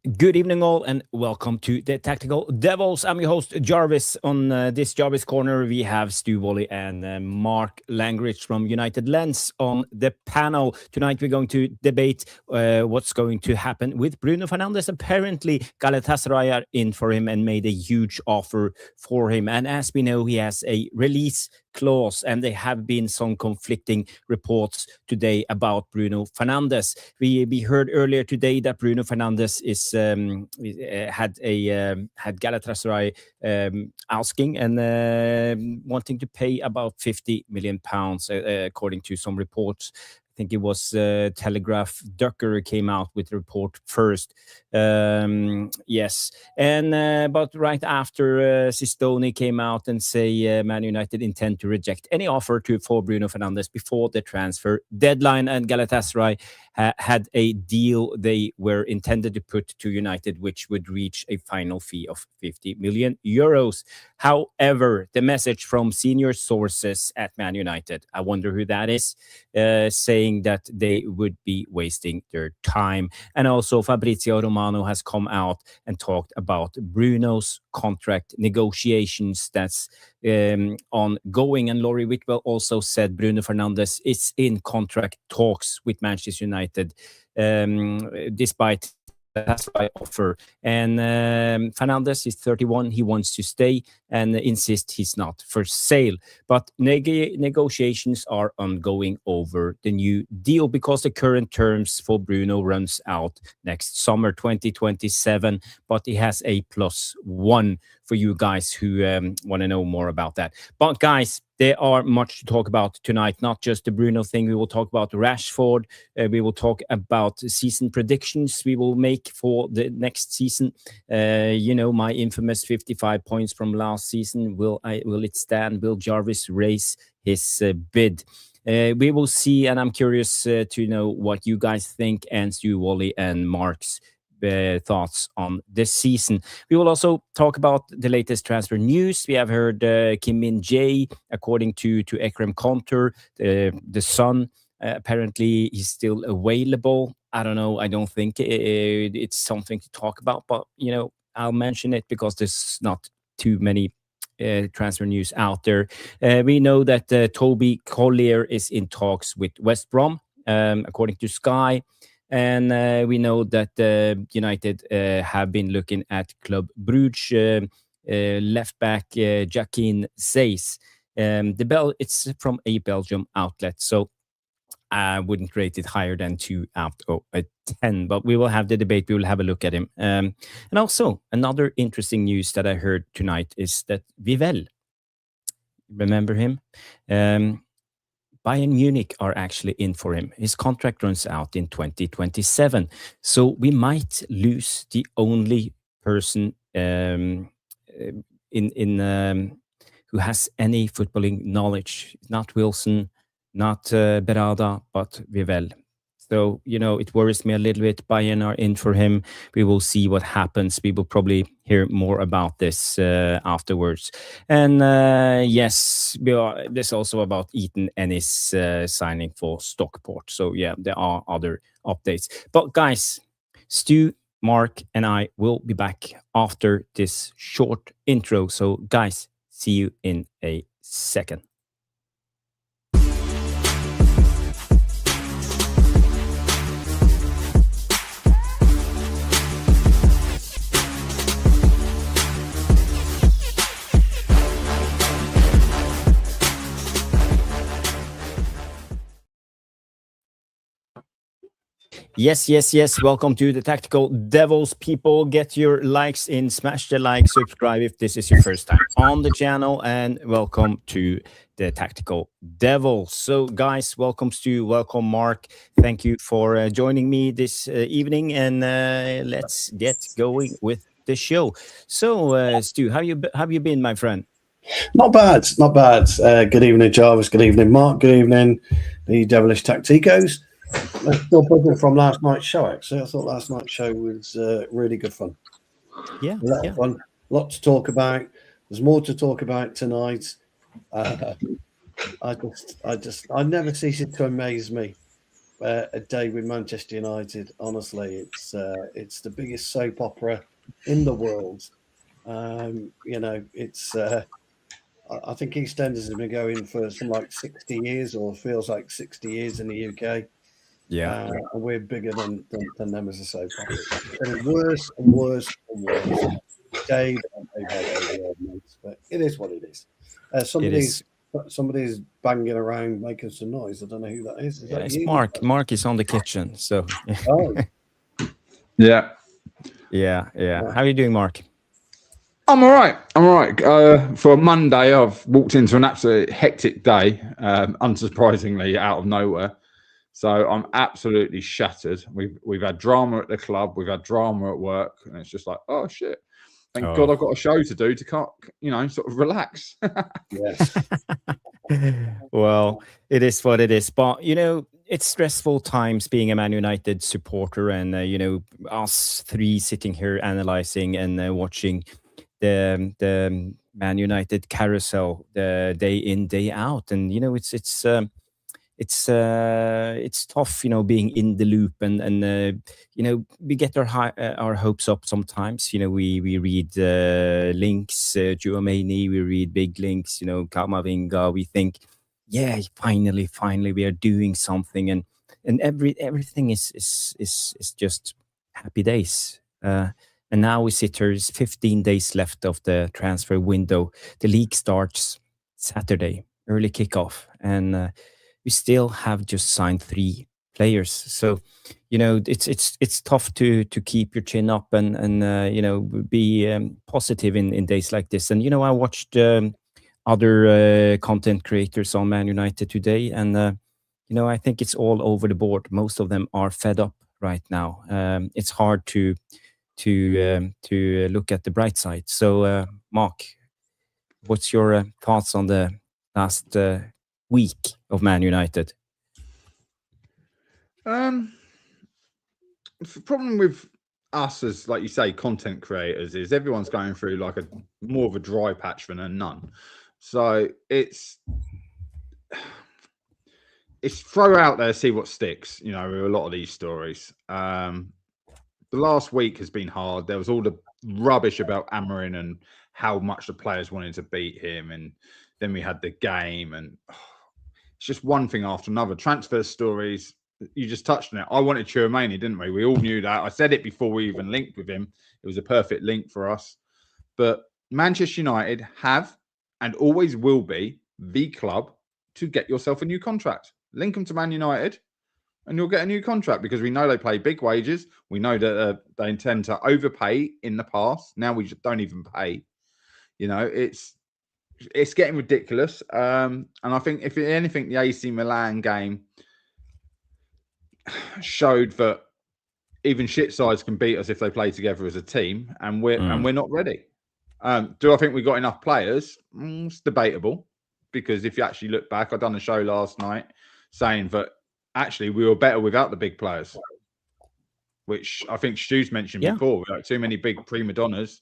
Good evening, all, and welcome to the Tactical Devils. I'm your host, Jarvis. On this Jarvis Corner, we have Stu Woolley and Mark Langridge from United Lens on the panel. Tonight, we're going to debate what's going to happen with Bruno Fernandes. Apparently, Galatasaray are in for him and made a huge offer for him. And as we know, he has a release clause, and there have been some conflicting reports today about Bruno Fernandes. We heard earlier today that Bruno Fernandes had Galatasaray asking and wanting to pay about £50 million, according to some reports. I think it was Telegraph Ducker came out with the report first. Yes. And but right after Sistoni came out and say Man United intend to reject any offer for Bruno Fernandes before the transfer deadline, and Galatasaray had a deal they were intended to put to United, which would reach a final fee of €50 million. However, the message from senior sources at Man United, I wonder who that is, saying that they would be wasting their time. And also Fabrizio Romano has come out and talked about Bruno's contract negotiations that's ongoing. And Laurie Whitwell also said Bruno Fernandes is in contract talks with Manchester United, despite that's my offer. And Fernandes is 31. He wants to stay and insists he's not for sale. But negotiations are ongoing over the new deal because the current terms for Bruno runs out next summer, 2027. But he has a +1 for you guys who want to know more about that. But guys, there are much to talk about tonight, not just the Bruno thing. We will talk about Rashford. We will talk about season predictions we will make for the next season. My infamous 55 points from last season. Will it stand? Will Jarvis raise his bid? We will see, and I'm curious to know what you guys think, and Stu Woolley and Mark's thoughts on this season. We will also talk about the latest transfer news. We have heard Kim Min-jae, according to Ekrem Kontur, the Sun. Apparently, he's still available. I don't know. I don't think it's something to talk about, but I'll mention it because there's not too many transfer news out there. We know that Toby Collier is in talks with West Brom, according to Sky. And we know that United have been looking at Club Brugge left back Joaquin Seys. It's from a Belgium outlet, so I wouldn't rate it higher than 2 out of 10. But we will have the debate. We will have a look at him. And also, another interesting news that I heard tonight is that Vivell, remember him? Bayern Munich are actually in for him. His contract runs out in 2027. So we might lose the only person who has any footballing knowledge. Not Wilson, not Berada, but Vivell. So, it worries me a little bit. Bayern are in for him. We will see what happens. We will probably hear more about this afterwards. And yes, there's also about Ethan Ennis signing for Stockport. So, yeah, there are other updates. But guys, Stu, Mark, and I will be back after this short intro. So, guys, see you in a second. Yes. Welcome to the Tactical Devils, people. Get your likes in, smash the like, subscribe if this is your first time on the channel, and welcome to the Tactical Devils. So, guys, welcome Stu, welcome Mark. Thank you for joining me this evening, and let's get going with the show. So, Stu, how have you been, my friend? Not bad. Good evening, Jarvis. Good evening, Mark. Good evening, the Devilish Tacticos. Still buzzing from last night's show, actually. I thought last night's show was really good fun. Yeah. A lot of fun. A lot to talk about. There's more to talk about tonight. I never cease it to amaze me a day with Manchester United. Honestly, it's the biggest soap opera in the world. It's. I think EastEnders has been going for something like 60 years, or feels like 60 years in the UK. Yeah. And we're bigger than them as a soap opera. It's getting worse and worse and worse. Day by day, mates. But it is what it is. It is. Somebody's banging around making some noise. I don't know who that is. Is Yeah, that it's you? Mark. Mark is on the kitchen. So Oh, Yeah. yeah. How are you doing, Mark? I'm all right. For Monday, I've walked into an absolute hectic day, unsurprisingly, out of nowhere. So I'm absolutely shattered. We've had drama at the club, we've had drama at work, and it's just like, oh shit! Thank God I've got a show to do to, sort of relax. yes. Well, it is what it is. But, it's stressful times being a Man United supporter, and, us three sitting here analyzing and watching the Man United carousel day in, day out. And, it's tough, being in the loop, and we get our hopes up sometimes. We read links, Giovanni, we read big links, Kamavinga. We think, yeah, finally, we are doing something, and everything is just happy days. And now we sit here. There's 15 days left of the transfer window. The league starts Saturday, early kickoff, and we still have just signed 3 players. So, it's tough to keep your chin up and be positive in days like this. And, I watched other content creators on Man United today, and, I think it's all over the board. Most of them are fed up right now. It's hard to look at the bright side. So, Mark, what's your thoughts on the last week of Man United? The problem with us as, like you say, content creators is everyone's going through like more of a dry patch than a none. So it's throw out there, see what sticks, with a lot of these stories. The last week has been hard. There was all the rubbish about Amorim and how much the players wanted to beat him, and then we had the game, and it's just one thing after another. Transfer stories, you just touched on it. I wanted Tchouaméni, didn't we? We all knew that. I said it before we even linked with him. It was a perfect link for us. But Manchester United have and always will be the club to get yourself a new contract. Link them to Man United and you'll get a new contract, because we know they pay big wages. We know that they intend to overpay in the past. Now we just don't even pay. It's getting ridiculous. And I think, if anything, the AC Milan game showed that even shit sides can beat us if they play together as a team, and we're not ready. Do I think we got enough players? It's debatable, because if you actually look back, I done a show last night saying that actually we were better without the big players, which I think Stu's mentioned before. We like too many big prima donnas.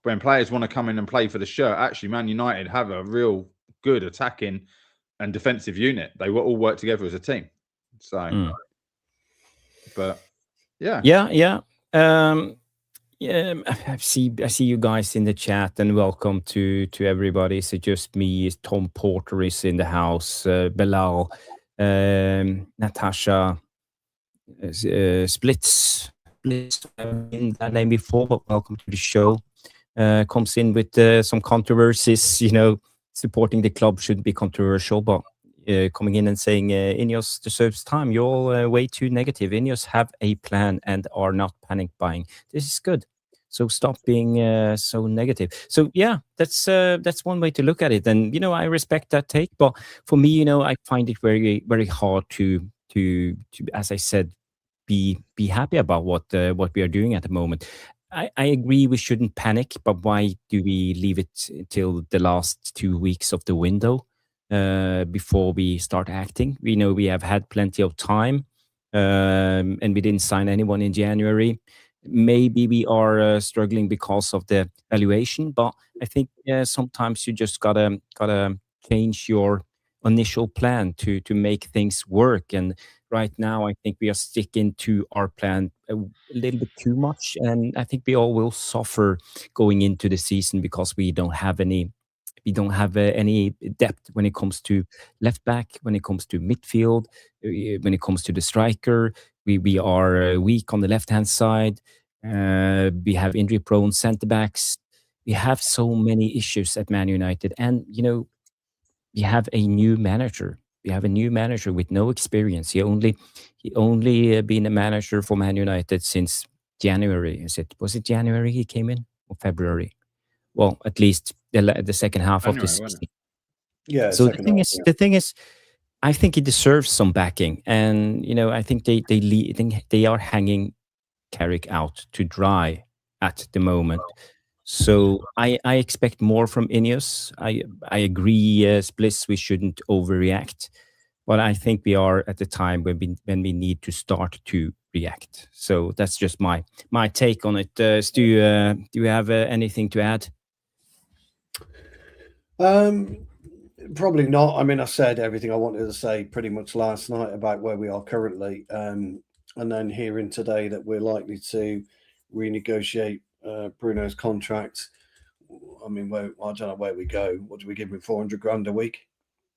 When players want to come in and play for the shirt, actually Man United have a real good attacking and defensive unit. They all work together as a team. So, but yeah. I see you guys in the chat, and welcome to everybody. So just me, Tom Porter is in the house, Bilal, Natasha, Splits in that name before, but welcome to the show. Comes in with some controversies, supporting the club shouldn't be controversial, but coming in and saying Ineos deserves time. You're all way too negative. Ineos have a plan and are not panic buying. This is good. So stop being so negative. So yeah, that's one way to look at it. And I respect that take, but for me, I find it very, very hard to as I said, be happy about what we are doing at the moment. I agree we shouldn't panic, but why do we leave it till the last 2 weeks of the window before we start acting? We know we have had plenty of time, and we didn't sign anyone in January. Maybe we are struggling because of the valuation, but I think sometimes you just gotta change your initial plan to make things work. And right now, I think we are sticking to our plan a little bit too much, and I think we all will suffer going into the season because we don't have any depth when it comes to left back, when it comes to midfield, when it comes to the striker. We are weak on the left hand side. We have injury prone centre backs. We have so many issues at Man United, and we have a new manager. We have a new manager with no experience. He only been a manager for Man United since January. Was it January he came in, or February? Well, at least the second half of the January, wasn't season. it? Yeah. So second half, the thing is, I think he deserves some backing, and I think they are hanging Carrick out to dry at the moment. So I expect more from Ineos. I agree, Spliss, we shouldn't overreact, but I think we are at the time when we need to start to react. So that's just my take on it. Stu, do you have anything to add? Probably not. I mean, I said everything I wanted to say pretty much last night about where we are currently, and then hearing today that we're likely to renegotiate Bruno's contract. I mean, I don't know where we go. What do we give him? 400 grand a week,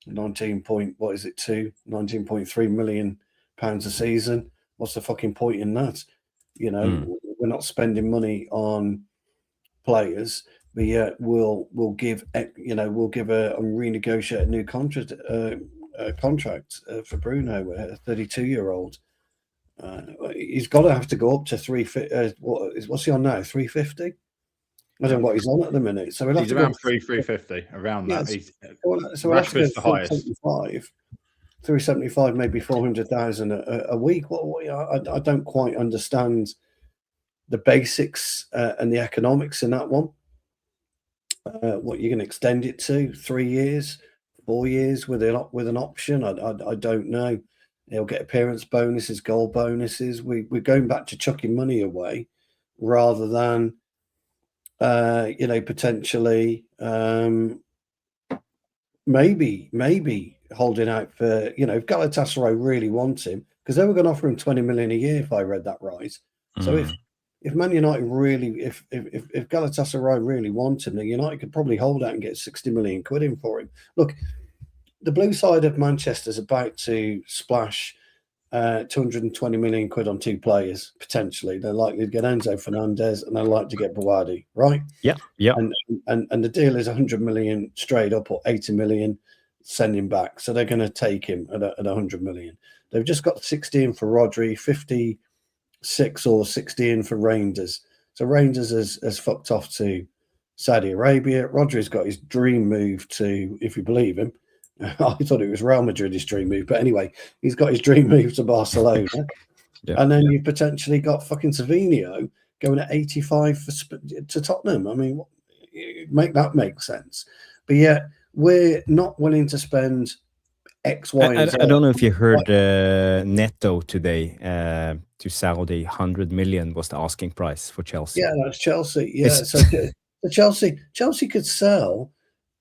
19.3 million pounds a season. What's the fucking point in that? We're not spending money on players, but yet we'll give renegotiate a new contract for Bruno, a 32-year-old. He's got to have to go up to 350. What's he on now? 350. I don't know what he's on at the minute. So he's around 350, around that. So we'll have to go the highest. 375, maybe 400,000 a week. I don't quite understand the basics and the economics in that one. What you're going to extend it to? 3 years, 4 years with an option? I don't know. He'll get appearance bonuses, goal bonuses. We're going back to chucking money away rather than potentially maybe holding out for, if Galatasaray really want him, because they were going to offer him 20 million a year if I read that right. So if Man United really, if Galatasaray really want him, then United could probably hold out and get 60 million quid in for him. Look, the blue side of Manchester's about to splash 220 million quid on two players, potentially. They're likely to get Enzo Fernandez and they're likely to get Buwadi, right? Yeah. And the deal is 100 million straight up or 80 million sending back. So they're going to take him at 100 million. They've just got 60 in for Rodri, 56 or 60 in for Rangers. So Rangers has fucked off to Saudi Arabia. Rodri's got his dream move to, if you believe him, I thought it was Real Madrid, his dream move. But anyway, he's got his dream move to Barcelona. And then you've potentially got fucking Savinio going at 85 to Tottenham. I mean, make that make sense. But yet, we're not willing to spend X, Y, and Z. I don't know if you heard Neto today to Saudi, 100 million was the asking price for Chelsea. Yeah, that's Chelsea. Yeah, so Chelsea could sell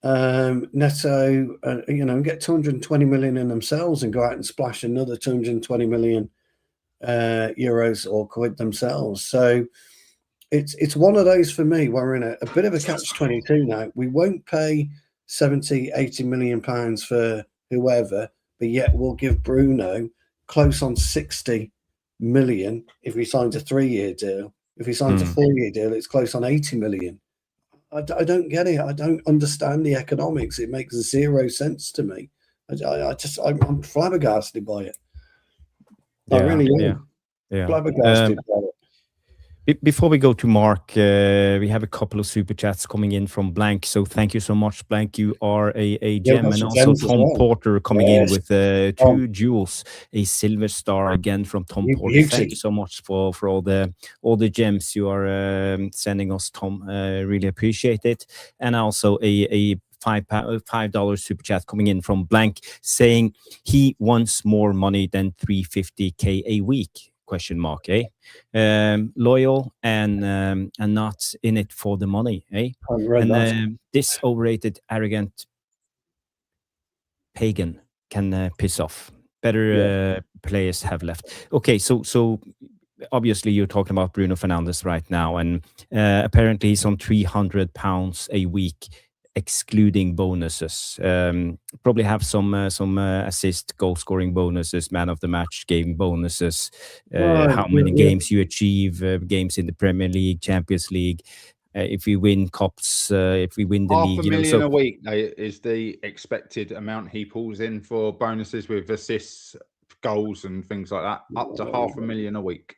Neto, and get 220 million in themselves and go out and splash another 220 million euros or quid themselves. So it's one of those for me where we're in a bit of a catch-22 now. We won't pay 70, 80 million pounds for whoever, but yet we'll give Bruno close on 60 million if he signs a 3-year deal. If he signs a 4-year deal, it's close on 80 million. I don't get it. I don't understand the economics. It makes zero sense to me. I'm flabbergasted by it. I really am. Yeah. Flabbergasted by it. Before we go to Mark, we have a couple of super chats coming in from Blank. So thank you so much, Blank. You are a gem. And also Tom Porter coming in with 2 jewels, a silver star again from Tom Porter. Thank you so much for all the gems you are sending us, Tom. Really appreciate it. And also a $5 super chat coming in from Blank saying he wants more money than 350k a week. ? Loyal and not in it for the money, And this overrated, arrogant pagan can piss off. better players have left. Okay, so obviously you're talking about Bruno Fernandes right now, and apparently he's on £300 a week, excluding bonuses. Probably have some assist, goal scoring bonuses, man of the match, game bonuses, how many games you achieve, games in the Premier League, Champions League. If we win cups, if we win the league, £500,000 a week is the expected amount he pulls in for bonuses with assists, goals, and things like that. Up to £500,000 a week.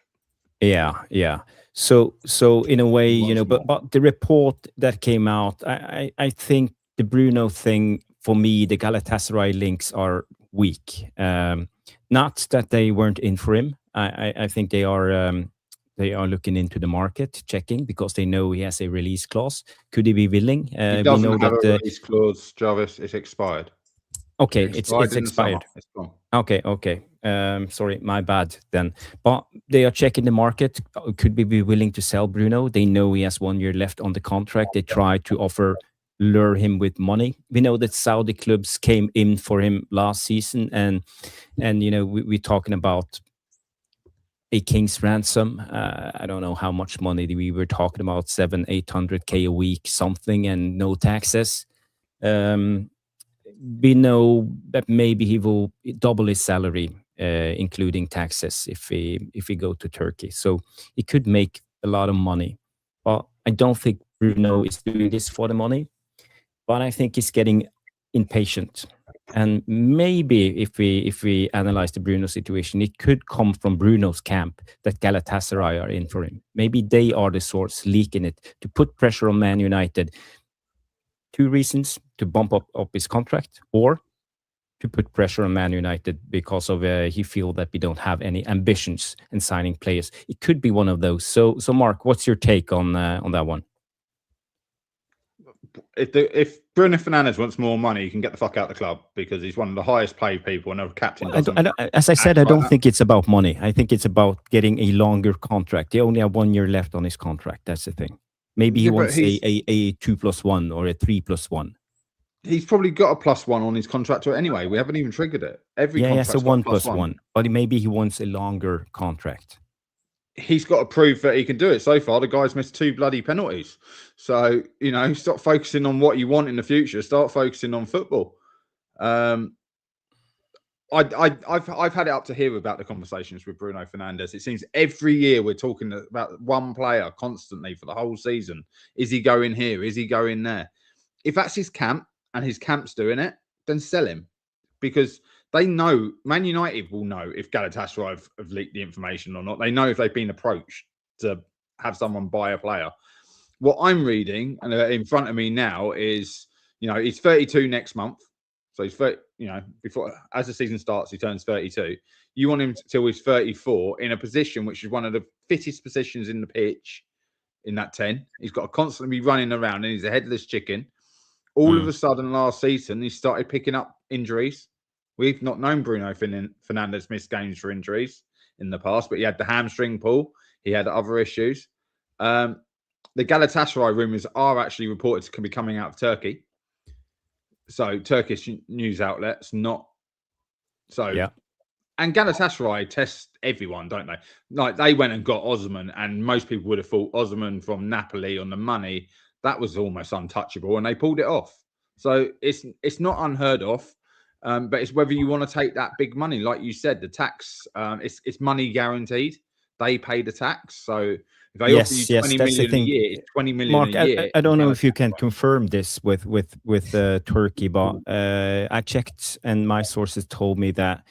Yeah. So in a way, but the report that came out, I think the Bruno thing, for me, the Galatasaray links are weak. Not that they weren't in for him. I think they are looking into the market, checking, because they know he has a release clause. Could he be willing? He doesn't have a release clause, Jarvis. It's expired. Okay, it's expired. It's gone. Okay. Sorry, my bad then. But they are checking the market. Could we be willing to sell Bruno? They know he has 1 year left on the contract. They try to lure him with money. We know that Saudi clubs came in for him last season, and we're talking about a king's ransom. I don't know how much money we were talking about, 700-800K a week, something, and no taxes. We know that maybe he will double his salary, including taxes, if we go to Turkey. So he could make a lot of money. But I don't think Bruno is doing this for the money. But I think he's getting impatient. And maybe if we analyze the Bruno situation, it could come from Bruno's camp that Galatasaray are in for him. Maybe they are the source leaking it to put pressure on Man United. 2 reasons: to bump up his contract, or to put pressure on Man United because of he feel that we don't have any ambitions in signing players. It could be one of those. So Mark, what's your take on that one? If Bruno Fernandes wants more money, he can get the fuck out of the club, because he's one of the highest paid people, and a captain doesn't. As I said, I don't think it's about money. I think it's about getting a longer contract. He only have 1 year left on his contract. That's the thing. Maybe he wants a 2+1 or a 3+1. He's probably got a +1 on his contract anyway. We haven't even triggered it. Every contract's a 1+1, but maybe he wants a longer contract. He's got to prove that he can do it. So far, the guy's missed 2 bloody penalties. So, stop focusing on what you want in the future. Start focusing on football. I've had it up to here about the conversations with Bruno Fernandes. It seems every year we're talking about one player constantly for the whole season. Is he going here? Is he going there? If that's his camp and his camp's doing it, then sell him, because they know, Man United will know if Galatasaray have leaked the information or not. They know if they've been approached to have someone buy a player. What I'm reading, and in front of me now, is, he's 32 next month. So he's 30, before, as the season starts, he turns 32. You want him till he's 34 in a position which is one of the fittest positions in the pitch, in that 10. He's got to constantly be running around, and he's a headless chicken. All of a sudden, last season, he started picking up injuries. We've not known Bruno Fernandes miss games for injuries in the past, but he had the hamstring pull. He had other issues. The Galatasaray rumours are actually reported to be coming out of Turkey. So Turkish news outlets, not so. Yeah. And Galatasaray test everyone, don't they? Like, they went and got Osman, and most people would have thought Osman from Napoli on the money, that was almost untouchable, and they pulled it off. So it's not unheard of, but it's whether you want to take that big money. Like you said, the tax, it's money guaranteed. They pay the tax. So if they offer you 20 million a year, it's 20 million Mark, a year. I don't know if you can confirm this with Turkey, but I checked, and my sources told me that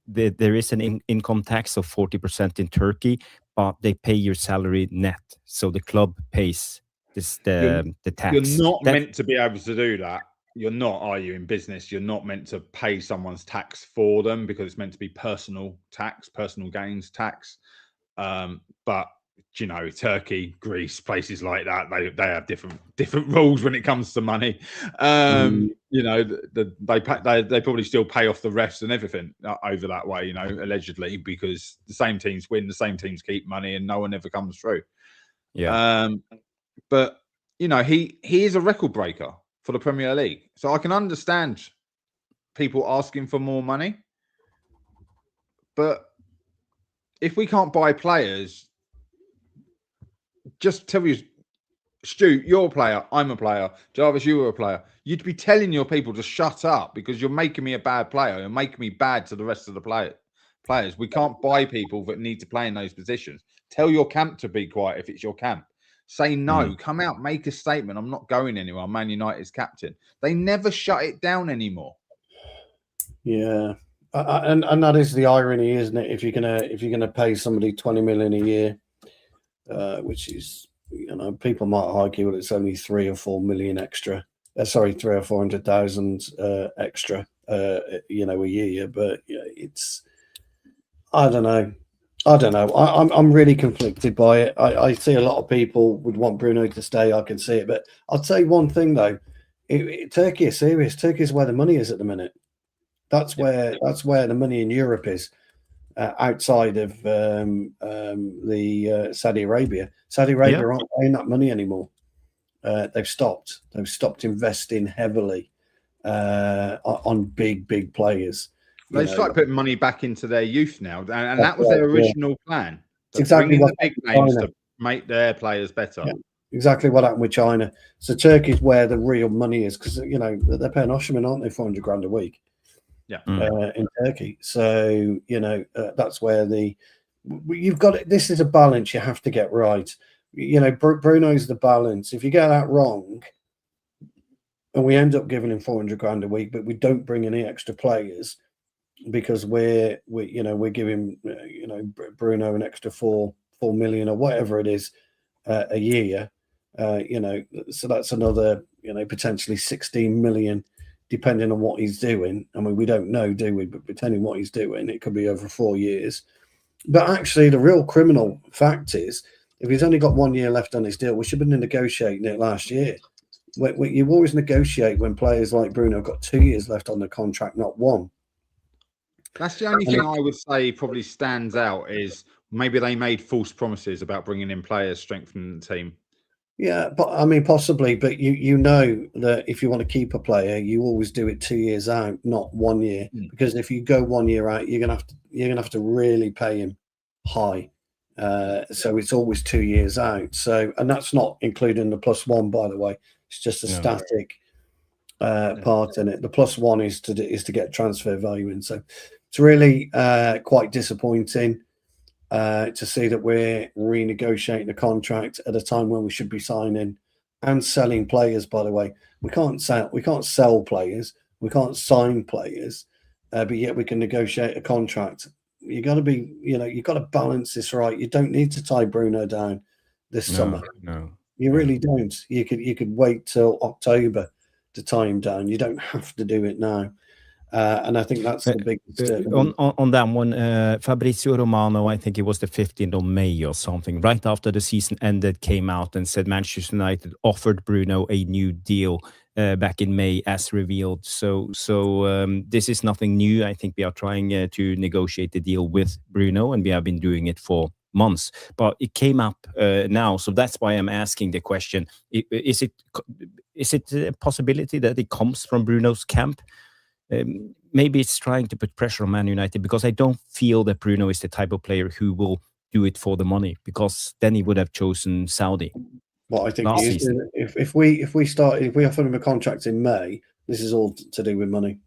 there is an income tax of 40% in Turkey, but they pay your salary net. So the club pays the tax. You're not meant to be able to do that. You're not, are you, in business? You're not meant to pay someone's tax for them, because it's meant to be personal tax, personal gains tax. But Turkey, Greece, places like that, they have different rules when it comes to money. They probably still pay off the refs and everything over that way, allegedly, because the same teams win, the same teams keep money, and no one ever comes through. Yeah. But he is a record breaker for the Premier League, so I can understand people asking for more money. But if we can't buy players, just tell you, Stu, you're a player, I'm a player, Jarvis, you were a player. You'd be telling your people to shut up because you're making me a bad player. You're making me bad to the rest of the players. We can't buy people that need to play in those positions. Tell your camp to be quiet if it's your camp. Say no. Come out, make a statement. I'm not going anywhere. I'm Man United's captain. They never shut it down anymore. Yeah. And that is the irony, isn't it? If you're gonna pay somebody 20 million a year, which is, people might argue that it's only 3 or 4 million extra. 3 or 400,000 extra, a year. But it's, I don't know. I'm really conflicted by it. I see a lot of people would want Bruno to stay. I can see it, but I'll tell you one thing though: Turkey is serious. Turkey is where the money is at the minute. That's where the money in Europe is, outside of the Saudi Arabia. Saudi Arabia aren't paying that money anymore. They've stopped. They've stopped investing heavily on big players. They start putting money back into their youth now, and that was their original plan. It's exactly what the big names to make their players better. Yeah, exactly what happened with China. So Turkey's where the real money is, because they're paying Osherman, aren't they, 400 grand a week? Yeah, in Turkey. So that's where you've got it. This is a balance you have to get right. Bruno's the balance. If you get that wrong, and we end up giving him 400 grand a week, but we don't bring any extra players because we're giving Bruno an extra 4 million or whatever it is a year. So that's another potentially 16 million, depending on what he's doing. I mean, we don't know, do we? But depending on what he's doing, it could be over 4 years. But actually, the real criminal fact is, if he's only got 1 year left on his deal, we should have been negotiating it last year. You always negotiate when players like Bruno got 2 years left on the contract, not 1. That's the only thing I would say probably stands out, is maybe they made false promises about bringing in players, strengthening the team. Yeah, but I mean, possibly. But you know that if you want to keep a player, you always do it 2 years out, not 1 year. Because if you go 1 year out, you're gonna have to really pay him high. So it's always 2 years out. So, and that's not including the +1, by the way. It's just a static part in it. The +1 is to get transfer value in. So it's really quite disappointing to see that we're renegotiating the contract at a time when we should be signing and selling players. By the way, we can't sell players, we can't sign players, but yet we can negotiate a contract. You got to be, you've got to balance this right. You don't need to tie Bruno down this summer. No, you really don't. You could wait till October to tie him down. You don't have to do it now. And I think that's the biggest. On that one, Fabrizio Romano, I think it was the 15th of May or something, right after the season ended, came out and said Manchester United offered Bruno a new deal back in May, as revealed. So this is nothing new. I think we are trying to negotiate the deal with Bruno, and we have been doing it for months. But it came up now, so that's why I'm asking the question: Is it a possibility that it comes from Bruno's camp? Maybe it's trying to put pressure on Man United, because I don't feel that Bruno is the type of player who will do it for the money, because then he would have chosen Saudi. Well, I think if we offer him a contract in May, this is all to do with money.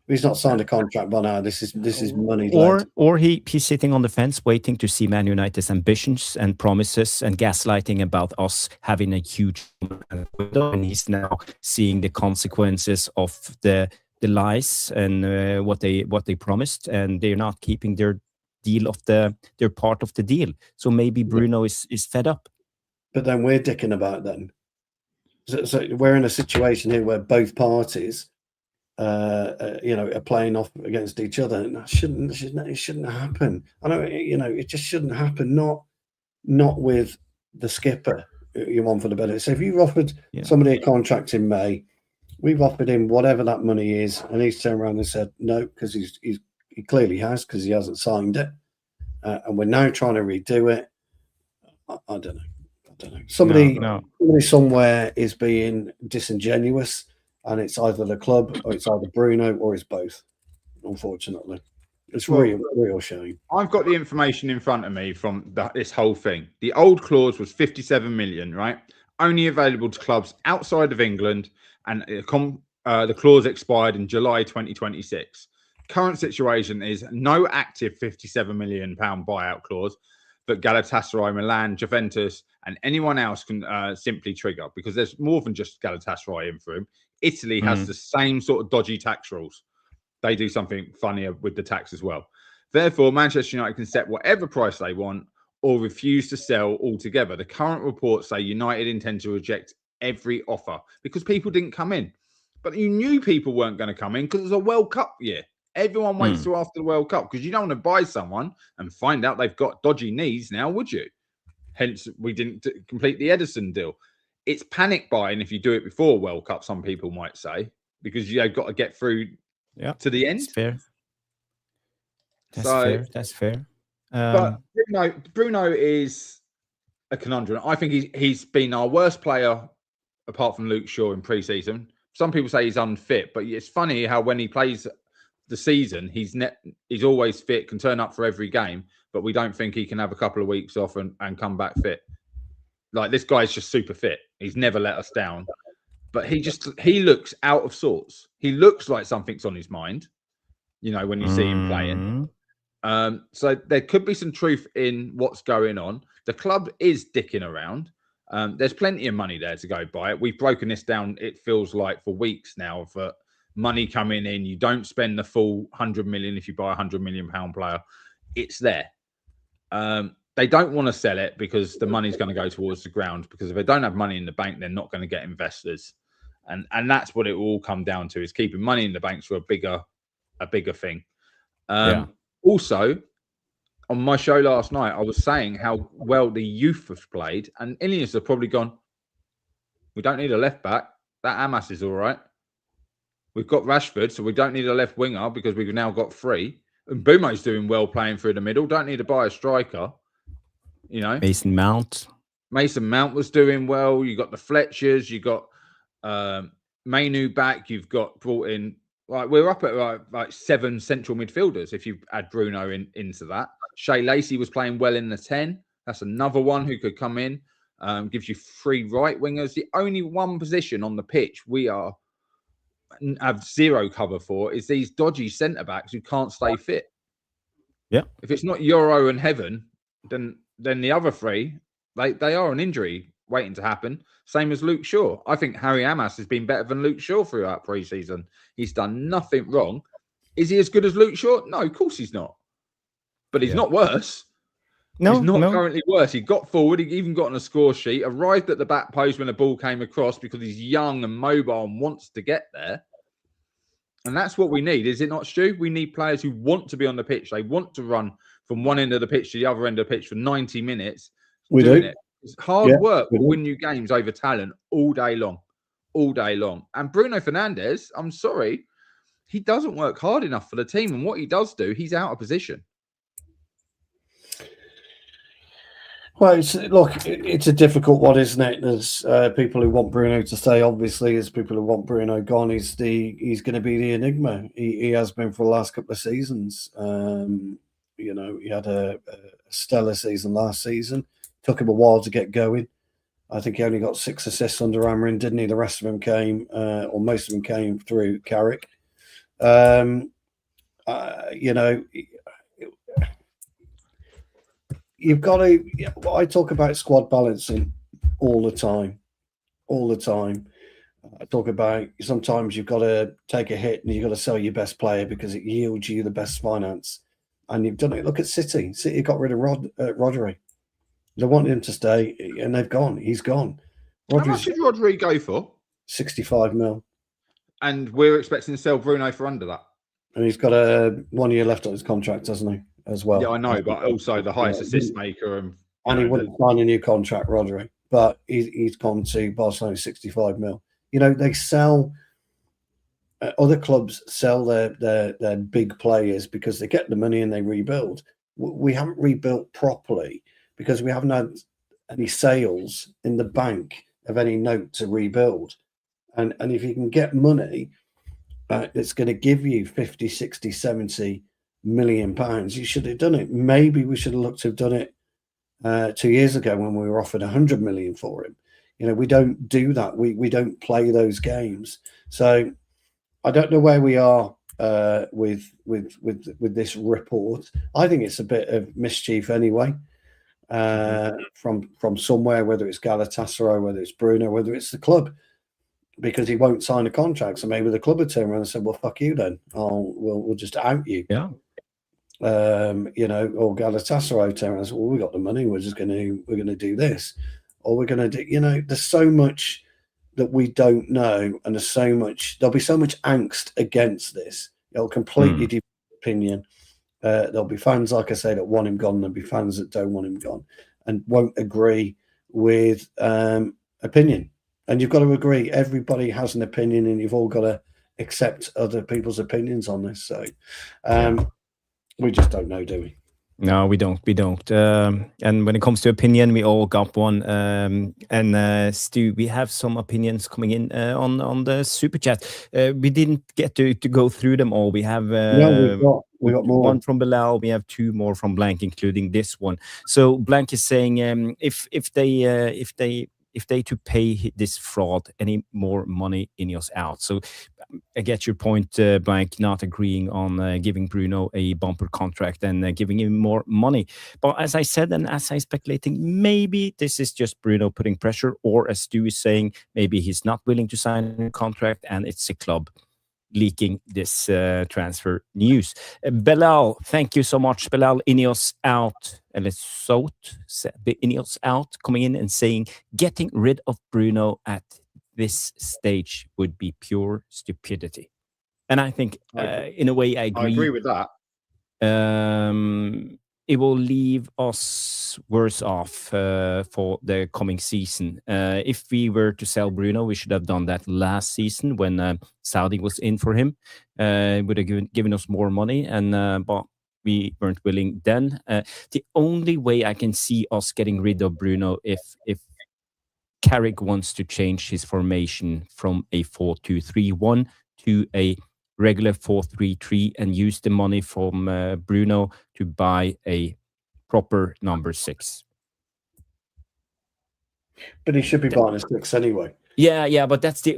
He's not signed a contract by now. This is money. Or he's sitting on the fence waiting to see Man United's ambitions and promises and gaslighting about us having a huge window, and he's now seeing the consequences of the lies and what they promised, and they're not keeping their deal of their part of the deal. So maybe Bruno is fed up. But then we're dicking about them. So we're in a situation here where both parties, are playing off against each other, and it shouldn't happen. I know, it just shouldn't happen. Not with the skipper you want for the benefit. So if you've offered somebody a contract in May, we've offered him whatever that money is, and he's turned around and said no, because he clearly has, because he hasn't signed it, and we're now trying to redo it. I don't know. Somebody somewhere is being disingenuous, and it's either the club, or it's either Bruno, or it's both, unfortunately. It's real shame. I've got the information in front of me from this whole thing. The old clause was 57 million, right? Only available to clubs outside of England, and the clause expired in July 2026. Current situation is no active 57 million pound buyout clause that Galatasaray, Milan, Juventus, and anyone else can simply trigger, because there's more than just Galatasaray in for him. Italy has the same sort of dodgy tax rules. They do something funnier with the tax as well. Therefore, Manchester United can set whatever price they want or refuse to sell altogether. The current reports say United intend to reject every offer because people didn't come in. But you knew people weren't going to come in because it's a World Cup year. Everyone waits till after the World Cup because you don't want to buy someone and find out they've got dodgy knees now, would you? Hence, we didn't complete the Edison deal. It's panic buying if you do it before World Cup, some people might say, because you've got to get through to the end. That's fair. That's fair. But Bruno is a conundrum. I think he's been our worst player apart from Luke Shaw in pre-season. Some people say he's unfit, but it's funny how when he plays the season, he's always fit, can turn up for every game, but we don't think he can have a couple of weeks off and come back fit. Like, this guy's just super fit. He's never let us down. But he looks out of sorts. He looks like something's on his mind, when you see him playing. So there could be some truth in what's going on. The club is dicking around. There's plenty of money there to go buy it. We've broken this down, it feels like, for weeks now, for money coming in. You don't spend the full 100 million if you buy a 100 million pound player. It's there. They don't want to sell it because the money's going to go towards the ground, because if they don't have money in the bank, they're not going to get investors. And that's what it will all come down to, is keeping money in the banks for a bigger thing. Also, on my show last night, I was saying how well the youth have played, and Ilias have probably gone, we don't need a left back. That Amas is all right. We've got Rashford, so we don't need a left winger because we've now got 3. And Bumo's doing well playing through the middle. Don't need to buy a striker. Mason Mount was doing well. You got the Fletchers. You got Mainu back. You've got brought in. We're up at like 7 central midfielders if you add Bruno into that. Shea Lacey was playing well in the 10. That's another one who could come in. Gives you 3 right wingers. The only one position on the pitch we have zero cover for is these dodgy centre backs who can't stay fit. Yeah. If it's not Euro and Heaven, then the other 3, they are an injury waiting to happen. Same as Luke Shaw. I think Harry Amas has been better than Luke Shaw throughout pre-season. He's done nothing wrong. Is he as good as Luke Shaw? No, of course he's not. But he's not worse. No, he's not currently worse. He got forward. He even got on a score sheet, arrived at the back post when the ball came across because he's young and mobile and wants to get there. And that's what we need, is it not, Stu? We need players who want to be on the pitch. They want to run from one end of the pitch to the other end of the pitch for 90 minutes. We do. It. It's hard work will win you games over talent all day long. And Bruno Fernandes, I'm sorry, he doesn't work hard enough for the team. And what he does do, he's out of position. Well, it's a difficult one, isn't it? There's people who want Bruno to stay. Obviously, there's people who want Bruno gone. He's going to be the enigma. He has been for the last couple of seasons. He had a stellar season last season. Took him a while to get going. I think he only got 6 assists under Amarin, didn't he? The rest of them came, or most of them came through Carrick. You've got to. I talk about squad balancing all the time. I talk about sometimes you've got to take a hit and you've got to sell your best player because it yields you the best finance. And you've done it. Look at City. City got rid of Rodri. They wanted him to stay, and they've gone. He's gone. How much did Rodri go for? 65 mil. And we're expecting to sell Bruno for under that. And he's got 1 year left on his contract, doesn't he? As well. Yeah, I know, but also the highest assist maker. And he wouldn't sign a new contract, Rodri. But he's gone to Barcelona, 65 mil. They sell. Other clubs sell their big players because they get the money and they rebuild. We haven't rebuilt properly because we haven't had any sales in the bank of any note to rebuild. And if you can get money, it's going to give you 50, 60, 70 million. You should have done it. Maybe we should have looked to have done it 2 years ago when we were offered 100 million for him. We don't do that. We don't play those games. So I don't know where we are with this report. I think it's a bit of mischief anyway. From somewhere, whether it's Galatasaray, whether it's Bruno, whether it's the club, because he won't sign a contract. So maybe the club would turn around and say, "Well, fuck you then. We'll just out you." Yeah. Or Galatasaray turn around and say, "Well, we got the money. We're going to do this, or we're going to do." There's so much that we don't know, and there'll be so much angst against this. It'll completely different opinion. There'll be fans, like I say, that want him gone. There'll be fans that don't want him gone and won't agree with opinion. And you've got to agree. Everybody has an opinion, and you've all got to accept other people's opinions on this. So we just don't know, do we? No, we don't. And when it comes to opinion, we all got one. And Stu, we have some opinions coming in on the super chat. We didn't get to go through them all. We have we got more. One from Bilal. We have two more from Blank, including this one. So Blank is saying, if they to pay this fraud any more money, Ineos out. So I get your point, Blank, not agreeing on giving Bruno a bumper contract and giving him more money. But as I said, and as I speculating, maybe this is just Bruno putting pressure, or as Stu is saying, maybe he's not willing to sign a contract and it's a club leaking this transfer news. Bilal, thank you so much. Bilal, Ineos out. Eller Sot, Ineos out, coming in and saying, getting rid of Bruno at this stage would be pure stupidity. And I think, in a way, I agree. I agree with that. It will leave us worse off for the coming season. If we were to sell Bruno, we should have done that last season when Saudi was in for him. It would have given us more money, but we weren't willing then. The only way I can see us getting rid of Bruno if Carrick wants to change his formation from a 4-2-3-1 to a regular 4-3-3 and use the money from Bruno to buy a proper number 6. But he should be buying a 6 anyway. Yeah, but that's the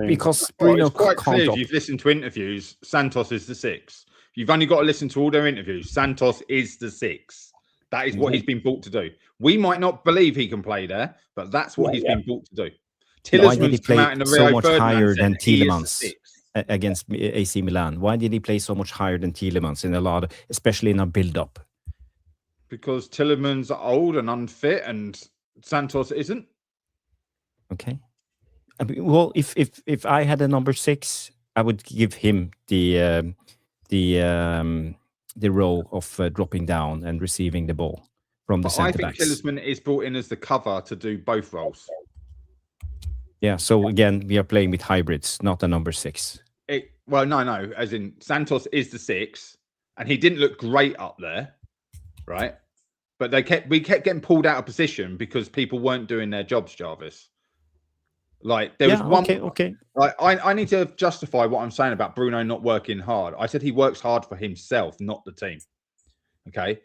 because Bruno it's quite can't. Clear if you've listened to interviews, Santos is the 6. You've only got to listen to all their interviews. Santos is the 6. That is what he's been brought to do. We might not believe he can play there, but that's what he's been brought to do. Why did he play so much higher than Tielemans against AC Milan? Why did he play so much higher than Tielemans in a lot, especially in a build-up? Because Tielemans are old and unfit, and Santos isn't. Okay. Well, if I had a number 6, I would give him the role of dropping down and receiving the ball from the centre backs. I think Tielemans is brought in as the cover to do both roles. Yeah, so again, we are playing with hybrids, not a number 6. No. As in, Santos is the 6, and he didn't look great up there, right? But we kept getting pulled out of position because people weren't doing their jobs, Jarvis. Like there was one. Okay. Like I need to justify what I'm saying about Bruno not working hard. I said he works hard for himself, not the team. Okay,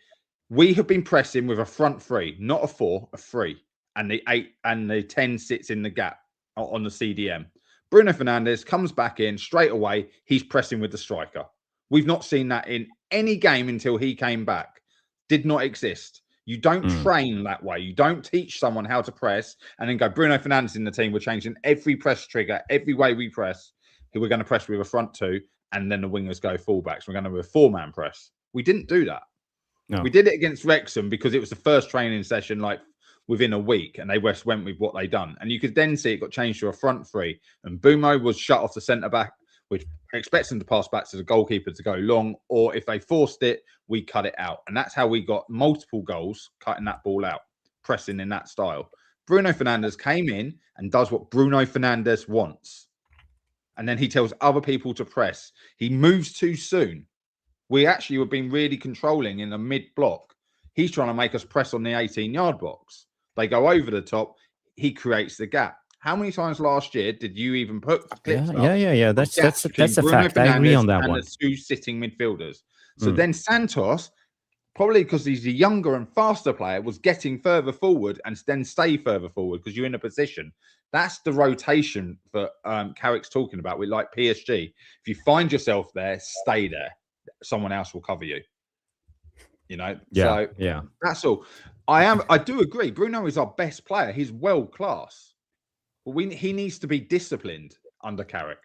we have been pressing with a front 3, not a 4, a 3, and the 8 and the 10 sits in the gap on the CDM. Bruno Fernandes comes back in straight away. He's pressing with the striker. We've not seen that in any game until he came back. Did not exist. You don't train that way. You don't teach someone how to press and then go, Bruno Fernandes in the team. We're changing every press trigger, every way we press. We're going to press with a front 2, and then the wingers go fullbacks. We're going to do a 4-man press. We didn't do that. No. We did it against Wrexham because it was the first training session, like within a week, and they went with what they done. And you could then see it got changed to a front 3, and Bumo was shut off the centre back, which expects them to pass back to the goalkeeper to go long, or if they forced it, we cut it out. And that's how we got multiple goals, cutting that ball out, pressing in that style. Bruno Fernandes came in and does what Bruno Fernandes wants. And then he tells other people to press. He moves too soon. We actually were being really controlling in the mid-block. He's trying to make us press on the 18-yard box. They go over the top. He creates the gap. How many times last year did you even put clips up? Yeah. That's a fact. I agree on that one. And the 2 sitting midfielders. So then Santos, probably because he's a younger and faster player, was getting further forward and then stay further forward because you're in a position. That's the rotation that Carrick's talking about with like PSG. If you find yourself there, stay there. Someone else will cover you. So that's all. I do agree. Bruno is our best player. He's world class. But he needs to be disciplined under Carrick.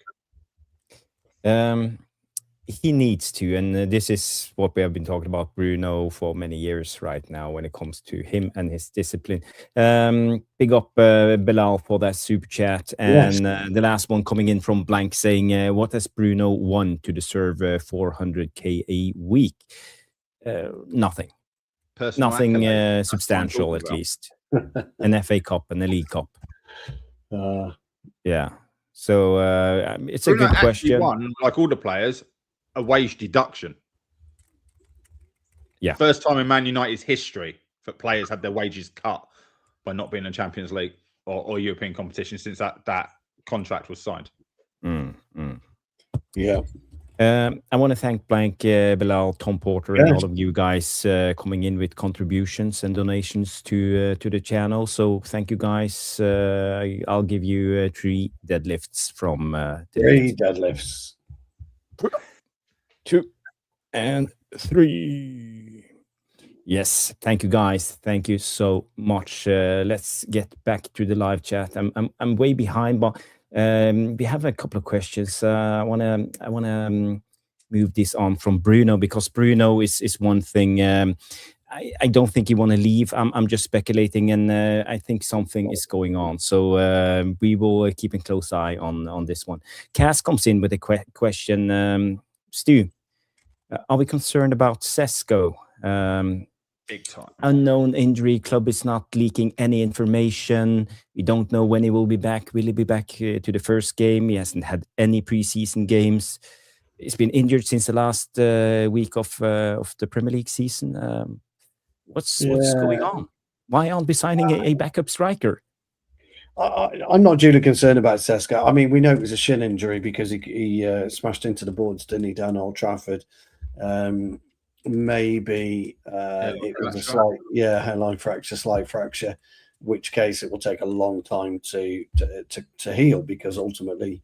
He needs to, and this is what we have been talking about Bruno for many years right now when it comes to him and his discipline. Big up Bilal for that super chat, and the last one coming in from Blank saying, what has Bruno won to deserve 400k a week? Nothing. Nothing substantial, at least. An FA Cup and a League Cup. Yeah. So it's Bruno a good question. Won, like all the players, a wage deduction. Yeah. First time in Man United's history that players had their wages cut by not being in Champions League or European competition since that contract was signed. Yeah. I want to thank Blank, Bilal, Tom Porter, and all of you guys coming in with contributions and donations to the channel. So thank you guys. I'll give you 3 deadlifts from 3 deadlifts. 2 and 3. Yes, thank you guys. Thank you so much. Let's get back to the live chat. I'm way behind, but we have a couple of questions. I wanna move this on from Bruno, because Bruno is one thing. I don't think he want to leave. I'm just speculating, and I think something is going on. So we will keep a close eye on this one. Cass comes in with a question. Stu, are we concerned about Sesko? Big time. Unknown injury. Club is not leaking any information. We don't know when he will be back. Will he be back to the first game? He hasn't had any preseason games. He's been injured since the last week of the Premier League season. What's going on? Why aren't we signing a backup striker? I'm not duly concerned about Sesko. I mean, we know it was a shin injury because he smashed into the boards, didn't he, down Old Trafford. Maybe it was a slight, hairline fracture, slight fracture, in which case it will take a long time to heal, because ultimately,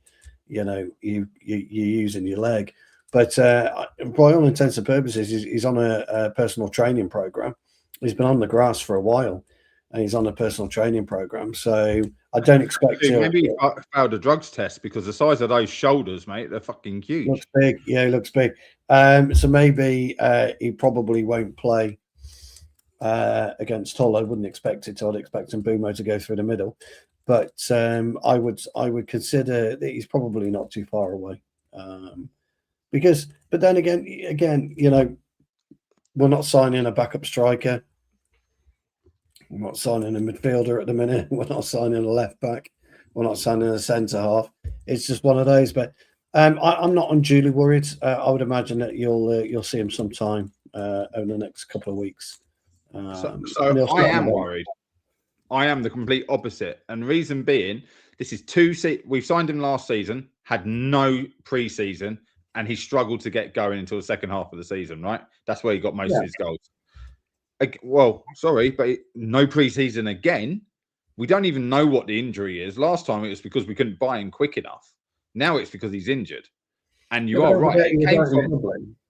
you're using your leg. But by all intents and purposes, he's on a personal training program. He's been on the grass for a while, and he's on a personal training program. So I don't expect maybe he failed a drugs test, because the size of those shoulders, mate, they're fucking huge. Looks big. Yeah, he looks big. So maybe he probably won't play against Hull. I wouldn't expect it. I'd expect Mbumo to go through the middle. But I would consider that he's probably not too far away. But then again, we're not signing a backup striker. We're not signing a midfielder at the minute. We're not signing a left back. We're not signing a centre half. It's just one of those. But I'm not unduly worried. I would imagine that you'll see him sometime over the next couple of weeks. So I am worried. I am the complete opposite, and the reason being, this is we've signed him last season, had no pre-season, and he struggled to get going until the second half of the season. Right, that's where he got most of his goals. Well, sorry, but no pre-season again. We don't even know what the injury is. Last time it was because we couldn't buy him quick enough. Now it's because he's injured. And you are right.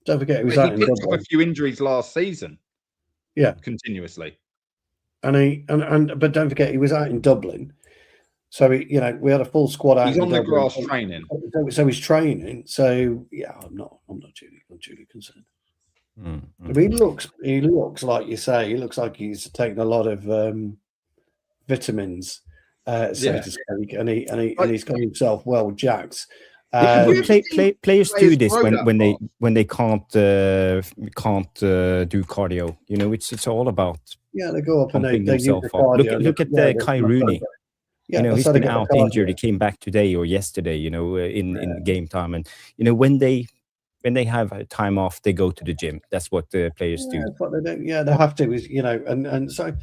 Don't forget, he picked up a few injuries last season. Yeah, continuously. But don't forget, he was out in Dublin. So we had a full squad out. He's on the grass training. So he's training. So yeah, I'm not truly concerned. Mm-hmm. He looks like you say. He looks like he's taken a lot of vitamins, so to speak, and he's got himself well jacked. Players do this when they can't do cardio. It's all about they go up and they use the cardio. Look at Kai Rooney. He's been out injured. He came back today or yesterday. In game time, and when they have time off, they go to the gym. That's what the players do. That's what they do. Yeah, they have to. And so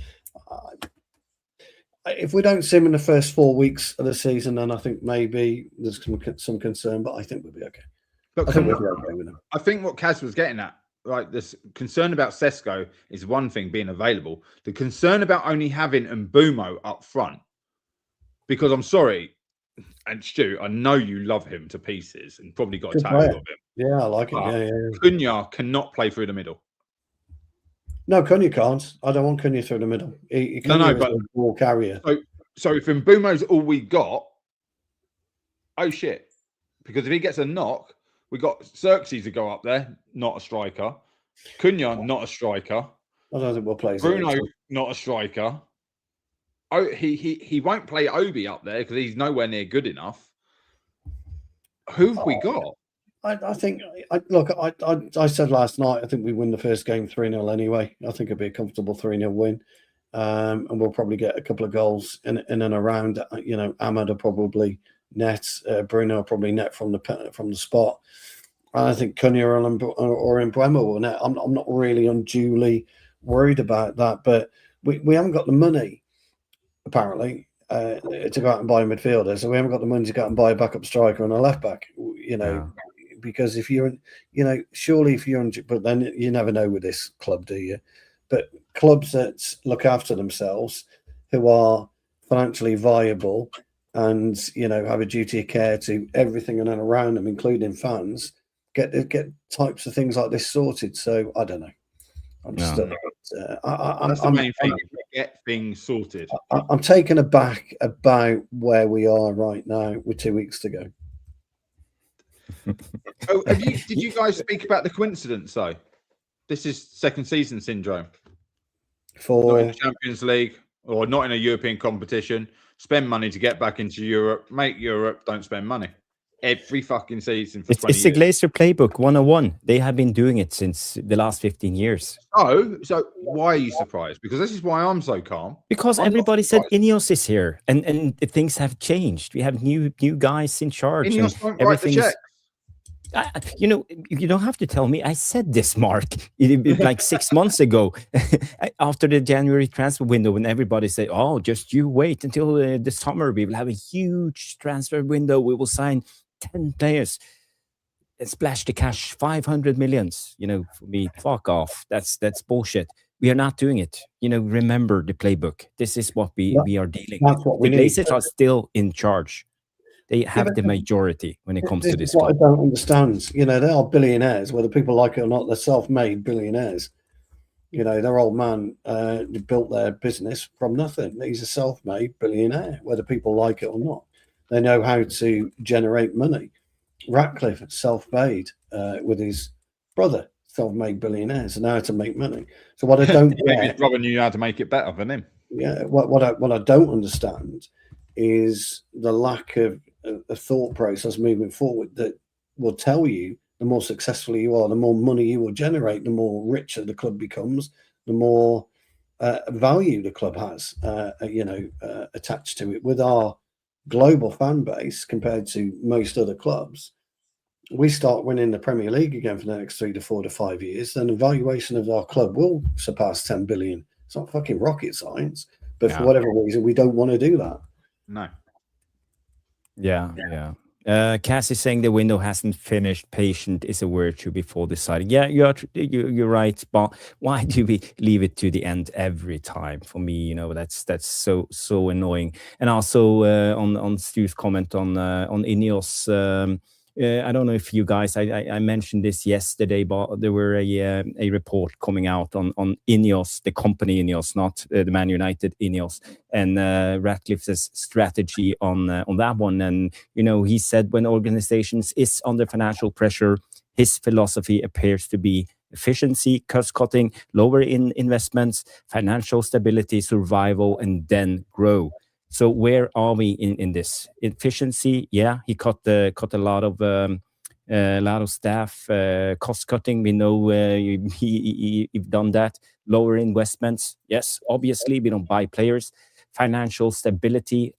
if we don't see him in the first 4 weeks of the season, then I think maybe there's some concern. But I think we'll be okay. Look, I think we'll be okay with him. I think what Kaz was getting at, Like this concern about Sesko is one thing being available. The concern about only having Mbumo up front, because I'm sorry, and Stu, I know you love him to pieces and probably got a tattoo of him. Yeah, I like it. Yeah. Cunha cannot play through the middle. No, Cunha can't. I don't want Cunha through the middle. No, but a ball carrier. So if Mbumo's all we got, oh shit! Because if he gets a knock, we got Xerxes to go up there, not a striker. Cunha, not a striker. I don't think we'll play Bruno, Xerxes. not a striker. Oh, he won't play Obi up there because he's nowhere near good enough. Who've we got? I think. I said last night. I think we win the first game 3-0 anyway. I think it'll be a comfortable 3-0 win, and we'll probably get a couple of goals in and around. You know, Ahmad will probably net. Bruno will probably net from the spot. I think Cunha or Mbeumo will net. I'm not really unduly worried about that, but we haven't got the money apparently to go out and buy a midfielder. So we haven't got the money to go out and buy a backup striker and a left back. You know, because if you're, you know, surely if you're, but then you never know with this club, do you? But clubs that look after themselves, who are financially viable, and you know have a duty of care to everything and around them, including fans, get types of things like this sorted. So I don't know. I'm just. That's the main thing. Get things sorted. I'm taken aback about where we are right now with 2 weeks to go. Did you guys speak about the coincidence though? This is second season syndrome. Not in the Champions League or not in a European competition. Spend money to get back into Europe. Make Europe. Don't spend money. Every fucking season for 20 years. It's the Glazer playbook 101. They have been doing it since the last 15 years. Oh, so why are you surprised? Because this is why I'm so calm. Because everybody said Ineos is here, and things have changed. We have new guys in charge. Ineos won't write the check. You know, you don't have to tell me. I said this, Mark, like 6 months ago, after the January transfer window, when everybody said, "Oh, just you wait until the summer. We will have a huge transfer window. We will sign 10 players and splash the cash, 500 millions." You know, for me, fuck off. That's bullshit. We are not doing it. You know, remember the playbook. This is what we are dealing with. That's what we the need. Glazers are still in charge. They have the majority when it comes to this. What I don't understand, you know, they are billionaires, whether people like it or not. They're self-made billionaires. You know, their old man built their business from nothing. He's a self-made billionaire, whether people like it or not. They know how to generate money. Ratcliffe, self-made with his brother, self-made billionaires, and how to make money. So what I don't get, his brother knew how to make it better than him. Yeah, what I don't understand is the lack of a thought process moving forward that will tell you the more successful you are, the more money you will generate, the more richer the club becomes, the more value the club has, attached to it. With our global fan base compared to most other clubs, we start winning the Premier League again for the next 3 to 4 to 5 years, then the valuation of our club will surpass 10 billion. It's not fucking rocket science, but for whatever reason, we don't want to do that. No. Yeah. Cass is saying the window hasn't finished. Patient is a word to before deciding. Yeah, you're right. But why do we leave it to the end every time? For me, you know, that's so annoying. And also on Stu's comment on Ineos. I don't know if you guys, I mentioned this yesterday, but there were a report coming out on Ineos, the company Ineos, not the Man United Ineos, and Ratcliffe's strategy on that one. And, you know, he said when organizations is under financial pressure, his philosophy appears to be efficiency, cost-cutting, lower in investments, financial stability, survival, and then grow. So where are we in this efficiency? Yeah, he cut a lot of staff, cost cutting. We know he's done that. Lower investments. Yes, obviously we don't buy players. Financial stability.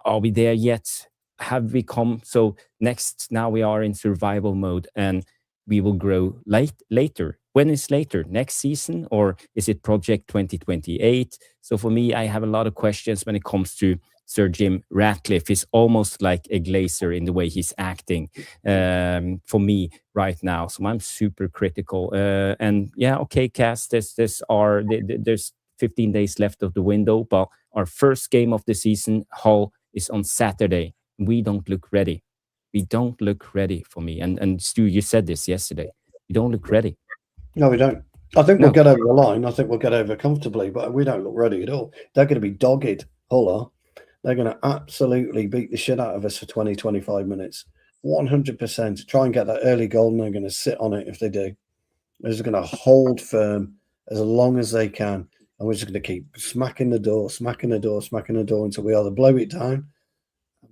Are we there yet? Have we come? So next, now we are in survival mode, and we will grow later. When is later? Next season, or is it Project 2028? So for me, I have a lot of questions when it comes to Sir Jim Ratcliffe is almost like a Glazer in the way he's acting for me right now. So I'm super critical. And yeah, okay, Cass, there's 15 days left of the window, but our first game of the season, Hull, is on Saturday. We don't look ready. We don't look ready for me. And Stu, you said this yesterday. We don't look ready. No, we don't. I think we'll get over the line. I think we'll get over comfortably, but we don't look ready at all. They're going to be dogged, Hull are. They're going to absolutely beat the shit out of us for 20, 25 minutes. 100%. Try and get that early goal, and they're going to sit on it if they do. They're just going to hold firm as long as they can. And we're just going to keep smacking the door until we either blow it down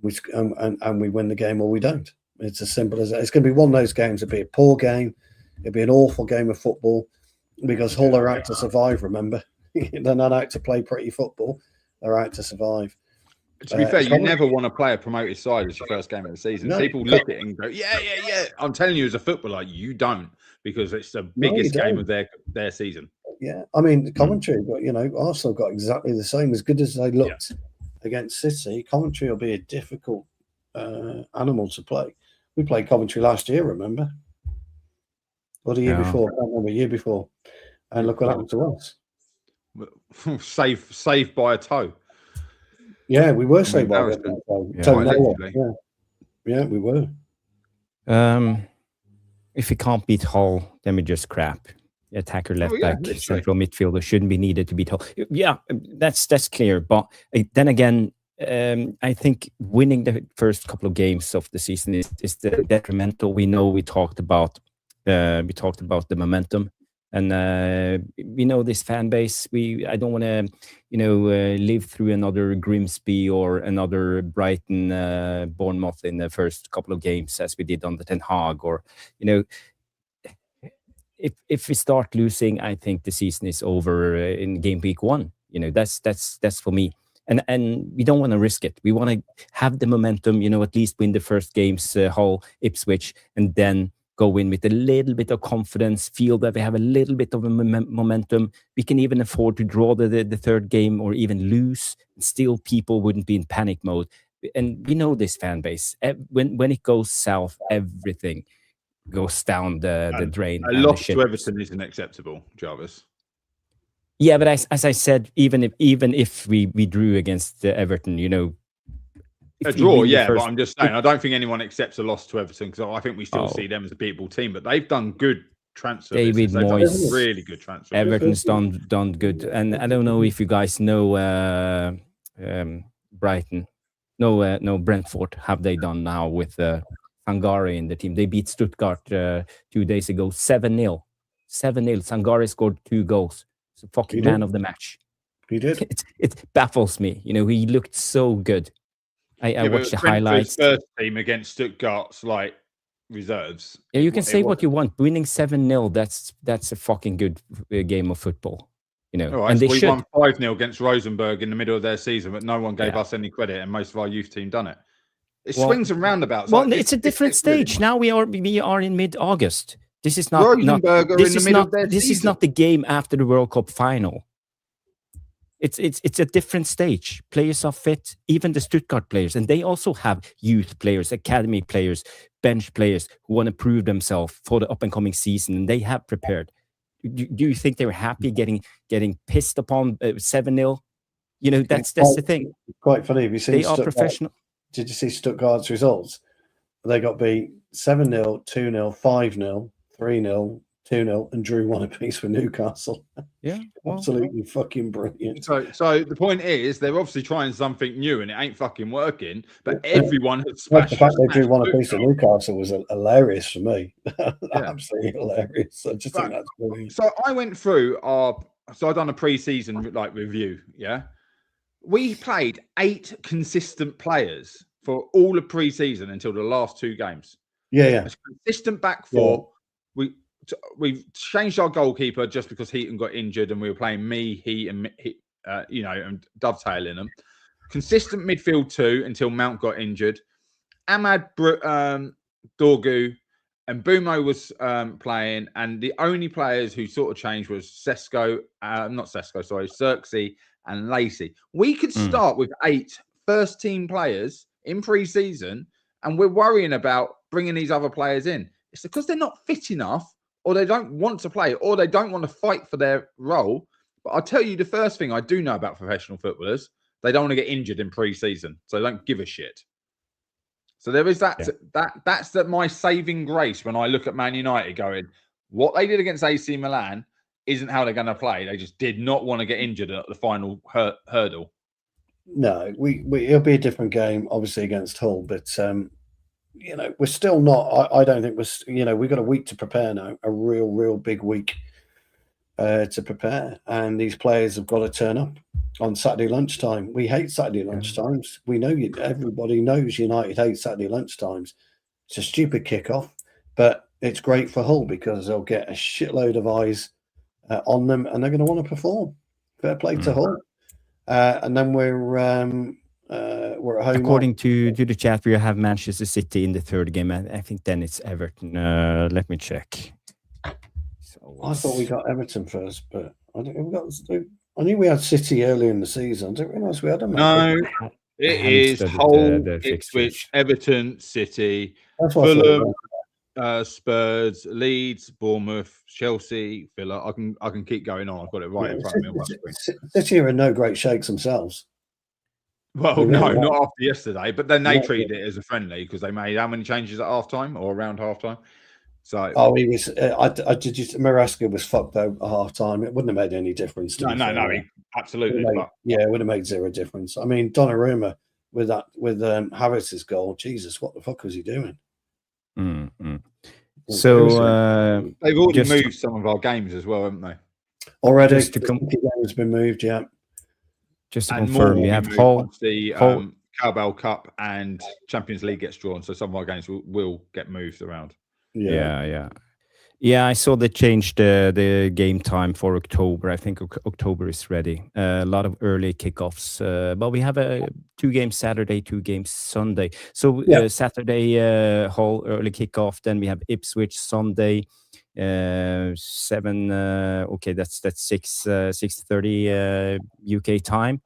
and we win the game or we don't. It's as simple as that. It's going to be one of those games. It'll be a poor game. It'll be an awful game of football because Hull are out to survive, remember? They're not out to play pretty football. They're out to survive. To be fair, you never want to play a promoted side as your first game of the season. No. People look at it and go, yeah. I'm telling you, as a footballer, you don't, because it's the biggest game of their season. Yeah, I mean, Coventry, but Arsenal got exactly the same. As good as they looked against City, Coventry will be a difficult animal to play. We played Coventry last year, remember? Or the year before? I can't remember, year before. And look what happened to us. Saved by a toe. Yeah, we were saved by a toe. Yeah, we were. If we can't beat Hull, then we just crap. Attacker, left back, central midfielder shouldn't be needed to beat Hull. Yeah, that's clear. But then again, I think winning the first couple of games of the season is detrimental. We know we talked about the momentum, and we know this fan base. I don't want to, live through another Grimsby or another Brighton, Bournemouth in the first couple of games as we did on the Ten Hag, or If we start losing, I think the season is over in game week 1. That's for me, and we don't want to risk it. We want to have the momentum, at least win the first games, Hull, Ipswich, and then go in with a little bit of confidence. Feel that we have a little bit of a momentum. We can even afford to draw the third game or even lose. Still, people wouldn't be in panic mode, and we know this fan base. When it goes south, everything goes down the drain. A loss to Everton isn't acceptable, Jarvis. Yeah, but as I said, even if we drew against Everton, a draw, but I'm just saying, I don't think anyone accepts a loss to Everton, because I think we still see them as a beatable team. But they've done good transfer. David Moyes, really good transfer. Everton's done good, and I don't know if you guys know Brighton. No, Brentford. Have they done now with Sangare in the team? They beat Stuttgart 2 days ago, 7-0. 7-0. Sangare scored 2 goals. It's a fucking man of the match. He did. It baffles me. He looked so good. I watched the highlights. First team against Stuttgart's reserves. Yeah, you can say what you want. Winning 7-0, that's a fucking good game of football. All right, and so we won 5-0 against Rosenborg in the middle of their season, but no one gave us any credit, and most of our youth team done it. It swings and roundabouts. Well, it's a different stage. Now we are in mid-August. This is not Rosenborg this in is the middle not of their this season. is not the game after the World Cup final. It's a different stage. Players are fit, even the Stuttgart players, and they also have youth players, academy players, bench players who want to prove themselves for the up and coming season, and they have prepared. Do you think they were happy getting pissed upon 7-0? That's the thing. Quite funny. Have you seen? They are professional. Did you see Stuttgart's results? They got beat 7-0, 2-0, 5-0, 3-0, 2-0, and drew 1 apiece with Newcastle. Yeah, absolutely fucking brilliant. So the point is, they're obviously trying something new, and it ain't fucking working. But everyone has smashed. The fact they drew 1 apiece with Newcastle was hilarious for me. Absolutely hilarious. I just think that's brilliant. So I went through I've done a pre-season review. Yeah, we played 8 consistent players for all of pre-season until the last 2 games. Yeah. It's consistent back 4. We've changed our goalkeeper just because Heaton got injured, and we were playing and dovetailing them. Consistent midfield 2 until Mount got injured. Ahmad, Dorgu, and Bumo was playing, and the only players who sort of changed was Xerxes and Lacey. We could start with 8 first team players in pre-season, and we're worrying about bringing these other players in. It's because they're not fit enough, or they don't want to play, or they don't want to fight for their role. But I'll tell you the first thing I do know about professional footballers: they don't want to get injured in pre-season, so they don't give a shit. So there is that. That's my saving grace when I look at Man United, going, what they did against AC Milan isn't how they're going to play. They just did not want to get injured at the final hurdle. No, it'll be a different game, obviously, against Hull, but we're still not. I don't think we've got a week to prepare now, a real big week to prepare, and these players have got to turn up on Saturday lunchtime. We hate Saturday lunchtimes. We know everybody knows United hates Saturday lunchtimes. It's a stupid kickoff, but it's great for Hull because they'll get a shitload of eyes on them, and they're going to want to perform. Fair play to Hull. And then we're at home. According to the chat, we have Manchester City in the third game. I think then it's Everton. Let me check. So I thought we got Everton first, but I I knew we had City earlier in the season. I didn't realise we had them. No, it is Hull, Ipswich, Everton, City, Fulham, Spurs, Leeds, Bournemouth, Chelsea, Villa. I can keep going on. I've got it right in front of me on my screen. City are in no great shakes themselves. Well, no, not after yesterday, but then they treated it as a friendly because they made how many changes at halftime or around halftime? So, he was. Maresca was fucked out at halftime. It wouldn't have made any difference. No, absolutely. It would have made zero difference. I mean, Donnarumma with Harris's goal. Jesus, what the fuck was he doing? So they've already moved some of our games as well, haven't they? Already, the game has been moved. Yeah. Just to confirm, we have Hull, the Carabao Cup and Champions League gets drawn, so some of our games will get moved around. Yeah. I saw they changed the game time for October. I think October is ready. A lot of early kickoffs, but we have 2 games Saturday, 2 games Sunday. So Saturday, Hull early kickoff. Then we have Ipswich Sunday, 7. Okay, that's 6:30 UK time.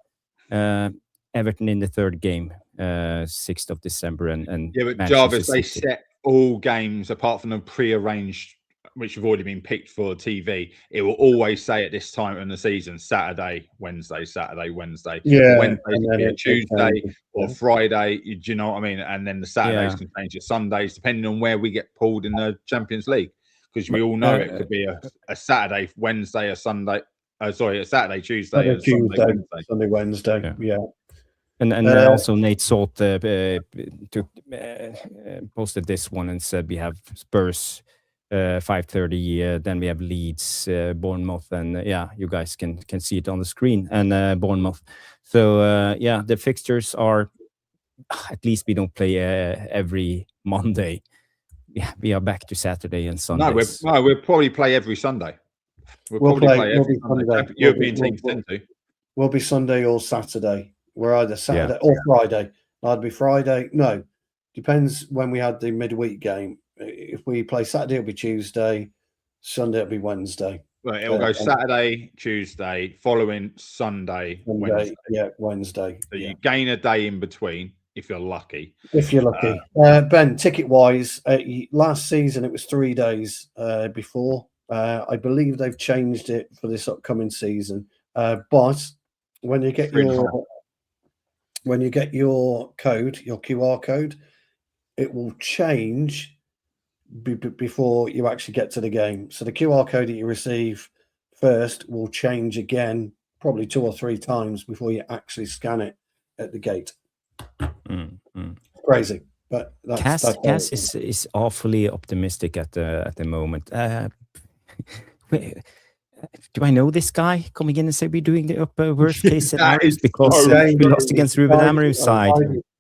Everton in the third game, 6th of December, and but Manchester Jarvis, City. they set all games apart from the pre-arranged, which have already been picked for TV. It will always say at this time in the season, Saturday, Wednesday, Saturday, Wednesday. Yeah, Wednesday can be a Tuesday or Friday. Do you know what I mean? And then the Saturdays can change to Sundays, depending on where we get pulled in the Champions League. Because we all know it could be a Saturday, Wednesday, a Sunday. A Saturday, Tuesday, and Sunday, Wednesday. Yeah. And also Nate Salt posted this one and said we have Spurs 5:30. Then we have Leeds, Bournemouth, and you guys can see it on the screen. And Bournemouth. So the fixtures are, at least we don't play every Monday. Yeah, we are back to Saturday and Sunday. We'll probably play every Sunday. We'll play every Sunday. European teams tend to. We'll be Sunday or Saturday. We're either Saturday or Friday. I'd be Friday. No, depends when we had the midweek game. If we play Saturday, it'll be Tuesday. Sunday, it'll be Wednesday. Well, it'll go Saturday, Tuesday, following Sunday, Wednesday. Yeah, Wednesday. So you gain a day in between if you're lucky. Ben, ticket-wise, last season it was 3 days before. I believe they've changed it for this upcoming season. But when you get your code, your QR code, it will change before you actually get to the game. So the QR code that you receive first will change again, probably 2 or 3 times before you actually scan it at the gate. Crazy, but Cass is awfully optimistic at the moment. Do I know this guy coming in and say we're doing the worst case scenarios because we lost against Ruben Amorim's side?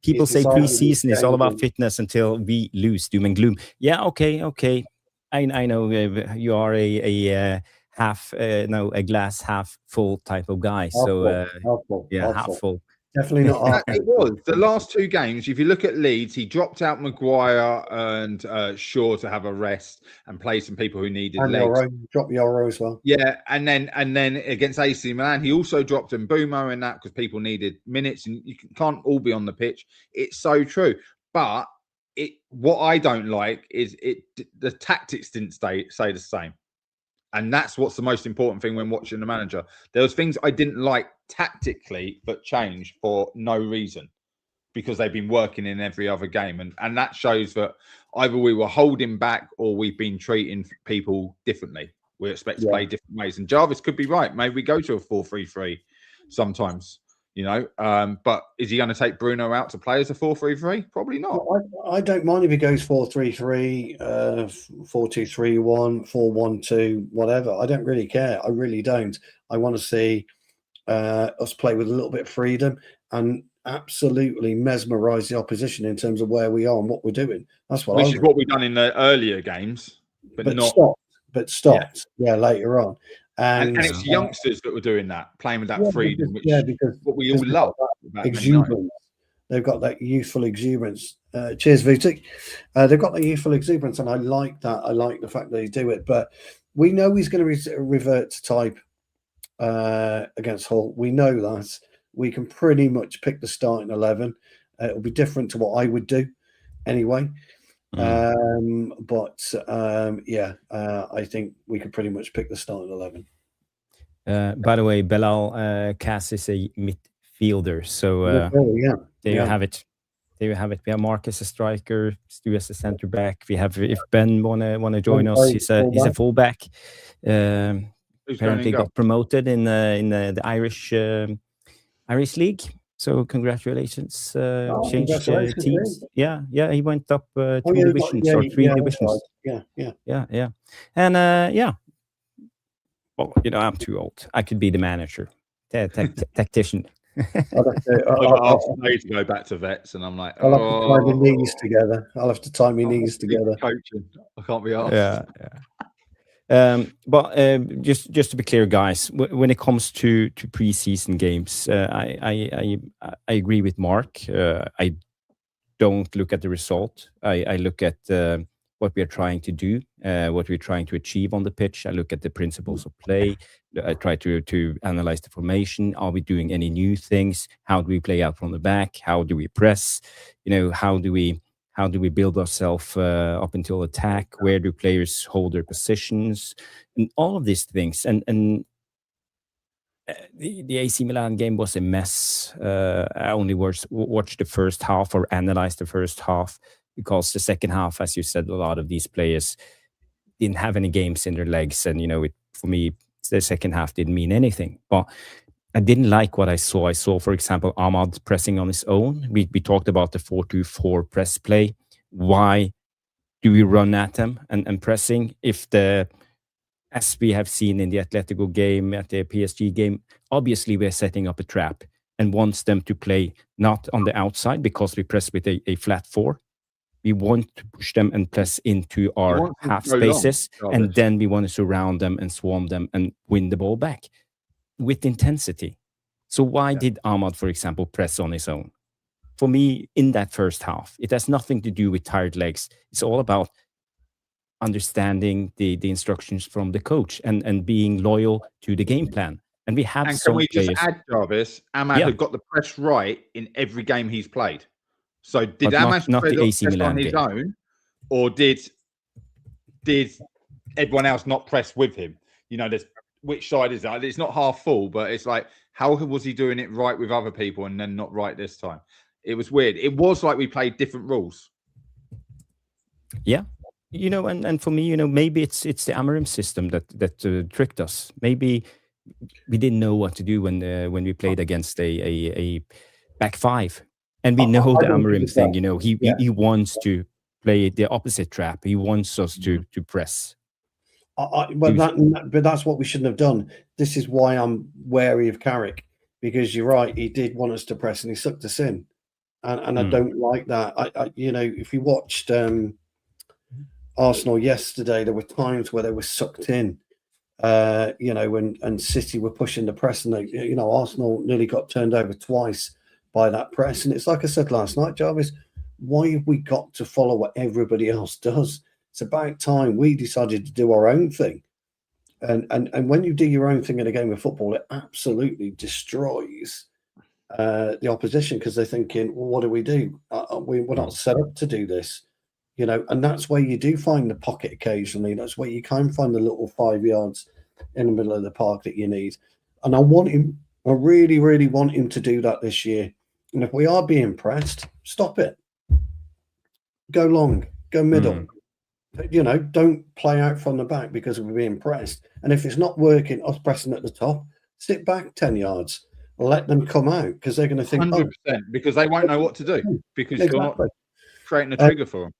People say pre-season is all about fitness until we lose. Doom and gloom. Yeah, okay. I know you are a glass half full type of guy. Half full. Definitely not our It was the last 2 games. If you look at Leeds, he dropped out Maguire and Shaw to have a rest and play some people who needed and legs. Drop Euro as well. Yeah, and then against AC Milan, he also dropped Mbumo in that because people needed minutes, and you can't all be on the pitch. It's so true, but what I don't like is the tactics didn't stay the same, and that's what's the most important thing when watching the manager. There was things I didn't like tactically, but changed for no reason because they've been working in every other game, and that shows that either we were holding back or we've been treating people differently. We expect to play different ways, and Jarvis could be right. Maybe we go to a 4-3-3 sometimes, but is he going to take Bruno out to play as a 4-3-3? Probably not. I don't mind if he goes 4-3-3, 4-2-3-1, 4-1-2, whatever. I don't really care. I really don't. I want to see us play with a little bit of freedom and absolutely mesmerize the opposition in terms of where we are and what we're doing. That's what Which is what we've done in the earlier games, but not stopped. Yeah, later on. And it's youngsters that were doing that, playing with that freedom, because what we all love. Exuberance. They've got that youthful exuberance. Cheers, Vutic. They've got that youthful exuberance, and I like that. I like the fact that they do it. But we know he's going to revert to type against Hull. We know that. We can pretty much pick the starting 11. It'll be different to what I would do anyway. I think we could pretty much pick the starting 11. By the way, Belal Cass is a midfielder, so there you have it. There you have it. We have Mark as a striker, Stu as a centre back. We have, if Ben wanna join us, he's a fullback. Apparently got promoted in the Irish League. So congratulations! Changed teams. Yeah. He went up 3 divisions or 3 divisions. Yeah. And well, I'm too old. I could be the manager, tactician. I'll ask me to go back to vets, and I'm like, I'll have to tie my knees together. Coaching. I can't be asked. Yeah. But just to be clear, guys, when it comes to preseason games, I agree with Mark. I don't look at the result. I look at what we are trying to do, what we're trying to achieve on the pitch. I look at the principles of play. I try to analyze the formation. Are we doing any new things? How do we play out from the back? How do we press? How do we build ourselves up until attack? Where do players hold their positions? And all of these things. And the AC Milan game was a mess. I only watched the first half or analyzed the first half because the second half, as you said, a lot of these players didn't have any games in their legs. And, for me, the second half didn't mean anything. But I didn't like what I saw. I saw, for example, Ahmad pressing on his own. We talked about the 4-2-4 press play. Why do we run at them and pressing? As we have seen in the Atletico game, at the PSG game, obviously we're setting up a trap and wants them to play not on the outside because we press with a flat 4. We want to push them and press into our half spaces, and then we want to surround them and swarm them and win the ball back with intensity. So why did Ahmad, for example, press on his own? For me, in that first half, it has nothing to do with tired legs. It's all about understanding the instructions from the coach and being loyal to the game plan. And we have some players. Just add, Jarvis, Ahmad had got the press right in every game he's played. So did Ahmad not the AC Milan on his own, or did everyone else not press with him? Which side is that? It's not half full, but it's like, how was he doing it right with other people and then not right this time? It was weird. It was like we played different rules. Yeah. And for me, maybe it's the Amorim system that tricked us. Maybe we didn't know what to do when we played against a back 5. And we know the Amorim thing, he wants to play the opposite trap. He wants us to press. But that's what we shouldn't have done. This is why I'm wary of Carrick, because you're right. He did want us to press, and he sucked us in, and I don't like that. If you watched Arsenal yesterday, there were times where they were sucked in, and City were pushing the press, and Arsenal nearly got turned over twice by that press. And it's like I said last night, Jarvis, why have we got to follow what everybody else does? It's about time we decided to do our own thing. And when you do your own thing in a game of football, it absolutely destroys the opposition, because they're thinking, well, what do we do? We're not set up to do this, and that's where you do find the pocket occasionally. That's where you can find the little 5 yards in the middle of the park that you need. And I really, really want him to do that this year. And if we are being pressed, stop it. Go long, go middle. Don't play out from the back because we're being pressed. And if it's not working, us pressing at the top, sit back 10 yards. Let them come out, because they're going to think 100%, because they won't know what to do, because you're not creating a trigger for them.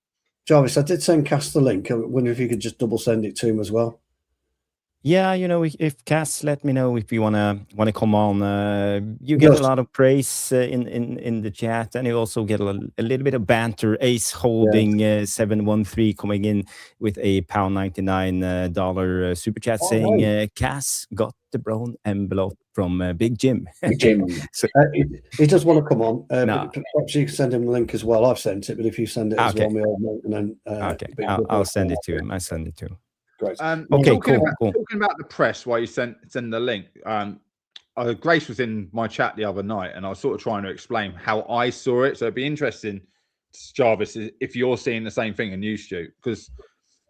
Jarvis, I did send Cass the link. I wonder if you could just double send it to him as well. Yeah, if Cass, let me know if you wanna come on. You get a lot of praise in the chat, and you also get a little bit of banter. Ace Holding 713 coming in with a $99 super chat saying, Cass got the brown envelope from Big Jim. Big Jim. So, he does want to come on. No. Perhaps you can send him the link as well. I've sent it, but if you send it as well, and then okay, I'll send it to him. I send it to him. Great. Okay, cool. Cool. Talking about the press, while you send the link, Grace was in my chat the other night, and I was sort of trying to explain how I saw it. So it'd be interesting, Jarvis, if you're seeing the same thing, and you, Stu, because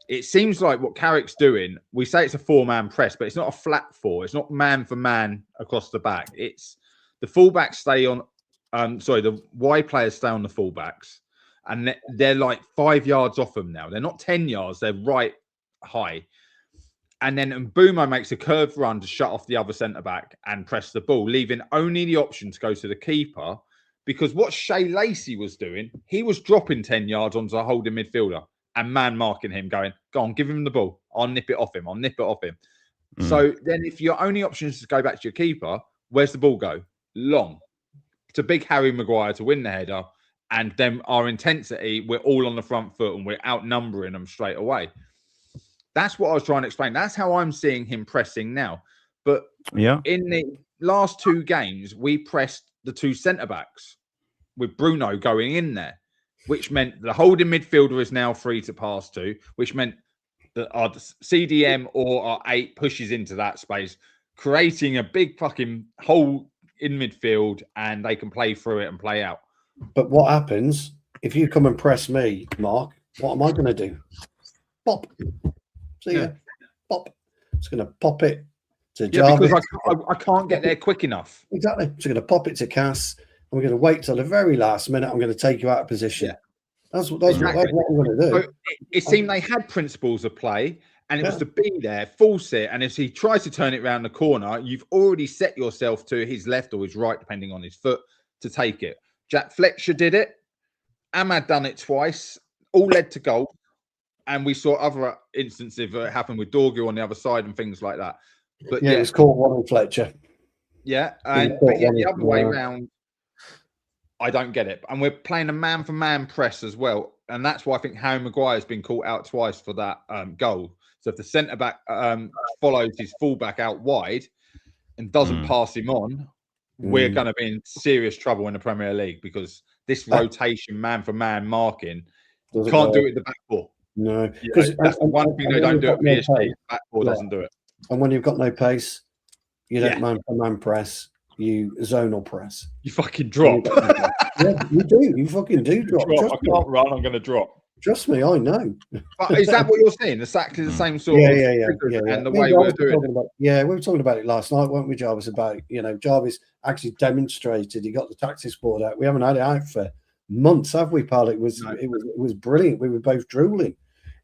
it seems like what Carrick's doing, we say it's a 4-man press, but it's not a flat 4. It's not man for man across the back. It's the fullbacks stay on. The wide players stay on the fullbacks, and they're like 5 yards off them now. They're not 10 yards. They're right high. And then Mbeumo makes a curved run to shut off the other centre-back and press the ball, leaving only the option to go to the keeper, because what Shea Lacey was doing, he was dropping 10 yards onto a holding midfielder and man marking him, going, go on, give him the ball. I'll nip it off him. So then if your only option is to go back to your keeper, where's the ball go? Long. To big Harry Maguire to win the header. And then our intensity, we're all on the front foot and we're outnumbering them straight away. That's what I was trying to explain. That's how I'm seeing him pressing now. But in the last 2 games, we pressed the 2 centre-backs with Bruno going in there, which meant the holding midfielder is now free to pass to, which meant that our CDM or our 8 pushes into that space, creating a big fucking hole in midfield, and they can play through it and play out. But what happens if you come and press me, Mark? What am I going to do? Pop. See ya. Pop. It's going to pop it to Jarvis. Because I can't get there quick enough. Exactly. So I'm going to pop it to Cass. And we're going to wait till the very last minute. I'm going to take you out of position. Yeah. That's what I'm going to do. So it seemed they had principles of play, and it was to be there, force it. And if he tries to turn it around the corner, you've already set yourself to his left or his right, depending on his foot, to take it. Jack Fletcher did it. Ahmad done it twice. All led to goal. And we saw other instances of it happen with Dorgu on the other side and things like that. But it was caught one on Fletcher. Yeah, the other way around, I don't get it. And we're playing a man-for-man press as well. And that's why I think Harry Maguire's been caught out twice for that goal. So if the centre-back follows his full-back out wide and doesn't pass him on, we're going to be in serious trouble in the Premier League, because this rotation, man-for-man marking, can't do it at the back four. No, because that's the one thing they don't do at PSG. Back four doesn't do it. And when you've got no pace, you don't man-for-man press. You zonal press. You fucking drop. You do. You fucking do drop. I can't run. I'm going to drop. Trust me, I know. But is that what you're saying? Exactly the same sort of and the way we're doing it. We were talking about it last night, weren't we, Jarvis? About, Jarvis actually demonstrated he got the tactics board out. We haven't had it out for months, have we, pal? It was brilliant. We were both drooling.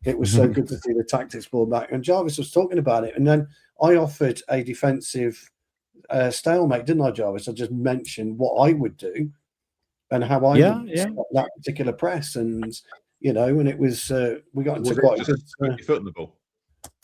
It was so good to see the tactics board back. And Jarvis was talking about it. And then I offered a defensive stalemate, didn't I, Jarvis? I just mentioned what I would do and how I would stop that particular press. And, and it was, we got into quite a good... foot in the ball.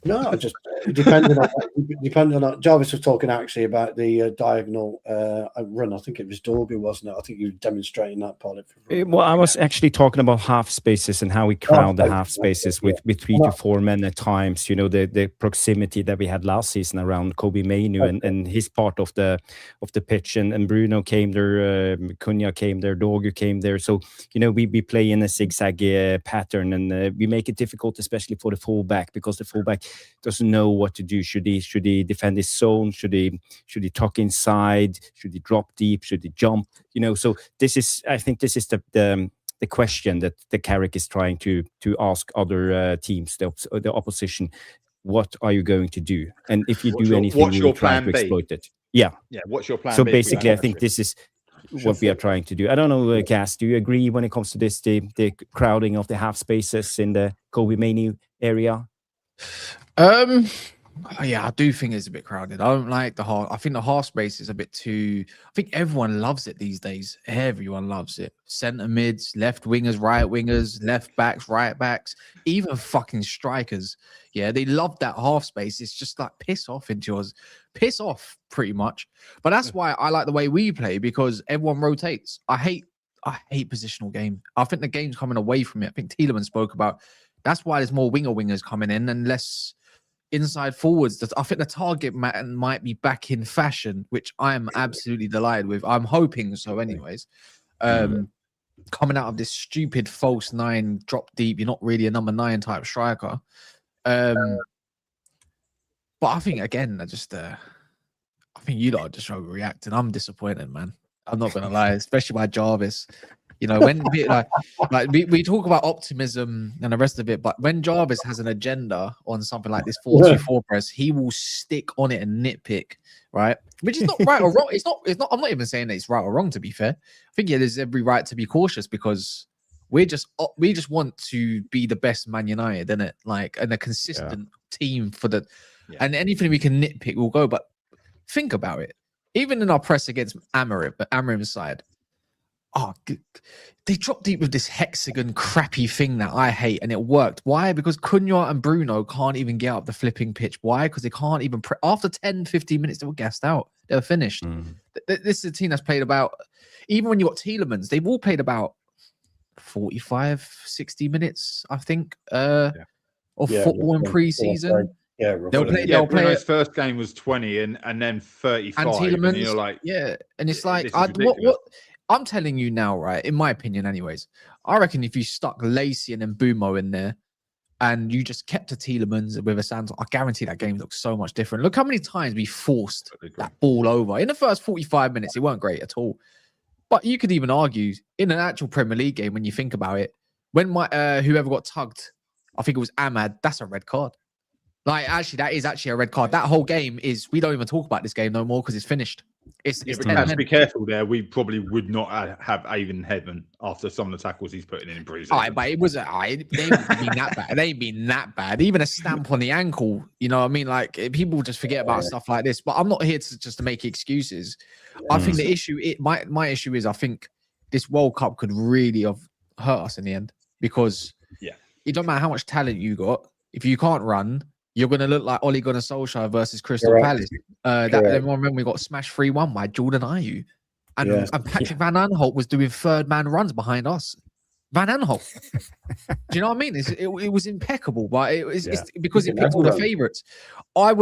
No, just depending on Jarvis was talking actually about the diagonal run. I think it was Dorby, wasn't it? I think you were demonstrating that part of it. Well, I was actually talking about half spaces and how we crowd the half spaces with 3 to 4 men at times. You know, the proximity that we had last season around Kobe Mainu and his part of the pitch, and Bruno came there, Cunha came there, Dogu came there. So you know, we play in a zigzag pattern, and we make it difficult, especially for the fullback, because the fullback doesn't know what to do. Should he defend his zone? Should he tuck inside? Should he drop deep? Should he jump? You know, so I think this is the question that the Carrick is trying to ask other teams, the opposition. What are you going to do? And if you do anything, we will try to exploit it. Yeah. What's your plan? So basically, I think this is what we are trying to do. I don't know, Cass, do you agree when it comes to this, the crowding of the half spaces in the Kobe Mainu area? Yeah, I do think it's a bit crowded. I don't like the half. I think the half space is a bit too. I think everyone loves it these days. Everyone loves it. Centre mids, left wingers, right wingers, left backs, right backs, even fucking strikers. Yeah, they love that half space. It's just like piss off into yours, piss off pretty much. But that's why I like the way we play, because everyone rotates. I hate positional game. I think the game's coming away from it. I think Tielemans spoke about. That's why there's more wingers coming in and less inside forwards. I think the target man might be back in fashion, which I am absolutely delighted with. I'm hoping so anyways. Coming out of this stupid false 9 drop deep, you're not really a number 9 type striker. But I think again, I think you lot are just overreacting. I'm disappointed, man. I'm not gonna lie, especially by Jarvis. You know, when like we talk about optimism and the rest of it, but when Jarvis has an agenda on something like this 4-2-4 press, he will stick on it and nitpick, right? Which is not right or wrong. It's not. I'm not even saying that it's right or wrong. To be fair, I think there's every right to be cautious, because we just want to be the best Man United, innit? Like, and a consistent team for the, and anything we can nitpick will go. But think about it. Even in our press against Amarim's side. Oh, they dropped deep with this hexagon crappy thing that I hate, and it worked. Why? Because Cunha and Bruno can't even get up the flipping pitch. Why? Because they can't even... After 10, 15 minutes, they were gassed out. They were finished. This is a team that's played about... Even when you got Tielemans, they've all played about 45, 60 minutes, I think, of football in pre-season. They'll play. His first game was 20 and then 35. And Tielemans, and you're like, and it's like, what I'm telling you now, right? In my opinion, anyways, I reckon if you stuck Lacey and then Bumo in there, and you just kept a Tielemans with a Sands, I guarantee that game looks so much different. Look how many times we forced that ball over in the first 45 minutes. It weren't great at all. But you could even argue in an actual Premier League game, when you think about it, when whoever got tugged, I think it was Ahmad. That's a red card. Like, actually, that is actually a red card. That whole game is, we don't even talk about this game no more because it's finished. It's to be careful there. We probably would not have Avon Heaven after some of the tackles he's putting in Preseason. But it was, they ain't been that bad. They ain't been that bad. Even a stamp on the ankle, you know what I mean? Like, people just forget about stuff like this. But I'm not here to make excuses. I think the issue, my issue is, I think this World Cup could really have hurt us in the end, because it don't matter how much talent you got, if you can't run, you're going to look like Ole Gunnar Solskjaer versus Crystal Palace. Remember we got smashed 3-1 by Jordan Ayew. And Patrick Van Aanholt was doing third-man runs behind us. Van Aanholt. Do you know what I mean? It was impeccable, but it's because it picked all the favourites. I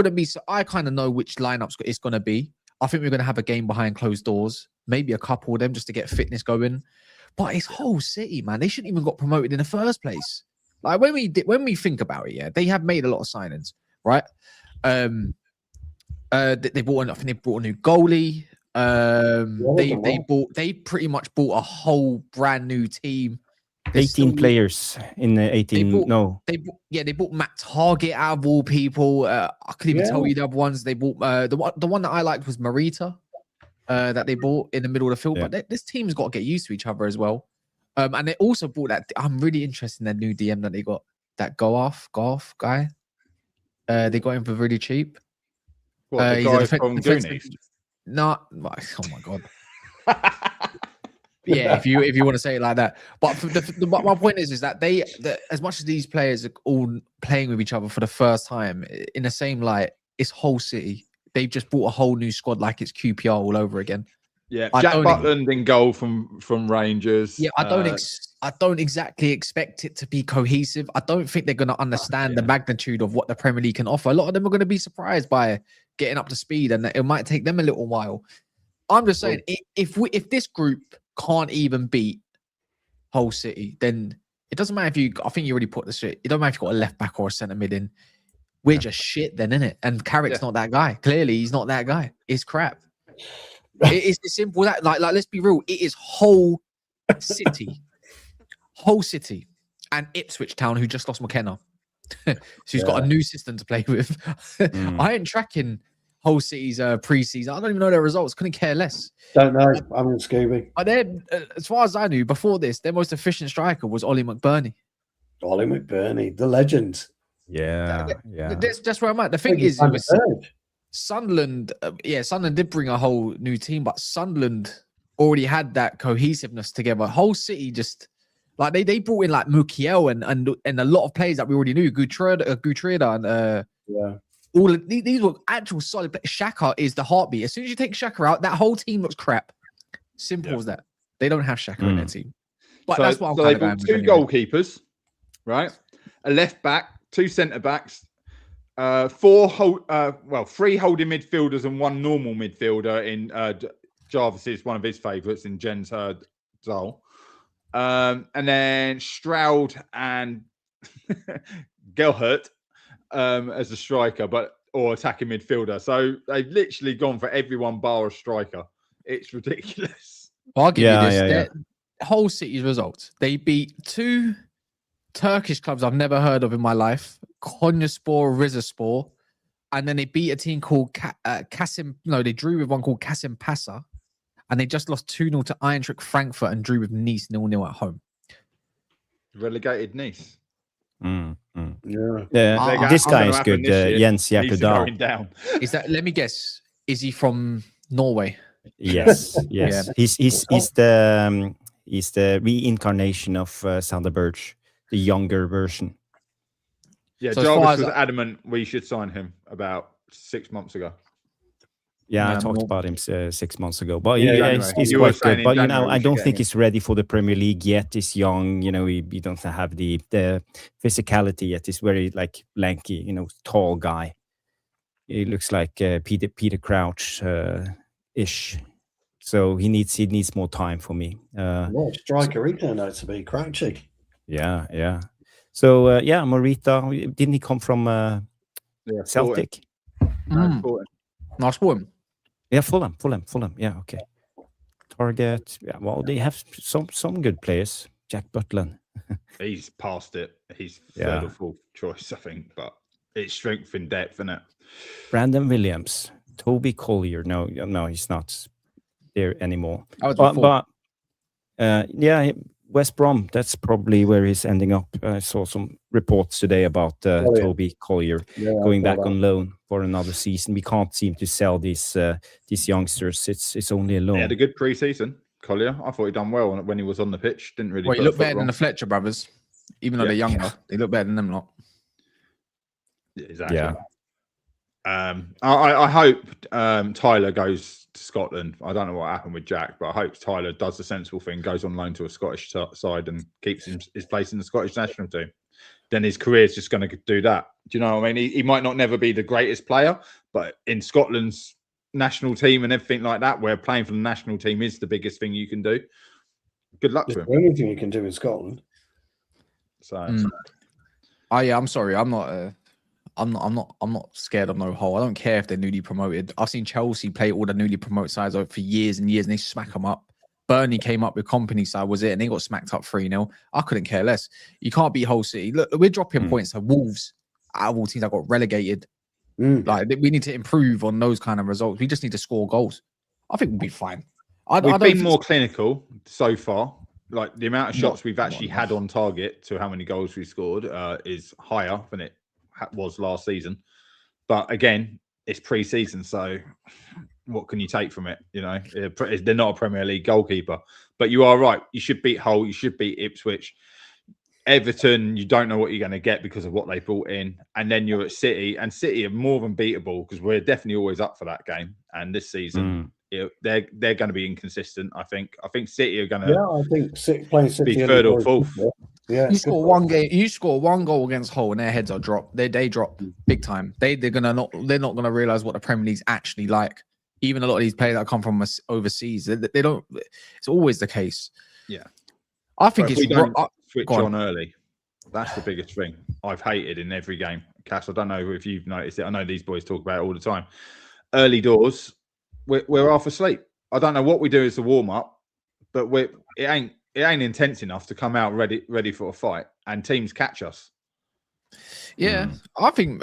kind of know which lineups it's going to be. I think we're going to have a game behind closed doors, maybe a couple of them just to get fitness going. But it's whole City, man. They shouldn't even got promoted in the first place. Like, when we think about it, they have made a lot of signings, right? They brought a new goalie. They pretty much bought a whole brand new team. 18 players in the 18. They bought Matt Target out of all people. I couldn't even tell you the other ones. They bought the one that I liked was Marita, that they bought in the middle of the field. But this team's got to get used to each other as well. And they also bought that. I'm really interested in that new DM that they got. That Golf guy. They got him for really cheap. What, the guy from Goonies? No, oh my god. Yeah, if you want to say it like that. But my point is that as much as these players are all playing with each other for the first time in the same light, it's whole City. They've just brought a whole new squad like it's QPR all over again. Yeah, Jack Butland in goal from Rangers. Yeah, I don't exactly expect it to be cohesive. I don't think they're going to understand the magnitude of what the Premier League can offer. A lot of them are going to be surprised by getting up to speed, and it might take them a little while. I'm just saying, if this group can't even beat whole City, then it doesn't matter I think you already put the shit. It don't matter if you've got a left back or a centre mid in. We're just shit then, innit? And Carrick's not that guy. Clearly, he's not that guy. It's crap. It's simple that, like, let's be real. It is whole City, and Ipswich Town, who just lost McKenna. So he's got a new system to play with. I ain't tracking whole City's pre-season. I don't even know their results. Couldn't care less. Don't know. I'm in Scooby. But then, as far as I knew, before this, their most efficient striker was Ollie McBurney. Ollie McBurney, the legend. Yeah. That's where I'm at. The thing is, Sunderland, Sunderland did bring a whole new team, but Sunderland already had that cohesiveness together. Whole City just like they brought in like Mukiel and a lot of players that we already knew, Gutreda and all of these were actual solid players. Xhaka is the heartbeat. As soon as you take Xhaka out, that whole team looks crap. Simple as that. They don't have Xhaka in their team. But that's what I'm kind of going with. Two goalkeepers, right? A left back, two centre backs, three holding midfielders and one normal midfielder in Jarvis is one of his favourites in Jen's Zol. And then Stroud and Gelhert as a striker, or attacking midfielder. So they've literally gone for everyone bar a striker. It's ridiculous. Well, I'll give you this. Whole City's results. They beat two Turkish clubs I've never heard of in my life, Konyaspor, Rizespor, and then they beat a team called Kasim. No, they drew with one called Kasim Pasa, and they just lost 2-0 to Eintracht Frankfurt and drew with Nice 0-0 at home. Relegated Nice. This guy is good, Jens Jakudal. Is that? Let me guess. Is he from Norway? Yes. He's the reincarnation of Sander Berge, the younger version. Yeah, so Jarvis was adamant we should sign him about 6 months ago. Yeah, I talked about him 6 months ago. But he's quite good. But, I don't think he's ready for the Premier League yet. He's young. He don't have the physicality yet. He's very, lanky, tall guy. He looks like Peter Crouch-ish. So he needs more time for me. Striker, he turned out to be Crouchy. Yeah. So, Morita, didn't he come from Celtic? No, Fulham. Yeah, Fulham. Yeah, okay. Target. Yeah, well, they have some good players. Jack Butland. He's past it. He's third or fourth choice, I think. But it's strength in depth, isn't it? Brandon Williams. Toby Collier. No, he's not there anymore. West Brom, that's probably where he's ending up. I saw some reports today about Toby Collier going back on loan for another season. We can't seem to sell these youngsters. It's only a loan. He had a good pre-season, Collier. I thought he'd done well when he was on the pitch. Didn't really. Well, he looked better than the Fletcher brothers, even though they're younger. They look better than them lot. Yeah, exactly. Yeah. I hope Tyler goes to Scotland. I don't know what happened with Jack, but I hope Tyler does the sensible thing, goes on loan to a Scottish side and keeps his place in the Scottish national team. Then his career is just going to do that. Do you know what I mean? He might not never be the greatest player, but in Scotland's national team and everything like that, where playing for the national team is the biggest thing you can do. Good luck to him. The only thing you can do in Scotland. So, I'm sorry. I'm not scared of no hole. I don't care if they're newly promoted. I've seen Chelsea play all the newly promoted sides for years and years, and they smack them up. Burnley came up with company side, was it? And they got smacked up 3-0. I couldn't care less. You can't beat Hull City. Look, we're dropping points to Wolves out of all teams that got relegated. Like, we need to improve on those kind of results. We just need to score goals. I think we'll be fine. We've been more clinical so far. Like, the amount of shots we've actually had on target to how many goals we scored is higher than it was last season. But again, it's pre-season, so what can you take from it? They're not a Premier League goalkeeper, But you are right. You should beat Hull. You should beat Ipswich. Everton, you don't know what you're going to get because of what they brought in. And then you're at City. And City are more than beatable because we're definitely always up for that game. And this season, they're going to be inconsistent, I think. I think City are going to I think playing City be third or fourth. Yeah, you score one game. You score one goal against Hull, and their heads are dropped. They drop big time. They're not gonna realize what the Premier League's actually like. Even a lot of these players that come from overseas, they don't. It's always the case. Yeah, I think it's switch on early. That's the biggest thing I've hated in every game. Cass, I don't know if you've noticed it. I know these boys talk about it all the time. Early doors, we're half asleep. I don't know what we do as a warm up, but it ain't intense enough to come out ready for a fight, and teams catch us. Yeah, I think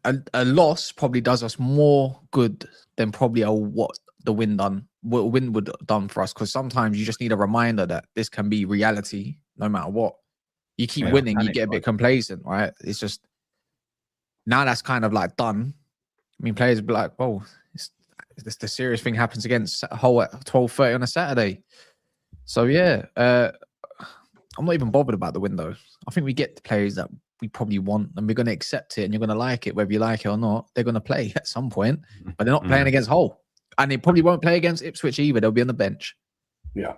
a loss probably does us more good than probably what the win would have done for us, because sometimes you just need a reminder that this can be reality no matter what. You keep winning, you get a bit complacent, right? It's just now that's kind of like done. I mean, players be like, "Oh, the serious thing happens against Hull at 12:30 on a Saturday." So yeah, I'm not even bothered about the window. I think we get the players that we probably want, and we're going to accept it, and you're going to like it, whether you like it or not. They're going to play at some point, but they're not playing against Hull, and they probably won't play against Ipswich either. They'll be on the bench. Yeah.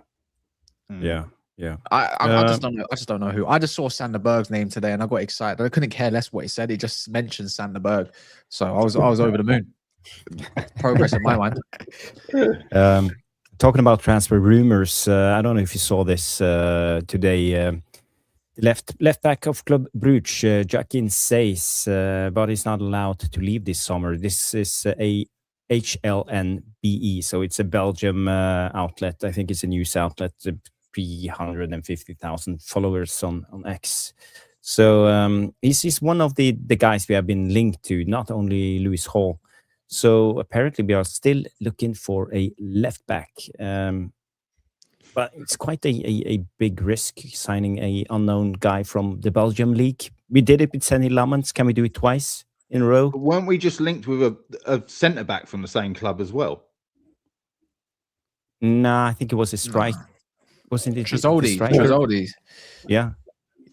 I just don't know. I just don't know who. I just saw Sander Berg's name today, and I got excited. I couldn't care less what he said. He just mentioned Sander Berg, so I was over the moon. Progress in my mind. Talking about transfer rumors, I don't know if you saw this today. Left back of Club Brugge, Joaquin says, but he's not allowed to leave this summer. This is a HLNBE, so it's a Belgium outlet. I think it's a news outlet. 350,000 followers on X. So he's one of the guys we have been linked to, not only Lewis Hall. So apparently we are still looking for a left back. But it's quite a big risk signing a unknown guy from the Belgium league. We did it with Senny Lammens. Can we do it twice in a row? But weren't we just linked with a centre back from the same club as well? Nah, I think it was a strike. Wasn't it? Tresoldi. Yeah.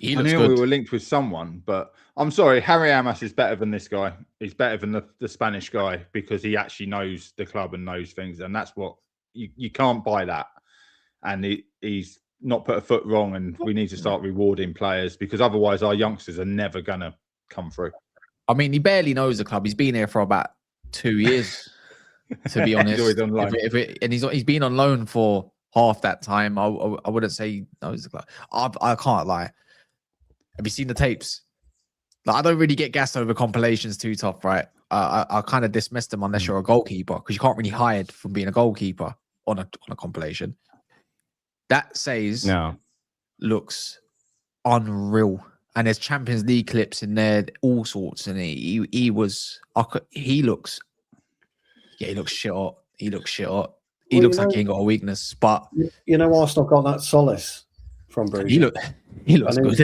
I knew we were linked with someone, but I'm sorry, Harry Amas is better than this guy. He's better than the Spanish guy because he actually knows the club and knows things, and that's what you can't buy that. And he's not put a foot wrong, and we need to start rewarding players because otherwise our youngsters are never gonna come through. I mean, he barely knows the club. He's been here for about 2 years, to be honest. He's always on loan. And he's been on loan for half that time. I wouldn't say he knows the club. I can't lie. Have you seen the tapes? Like, I don't really get gassed over compilations too tough, right? I kind of dismiss them unless you're a goalkeeper, because you can't really hide from being a goalkeeper on a compilation. That says looks unreal, and there's Champions League clips in there, all sorts, and he looks shit hot. He looks shit hot. He looks like he ain't got a weakness, but Arsenal got that solace from Bruce. He looks good.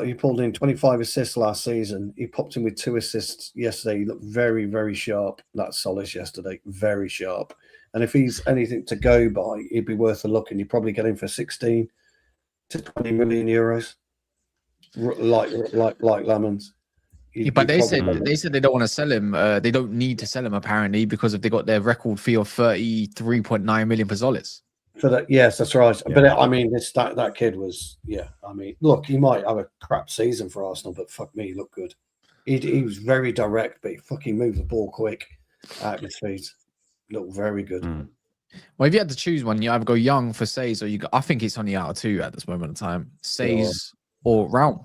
He pulled in 25 assists last season. He popped in with 2 assists yesterday. He looked very, very sharp. That solace yesterday, very sharp. And if he's anything to go by, he'd be worth a look. And you probably get him for 16 to 20 million euros, like Lammens. But they said they don't want to sell him. They don't need to sell him apparently because they got their record fee of 33.9 million for Zolis. For that, yes, that's right. Yeah. But I mean, that kid was, I mean, look, he might have a crap season for Arsenal, but fuck me, he looked good. He was very direct, but he fucking moved the ball quick out of his feet. Looked very good. Well, if you had to choose one, you either go Young for Says, or I think it's only out of 2 at this moment in time. Says or Raum.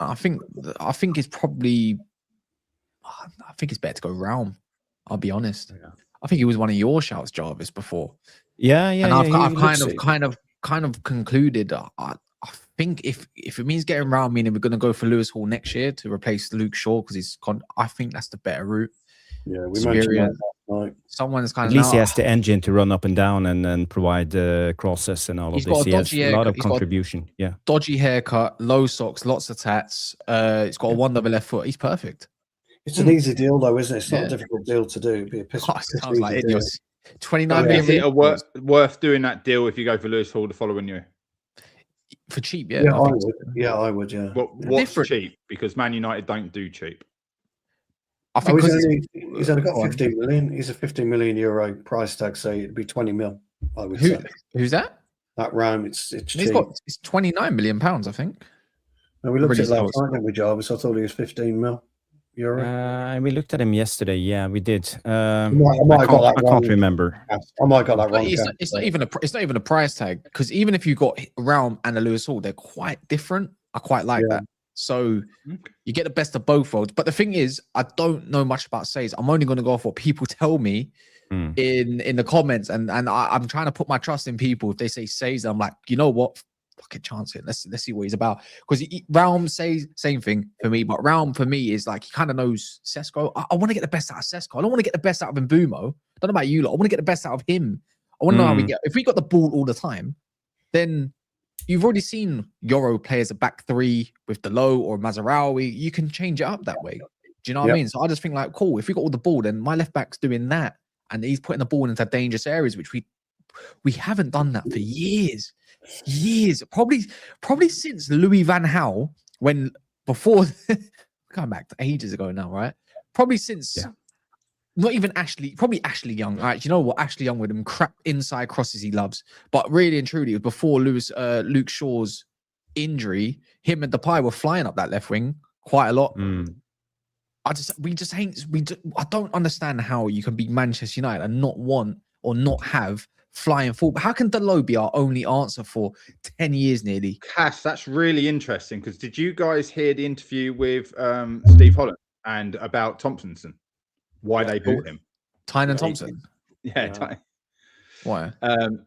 I think it's probably. I think it's better to go Raum. I'll be honest. Yeah. I think he was one of your shouts, Jarvis, before. Yeah. And I've kind of concluded. I think if it means getting Raum, meaning we're going to go for Lewis Hall next year to replace Luke Shaw because he's gone. I think that's the better route. Yeah, we mentioned that. Right. Someone's kind of. At least he has the engine to run up and down and provide crosses and all of this. He has a lot of contribution. Dodgy haircut, low socks, lots of tats. He's got a wonderful left foot. He's perfect. It's an easy deal, though, isn't it? It's not a difficult deal to do. It'd be a piss. Sounds like 29 Is million it worth doing that deal if you go for Lewis Hall the following year? for cheap. Yeah, I would. Yeah, I would. Yeah. What's Different. cheap? Because Man United don't do cheap. I think he's only got 15 million. He's a 15 million euro price tag, so it'd be 20 mil. I would say. Who's that? That Ram, it's cheap. It's 29 million pounds, I think. No, we looked at last night, didn't we, Jarvis? I thought he was 15 mil euro. And we looked at him yesterday. Yeah, we did. I can't remember. I might have got that wrong. It's not even a price tag, because even if you got Raum and a Lewis Hall, they're quite different. I quite like that. So you get the best of both worlds. But the thing is, I don't know much about Says. I'm only going to go off what people tell me in the comments, and I'm trying to put my trust in people. If they say Says, I'm like, you know what? Fucking chance it. Let's see what he's about. Because Raum says same thing for me, but Raum for me is like, he kind of knows Sesko. I want to get the best out of Sesko. I don't want to get the best out of Mbumo. I don't know about you lot. I want to get the best out of him. I want to know how we get. If we got the ball all the time, then you've already seen Euro play as a back three with Delo or Mazarawi. You can change it up that way. Do you know what I mean? So I just think like, cool. If we got all the ball, then my left back's doing that, and he's putting the ball into dangerous areas, which we haven't done that for years. Probably since Louis van Gaal, when before going back to ages ago now, right? Probably since not even probably Ashley Young. All right, you know what? Ashley Young with them crap inside crosses he loves. But really and truly, it was before Luke Shaw's injury. Him and Depay were flying up that left wing quite a lot. I don't understand how you can be Manchester United and not want or not have flying forward. How can Delo be our only answer for 10 years nearly? Cass, that's really interesting, because did you guys hear the interview with Steve Holland and about Thompson? Why they bought him? Tynan Thompson? Yeah. Why?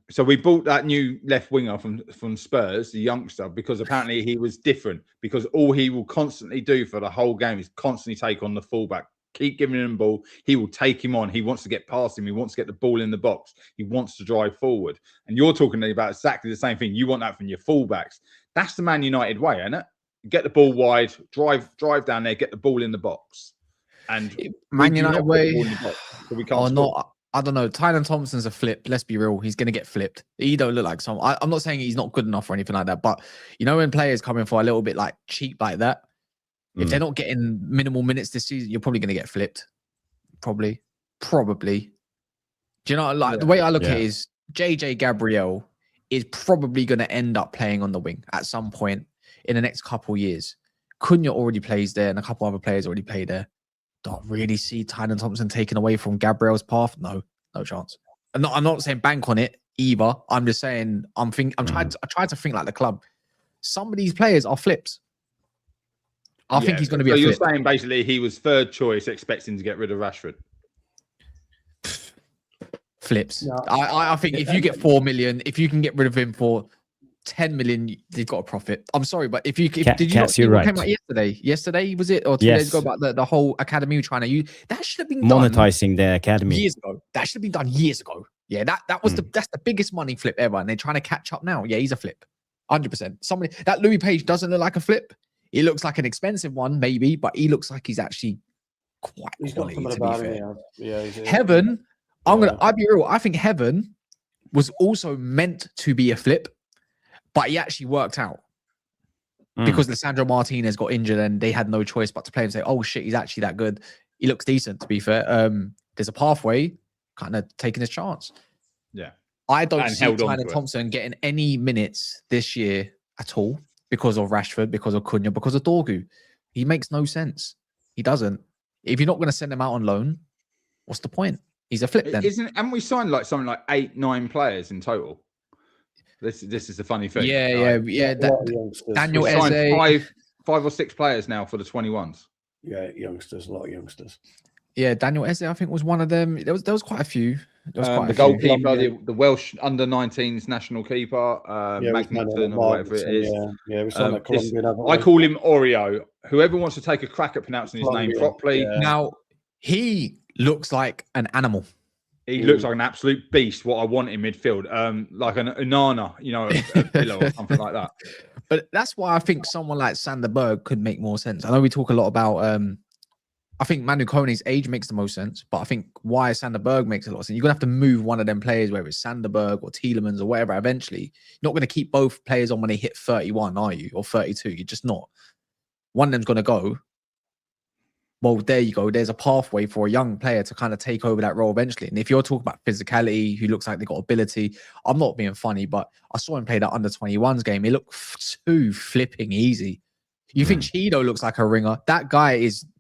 So we bought that new left winger from Spurs, the youngster, because apparently he was different, because all he will constantly do for the whole game is constantly take on the fullback. Keep giving him the ball. He will take him on. He wants to get past him. He wants to get the ball in the box. He wants to drive forward. And you're talking about exactly the same thing. You want that from your fullbacks. That's the Man United way, isn't it? Get the ball wide, drive down there, get the ball in the box. And Man United way. So we can't score. I don't know. Tynan Thompson's a flip. Let's be real. He's going to get flipped. He don't look like someone. I'm not saying he's not good enough or anything like that. But you know, when players come in for a little bit like cheap like that, if they're not getting minimal minutes this season, you're probably going to get flipped. Probably. Do you know, like the way I look at it is JJ Gabriel is probably going to end up playing on the wing at some point in the next couple of years. Cunha already plays there, and a couple other players already play there. Don't really see Tynan Thompson taken away from Gabriel's path. No chance. I'm not saying bank on it either. I'm just saying I try to think like the club. Some of these players are flips. I think he's going to be. So you're saying basically he was third choice, expecting to get rid of Rashford. Flips. No. I think if you get 4 million, if you can get rid of him for 10 million, you've got a profit. I'm sorry, but did you not see what came out yesterday? Yesterday was it, or 2 days ago, about the whole academy trying to use that should have been monetizing the academy years ago. That should have been done years ago. Yeah, that was that's the biggest money flip ever, and they're trying to catch up now. Yeah, he's a flip, 100%. Somebody that Louis Page doesn't look like a flip. He looks like an expensive one, maybe, but he looks like he's actually quite quality, to be fair. Heaven, I'll be real. I think Heaven was also meant to be a flip, but he actually worked out because Lisandro Martinez got injured and they had no choice but to play him and say, oh shit, he's actually that good. He looks decent, to be fair. There's a pathway, kind of taking his chance. Yeah. I don't see Tyler Thompson getting any minutes this year at all. Because of Rashford, because of Cunha, because of Dorgu. He makes no sense. He doesn't. If you're not going to send him out on loan, what's the point? He's a flip then. Haven't we signed like something like 8-9 players in total? This is the funny thing. Yeah. Daniel Eze. Five or six players now for the 21s. Yeah, youngsters, a lot of youngsters. Yeah, Daniel Eze, I think, was one of them. There was quite a few. The goalkeeper, the Welsh under-19s national keeper, Magnuson or whatever it is. Yeah, we saw that Colombian. I call him Oreo. Whoever wants to take a crack at pronouncing his name properly. Yeah. Now, he looks like an animal. He looks like an absolute beast. What I want in midfield, like an Onana, a pillow or something like that. But that's why I think someone like Sander Berg could make more sense. I know we talk a lot about I think Manu Kone's age makes the most sense, but I think why Sander Berg makes a lot of sense. You're gonna have to move one of them players, whether it's Sander Berg or Tielemans or whatever. Eventually, you're not gonna keep both players on when they hit 31, are you? Or 32? You're just not. One of them's gonna go. Well, there you go. There's a pathway for a young player to kind of take over that role eventually. And if you're talking about physicality, who looks like they got ability, I'm not being funny, but I saw him play that under 21s game. It looked too flipping easy. You think Cheeto looks like a ringer? That's a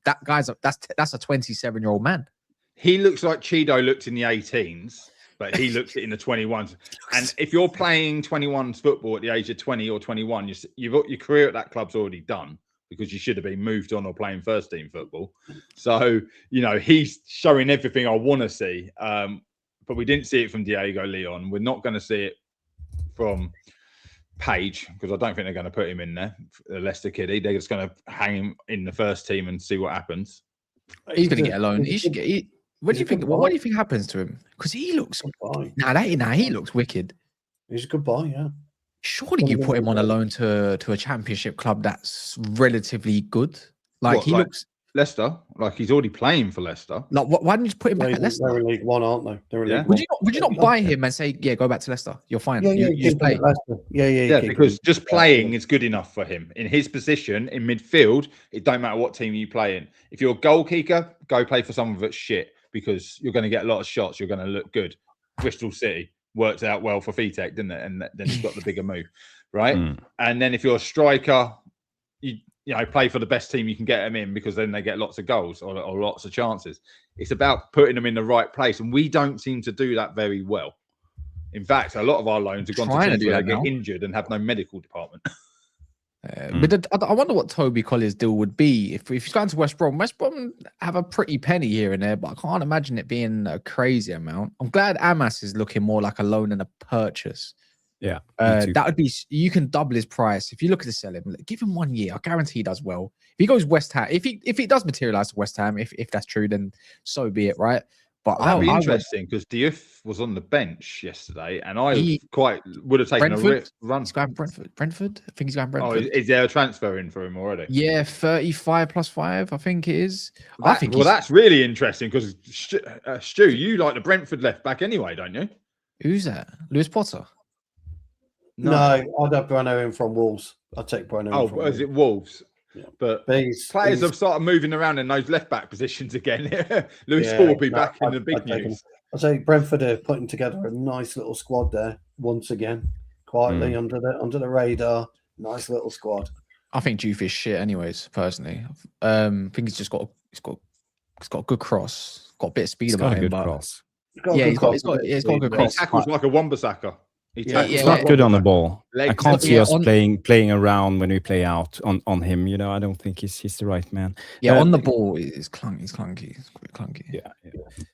27-year-old man. He looks like Cheeto looked in the 18s, but he looks it in the 21s. And if you're playing 21s football at the age of 20 or 21, your career at that club's already done because you should have been moved on or playing first team football. So, he's showing everything I want to see. But we didn't see it from Diego Leon. We're not going to see it from Page, because I don't think they're going to put him in there, Leicester kiddie. They're just going to hang him in the first team and see what happens. He's going to get a loan. He should get. What do you think? What do you think happens to him? Because he looks. He looks wicked. He's a good buy, yeah. Surely you put him on a loan to a championship club that's relatively good. He looks. Leicester, he's already playing for Leicester. Why didn't you just put him back at Leicester? They're in League One, aren't they? They're in League One. Would you not buy him and say, yeah, go back to Leicester? You're fine. Yeah, you just play. Yeah, because just playing is good enough for him. In his position, in midfield, it don't matter what team you play in. If you're a goalkeeper, go play for someone that's shit because you're going to get a lot of shots. You're going to look good. Bristol City worked out well for Vitek, didn't it? And then he's got the bigger move, right? And then if you're a striker, you play for the best team you can get them in because then they get lots of goals or lots of chances. It's about putting them in the right place. And we don't seem to do that very well. In fact, a lot of our loans have gone to teams where they get injured and have no medical department. But I wonder what Toby Collier's deal would be if he's going to West Brom. West Brom have a pretty penny here and there, but I can't imagine it being a crazy amount. I'm glad Amas is looking more like a loan and a purchase. Yeah, that would be. You can double his price if you look at the sell him. Give him 1 year. I guarantee he does well. If he goes West Ham, if it does materialize to West Ham, if that's true, then so be it, right? But that'd be interesting because Diouf was on the bench yesterday, and I would have taken a run. He's going Brentford. I think he's going Brentford. Oh, is there a transfer in for him already? Yeah, 35 plus 5. I think it is. That's really interesting because Stu, you like the Brentford left back anyway, don't you? Who's that? Lewis Potter. No, I'd have Bruno in from Wolves. I'd take Bruno in from is it Wolves? Yeah. But players have started moving around in those left back positions again. Lewis Hall will be back in the big news. I'd say Brentford are putting together a nice little squad there once again, quietly under the radar. Nice little squad. I think Juve is shit, anyways. Personally, I think he's got a good cross, got a bit of speed about him. Cross. He's got a good cross. He tackles like a Wan-Bissaka. He's not good on the ball. I can't see us playing around when we play out on him. I don't think he's the right man. Yeah, on the ball is clunky. It's clunky. It's quite clunky. Yeah.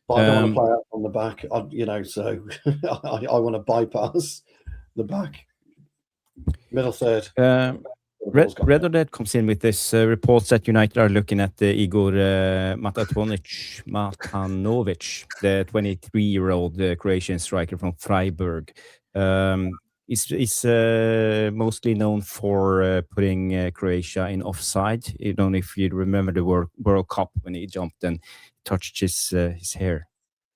But I don't want to play out on the back. So I want to bypass the back. Middle third. Red or Dead comes in with this reports that United are looking at Igor Matanovic, the 23-year-old Croatian striker from Freiburg. He's mostly known for putting Croatia in offside. I don't know if you remember the World Cup when he jumped and touched his hair.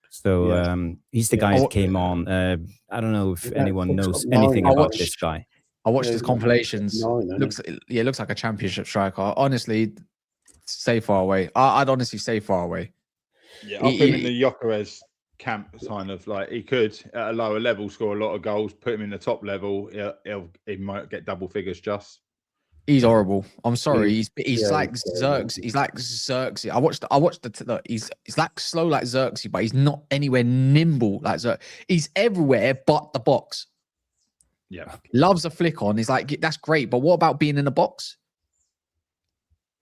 So he's the guy that came on. I don't know if anyone knows anything about this guy. I watched his compilations. Looks like a championship striker. Honestly, stay far away. I'd honestly stay far away. Yeah, I'll put him in the Gyökeres camp, kind of like he could at a lower level score a lot of goals. Put him in the top level, he might get double figures. He's horrible. I'm sorry. He's like Xerxes. He's like Xerxes. I watched the he's like slow like Xerxes, but he's not anywhere nimble like Xerxes. He's everywhere but the box. Yeah, loves a flick on. He's like, that's great, but what about being in the box?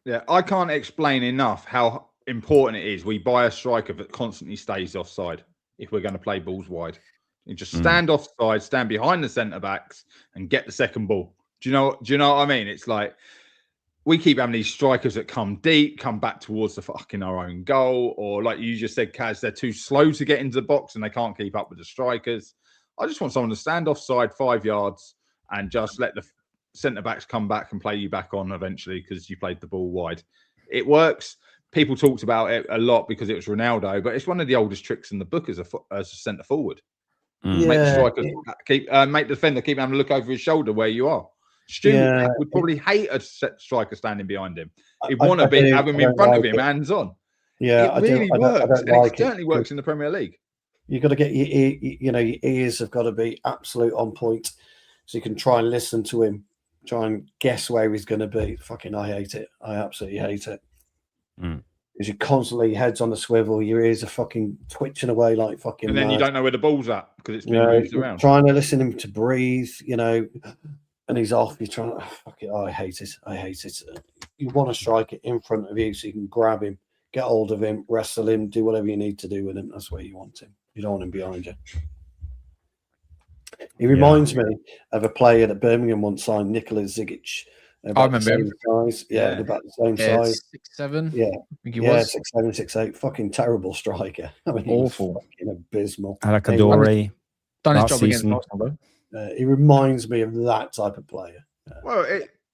Yeah, I can't explain enough how important it is we buy a striker that constantly stays offside if we're going to play balls wide. You just stand offside, stand behind the centre backs, and get the second ball. Do you know what I mean? It's like we keep having these strikers that come deep, come back towards the fucking our own goal, or like you just said, Kaz, they're too slow to get into the box and they can't keep up with the strikers. I just want someone to stand offside 5 yards and just let the centre backs come back and play you back on eventually because you played the ball wide. It works. people talked about it a lot because it was Ronaldo, but it's one of the oldest tricks in the book as a centre forward. Yeah, Make the striker make the defender keep having a look over his shoulder where you are. Stu would probably hate a striker standing behind him. He'd want to have him in front of him, hands on. Yeah, it really works. It certainly works in the Premier League. You've got to get your ears have got to be absolute on point, so you can try and listen to him, try and guess where he's going to be. Fucking, I hate it. I absolutely hate it. Because you're constantly heads on the swivel, your ears are fucking twitching away like fucking. And then you don't know where the ball's at because it's being moved around. Trying to listen to him to breathe, and he's off. You're trying to fuck it. Oh, I hate it. I hate it. You want to strike it in front of you so you can grab him, get hold of him, wrestle him, do whatever you need to do with him. That's where you want him. You don't want him behind you. He reminds me of a player that Birmingham once signed, Nicolas Zigic. I remember him. Size. Yeah, about the same size. 6'7". Yeah, I think he was 6'7", 6'8". Fucking terrible striker. I mean, awful. Fucking abysmal. Alakadori. Done his job against Arsenal, though. He reminds me of that type of player. Well,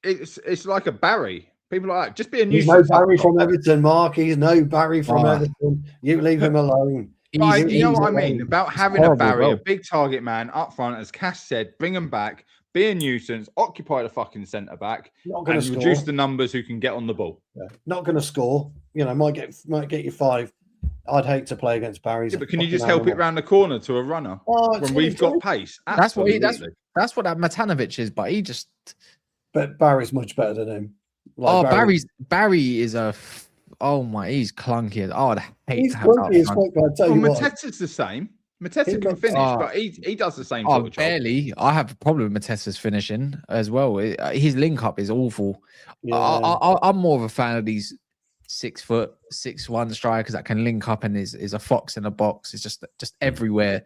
it's like a Barry. People are like, just be a He's nuisance. no Barry from Everton, Mark. He's no Barry from Everton. You leave him alone. You know what I mean about having a Barry, a big target man up front, as Cash said, bring him back, be a nuisance, occupy the fucking centre back, and reduce the numbers who can get on the ball. Yeah. Not going to score. Might get you 5. I'd hate to play against Barry. Yeah, but can you just help it round the corner to a runner when we've got pace? That's what that Matanovic is, but he just. But Barry's much better than him. Barry is a. Oh my, he's clunky. Oh, I'd hate to have that. Mateta's the same. Mateta can finish, but he does the same sort of job. Barely. I have a problem with Mateta's finishing as well. His link up is awful. Yeah. I'm more of a fan of these 6'6" strikers that can link up and is a fox in a box. It's just everywhere.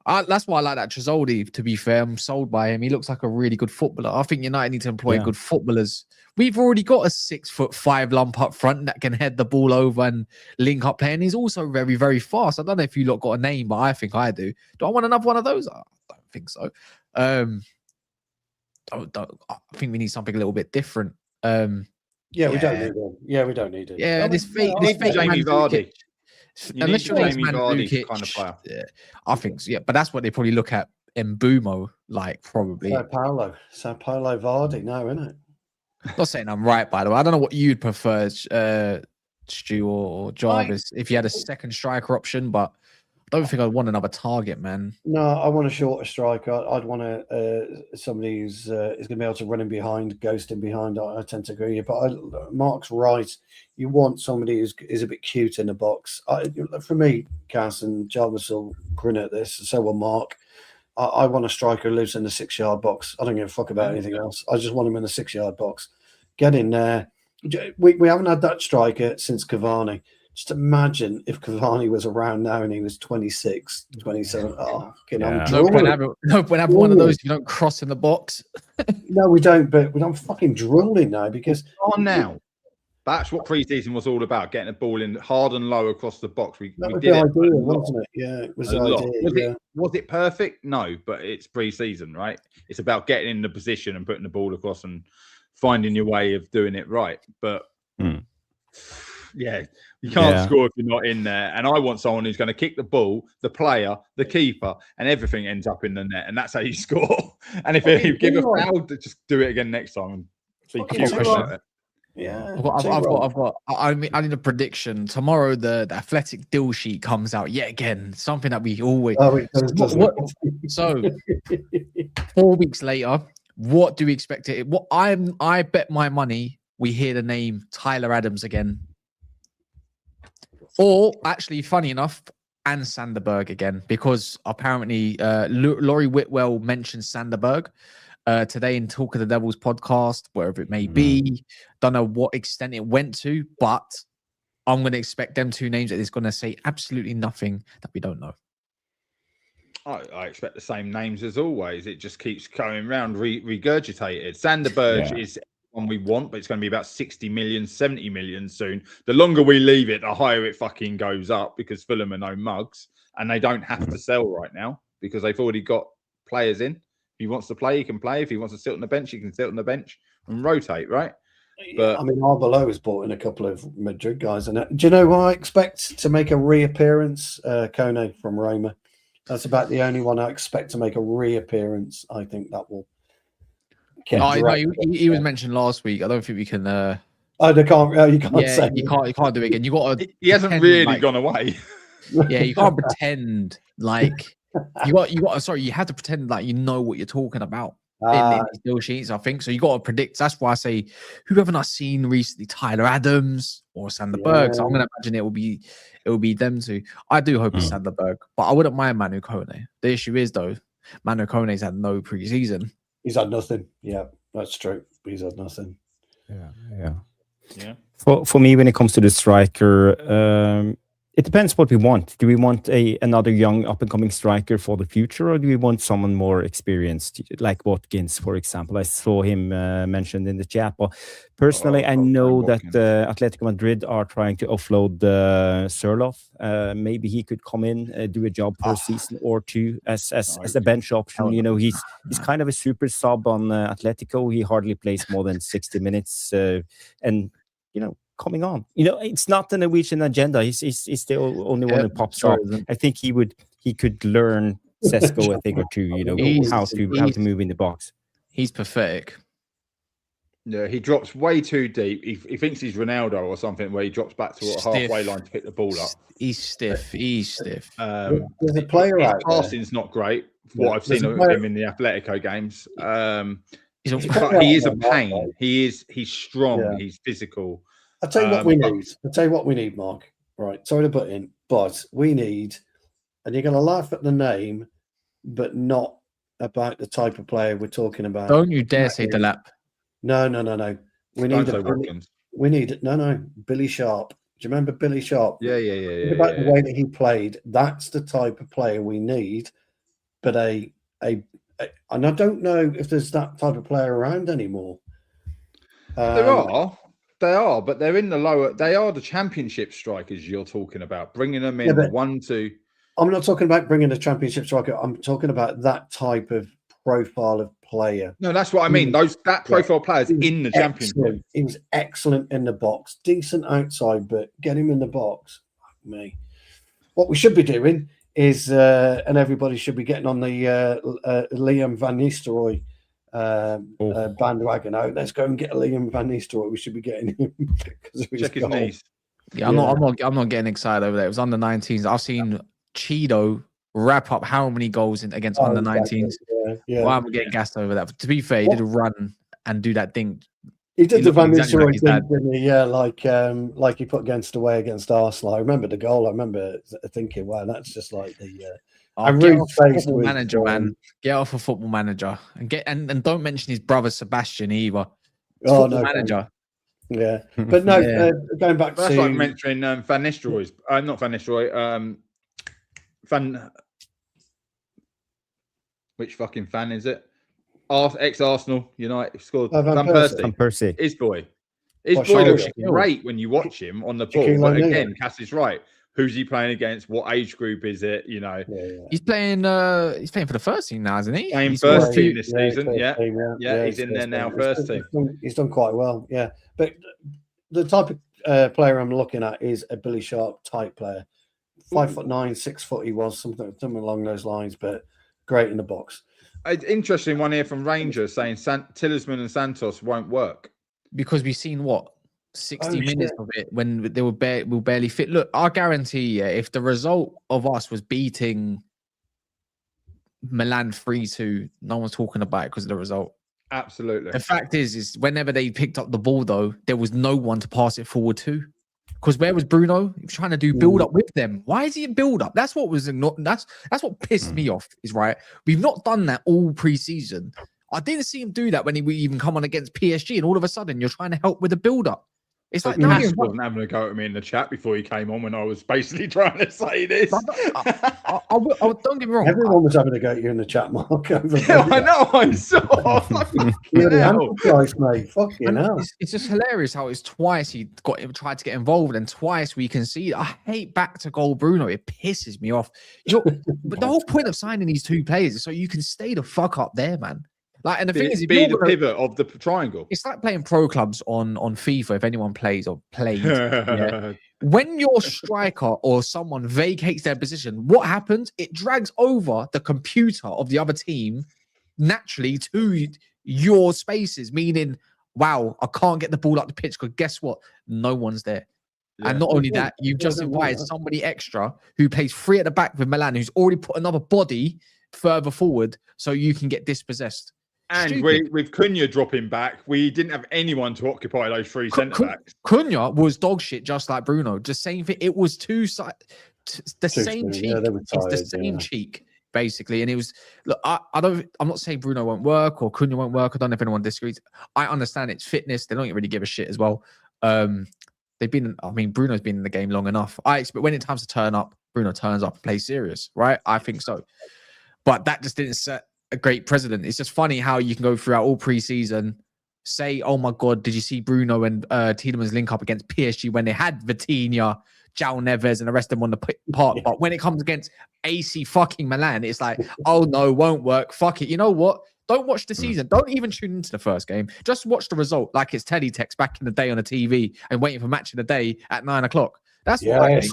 That's why I like that Tresoldi, to be fair. I'm sold by him. He looks like a really good footballer. I think United need to employ good footballers. We've already got a 6'5" lump up front that can head the ball over and link up play. And he's also very, very fast. I don't know if you lot got a name, but I think I do. Do I want another one of those? I don't think so. I think we need something a little bit different. We don't need it. Yeah, we don't need it. Yeah, this fake Jamie Vardy. Unless you're Jamie Vardy kind of player. Yeah, I think so. Yeah, but that's what they probably look at Mbumo, like probably. Sao Paulo Vardy, no, isn't it? Not saying I'm right, by the way. I don't know what you'd prefer, Stu or Jarvis, if you had a second striker option, but I don't think I'd want another target, man. No, I want a shorter striker. I'd want somebody who's going to be able to run in behind, ghost in behind. I tend to agree. But Mark's right. You want somebody who's a bit cute in the box. For me, Cass and Jarvis will grin at this. So will Mark. I want a striker who lives in the 6-yard box. I don't give a fuck about anything else. I just want him in the 6-yard box. Get in there. We haven't had that striker since Cavani. Just imagine if Cavani was around now and he was 26, 27. I'm no point having one of those if you don't cross in the box. No, we don't. But I'm fucking drooling now because now. That's what preseason was all about, getting a ball in hard and low across the box. We did the idea, wasn't it? Yeah, it was the idea. Was it perfect? No, but it's preseason, right? It's about getting in the position and putting the ball across and finding your way of doing it right. But you can't score if you're not in there. And I want someone who's going to kick the ball, the player, the keeper, and everything ends up in the net. And that's how you score. And if you give a foul, just do it again next time and be cute about it. Yeah, I need a prediction. Tomorrow, the athletic deal sheet comes out yet again. Something that we always. So, 4 weeks later, what do we expect it? I bet my money we hear the name Tyler Adams again, or actually, funny enough, and Sanderberg again, because apparently, Laurie Whitwell mentioned Sanderberg. Today in Talk of the Devils podcast, wherever it may be. Don't know what extent it went to, but I'm going to expect them two names that is going to say absolutely nothing that we don't know. I expect the same names as always. It just keeps going round, regurgitated. Sanderberg is one we want, but it's going to be about 60 million, 70 million soon. The longer we leave it, the higher it fucking goes up because Fulham are no mugs and they don't have to sell right now because they've already got players in. If he wants to play, he can play. If he wants to sit on the bench, he can sit on the bench and rotate, right? But I mean, Arbeloa has brought in a couple of Madrid guys. And do you know who I expect to make a reappearance? Kone from Roma. That's about the only one I expect to make a reappearance. I think that will get No, he was mentioned last week. I don't think we can. they can't. You can't say. You can't do it again. You got to. he hasn't really gone away. Yeah, you can't pretend like you got. Sorry, you have to pretend like you know what you're talking about in these deal sheets. I think so. You got to predict. That's why I say, who haven't I seen recently? Tyler Adams or Sander Berg. So I'm gonna imagine it will be them two. I do hope it's Sander Berg, but I wouldn't mind Manu Kone. The issue is though, Manu Kone's had no preseason. He's had nothing. Yeah, that's true. He's had nothing. Yeah. For me, when it comes to the striker, it depends what we want. Do we want another young up-and-coming striker for the future, or do we want someone more experienced, like Watkins, for example? I saw him mentioned in the chat. But personally, I know that Atletico Madrid are trying to offload Sørloth. Maybe he could come in, do a job for a season or two as a bench option. You know, he's kind of a super sub on Atletico. He hardly plays more than 60 minutes, and you know, coming on. You know, it's not the Norwegian agenda. He's the only one who pops up. I think he could learn Sesko a thing or two, you know, how to move in the box. He's pathetic. Yeah, he drops way too deep. He thinks he's Ronaldo or something, where he drops back to a halfway line to pick the ball up. He's stiff. There's a player out there. Passing's not great. What I've seen of him in the Atletico games. But he is a pain. He's strong. Yeah. He's physical. I'll tell you what we need. I'll tell you what we need, Mark. Right, sorry to butt in, but we need, and you're going to laugh at the name, but not about the type of player we're talking about. Don't you dare say Delap. No. We need Billy Sharp. Do you remember Billy Sharp? Yeah. About the way that he played, that's the type of player we need. But and I don't know if there's that type of player around anymore. They are, but they're in the lower. They are the championship strikers you're talking about, bringing them in 1-2. I'm not talking about bringing a championship striker. I'm talking about that type of profile of player. No, that's what I mean. That profile players in the championship. He was excellent in the box, decent outside, but get him in the box. Fuck me. What we should be doing is, and everybody should be getting on the Liam Van Nistelrooy bandwagon out. Let's go and get a Liam Van Nistelrooy. We should be getting him. Check his knees. Yeah, I'm not getting excited over that. It was under 19s. I've seen Cheeto wrap up how many goals against under 19s. Well, I'm getting gassed over that. But to be fair, he did a run and do that thing. He did the Van Nistelrooy thing, didn't he? Yeah, like he put against Arsenal. I remember the goal. I remember thinking, wow, that's just like the. Get off Football Manager, man. Get off a Football Manager and don't mention his brother Sebastian either. Football Manager. Yeah, but no. Going back that's like mentioning Van Nistelrooy's. Not Van Nistelrooy. Which fucking fan is it? Ex-Arsenal United scored. Van Persie. His boy looks great when you watch him on the ball. But again, Cass is right. Who's he playing against? What age group is it? You know, he's playing for the first team now, isn't he? Playing first team this season. Yeah, he's in there now. First team. He's done quite well. Yeah, but the type of player I'm looking at is a Billy Sharp type player. 5'9", 6 foot. He was something along those lines, but great in the box. Interesting one here from Rangers saying Tillesman and Santos won't work because we've seen 60 minutes of it when they were barely fit. Look, I guarantee you, if the result of us was beating Milan 3-2, no one's talking about it because of the result. Absolutely. The fact is whenever they picked up the ball, though, there was no one to pass it forward to. Because where was Bruno? He was trying to do build up with them. Why is he in build up? That's what was that's what pissed me off. Is right. We've not done that all preseason. I didn't see him do that when he even come on against PSG, and all of a sudden you're trying to help with the build up. It's like Cass wasn't having a go at me in the chat before he came on when I was basically trying to say this. I don't get me wrong. Everyone was having a go at you in the chat, Mark. I know. I saw. You're the Antichrist, mate. Fucking hell. It's just hilarious how it's twice he tried to get involved and twice we conceded. I hate back to goal Bruno. It pisses me off. But the whole point of signing these two players is so you can stay the fuck up there, man. Like, and the thing is, if be you're the gonna, pivot of the triangle. it's like playing pro clubs on FIFA. If anyone plays or played, yeah. When your striker or someone vacates their position, what happens? It drags over the computer of the other team naturally to your spaces, meaning, wow, I can't get the ball up the pitch because guess what? No one's there. Yeah. And not only that, you've just invited somebody extra who plays free at the back with Milan, who's already put another body further forward so you can get dispossessed. And with Cunha dropping back, we didn't have anyone to occupy those three centre-backs. Cunha was dog shit, just like Bruno. Just same thing. It was the same cheek. It's the same cheek, basically. And it was, look, I'm not saying Bruno won't work or Cunha won't work. I don't know if anyone disagrees. I understand it's fitness. They don't really give a shit as well. Bruno's been in the game long enough. I expect when it comes to turn up, Bruno turns up and plays serious, right? I think so. But that just didn't set a great precedent. It's just funny how you can go throughout all preseason, say, oh my God, did you see Bruno and Tielemans link up against PSG when they had Vitinha, João Neves and the rest of them on the park? But when it comes against AC fucking Milan, it's like, oh no, won't work. Fuck it. You know what? Don't watch the season. Don't even tune into the first game. Just watch the result like it's teletext back in the day on the TV and waiting for match of the day at 9 o'clock. That's what I think.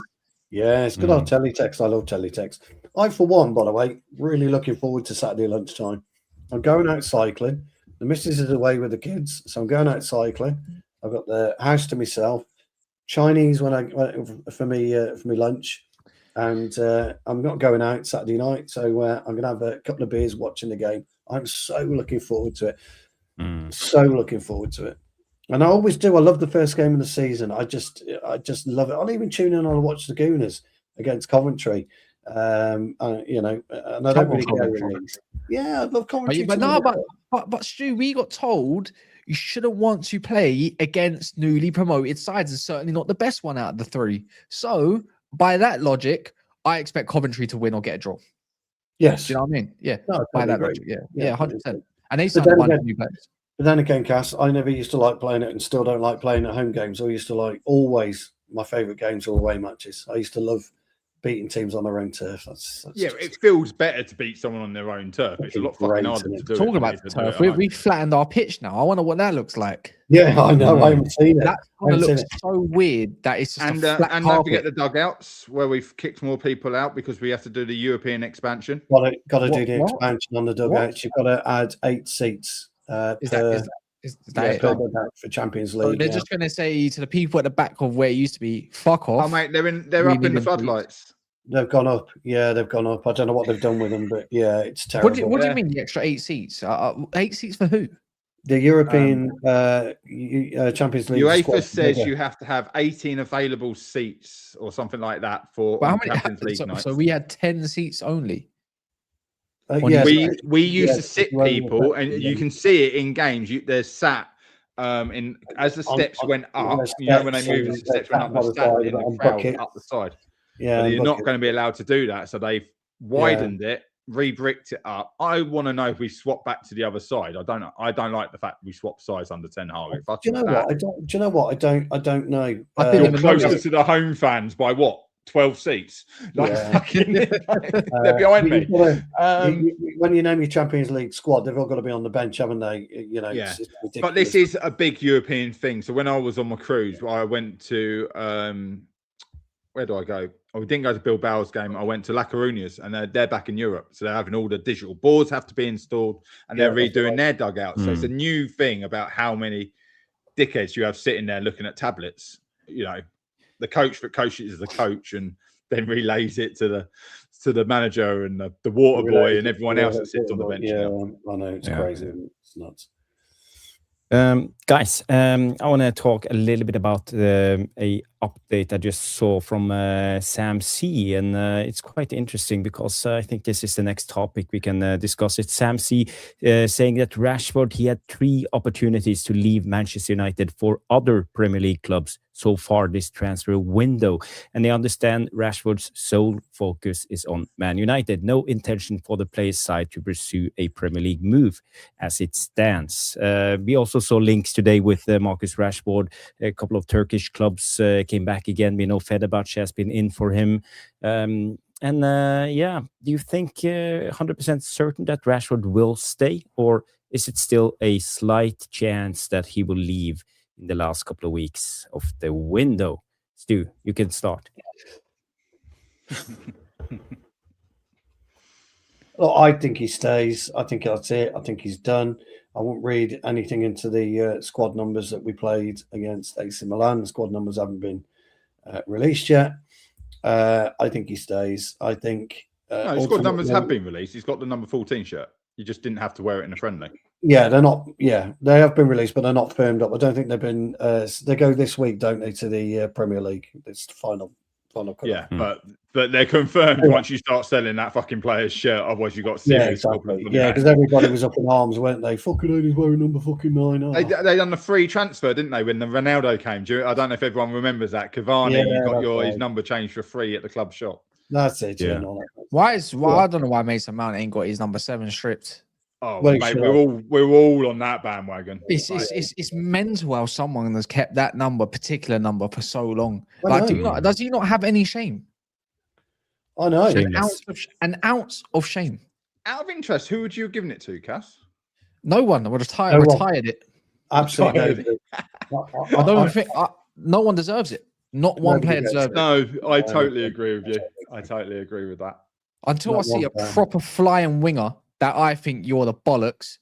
Yeah, it's good old teletext. I love teletext. I, for one, by the way, really looking forward to Saturday lunchtime. I'm going out cycling. The missus is away with the kids, so I'm going out cycling. I've got the house to myself. Chinese for me lunch, and I'm not going out Saturday night, so I'm going to have a couple of beers watching the game. I'm so looking forward to it. So looking forward to it. And I always do. I love the first game of the season. I just love it. I'll even tune in and watch the Gooners against Coventry. And I don't really care. Yeah, I love Coventry. But Stu, we got told you shouldn't want to play against newly promoted sides, and certainly not the best one out of the three. So by that logic, I expect Coventry to win or get a draw. Yes. Do you know what I mean? Yeah. No, by that logic. Yeah, 100%. And they signed one new players. But then again, Cass, I never used to like playing it and still don't like playing at home games. I used to like always, my favourite games are away matches. I used to love beating teams on their own turf. It feels better to beat someone on their own turf. It's a lot fucking harder to do. Talking about the turf, we flattened our pitch now. I wonder what that looks like. Yeah, I know. I haven't seen it. That looks so weird that it's just and a flat and carpet. don't forget the dugouts where we've kicked more people out because we have to do the European expansion. Got to do the expansion on the dugouts. You've got to add 8 seats. Is that it? For Champions League? So they're just going to say to the people at the back of where it used to be, "Fuck off." Oh mate, they're up in the floodlights. They've gone up. Yeah, they've gone up. I don't know what they've done with them, but yeah, it's terrible. What do you mean the extra 8 seats? 8 seats for who? The European Champions League. UEFA says you have to have 18 available seats or something like that for Champions League nights. So we had 10 seats only. We used to sit people, and you can see it in games. They're sat in as the steps went up. When they moved, the steps went up. They're sat in the crowd up the side. Yeah, but you're not going to be allowed to do that. So they've widened it, re-bricked it up. I want to know if we swap back to the other side. I don't know. I don't like the fact that we swap sides under 10 Harvey. Do you know what? I don't know. You're closer to the home fans by what? 12 seats. They're behind me. When you name your Champions League squad, they've all got to be on the bench, haven't they? Yeah. But this is a big European thing. So when I was on my cruise, I went to where do I go? Oh, we didn't go to Bilbao's game. I went to La Coruña's, and they're back in Europe. So they're having all the digital boards have to be installed, and they're redoing their dugouts. So it's a new thing about how many dickheads you have sitting there looking at tablets. The coach that coaches the coach and then relays it to the manager and the water boy and everyone else that sits on the bench. Yeah, I know. It's crazy. It's nuts. Guys, I want to talk a little bit about a update I just saw from Sam C, and it's quite interesting because I think this is the next topic we can discuss. It's Sam C saying that Rashford, he had 3 opportunities to leave Manchester United for other Premier League clubs so far this transfer window, and they understand Rashford's sole focus is on Man United. No intention for the player's side to pursue a Premier League move as it stands. We also saw links today with Marcus Rashford. A couple of Turkish clubs came back again. We know Fenerbahce has been in for him. Do you think 100% certain that Rashford will stay, or is it still a slight chance that he will leave in the last couple of weeks of the window? Stu, you can start. Well, I think he stays. I think that's it. I think he's done. I won't read anything into the squad numbers that we played against AC Milan. The squad numbers haven't been released yet. I think he stays. I think no, his squad numbers have been released. He's got the number 14 shirt. You just didn't have to wear it in a friendly. Yeah, they're not. Yeah, they have been released, but they're not firmed up. I don't think they've been. They go this week, don't they, to the Premier League? It's the final. Yeah, but they're confirmed once you start selling that fucking player's shirt. Otherwise, you got serious problems. Yeah, because everybody was up in arms, weren't they? Fucking he's wearing number fucking 9. Oh. They done the free transfer, didn't they? When the Ronaldo came, I don't know if everyone remembers that. Cavani, you got his number changed for free at the club shop. That's it. Yeah. Why I don't know why Mason Mount ain't got his number 7 stripped. Oh, well, mate, we're all on that bandwagon. It's mental how someone has kept that particular number for so long. Like, does he not have any shame? I know. An ounce of shame. Out of interest, who would you have given it to, Cass? No one. I would have retired it. Absolutely. I don't think no one deserves it. Not one player deserves it. No, I totally agree with you. I totally agree with that. Until I see a proper flying winger that I think you're the bollocks,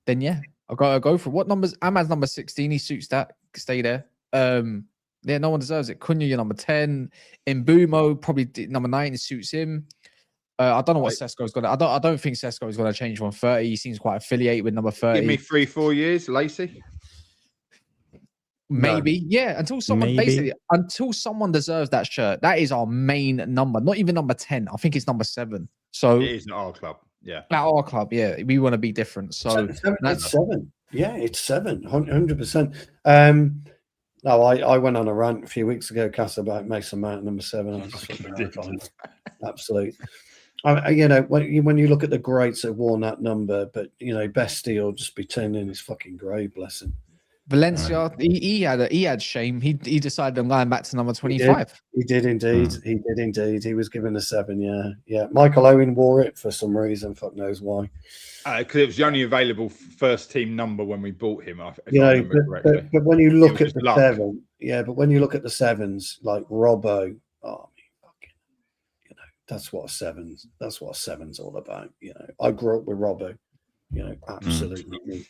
then yeah, I'll go for it. What numbers? Ahmad's number 16. He suits that. Stay there. Yeah, no one deserves it. Cunha, you're number 10. Mbumo, probably number 9. It suits him. I don't know what Sesko's going to. I don't think Sesko is going to change from 30. He seems quite affiliated with number 30. Give me 3-4 years, Lacey. Maybe, yeah. Until someone deserves that shirt. That is our main number. Not even number 10. I think it's number 7. So it is not our club. Yeah. At our club, yeah. We want to be different. So it's 7. Yeah, it's 7. 100%. No, I went on a rant a few weeks ago, Cass, about Mason Mount number 7. Absolutely. When you look at the greats that have worn that number, but Bestie will just be turning in his fucking grave, bless him. Valencia, he had shame. He decided I'm going back to number 25. He did indeed. He did indeed. He was given a 7. Yeah. Michael Owen wore it for some reason. Fuck knows why. Because it was the only available first team number when we bought him. But when you look at the 7, but when you look at the 7s like Robbo, that's what a 7's all about. I grew up with Robbo. Absolutely.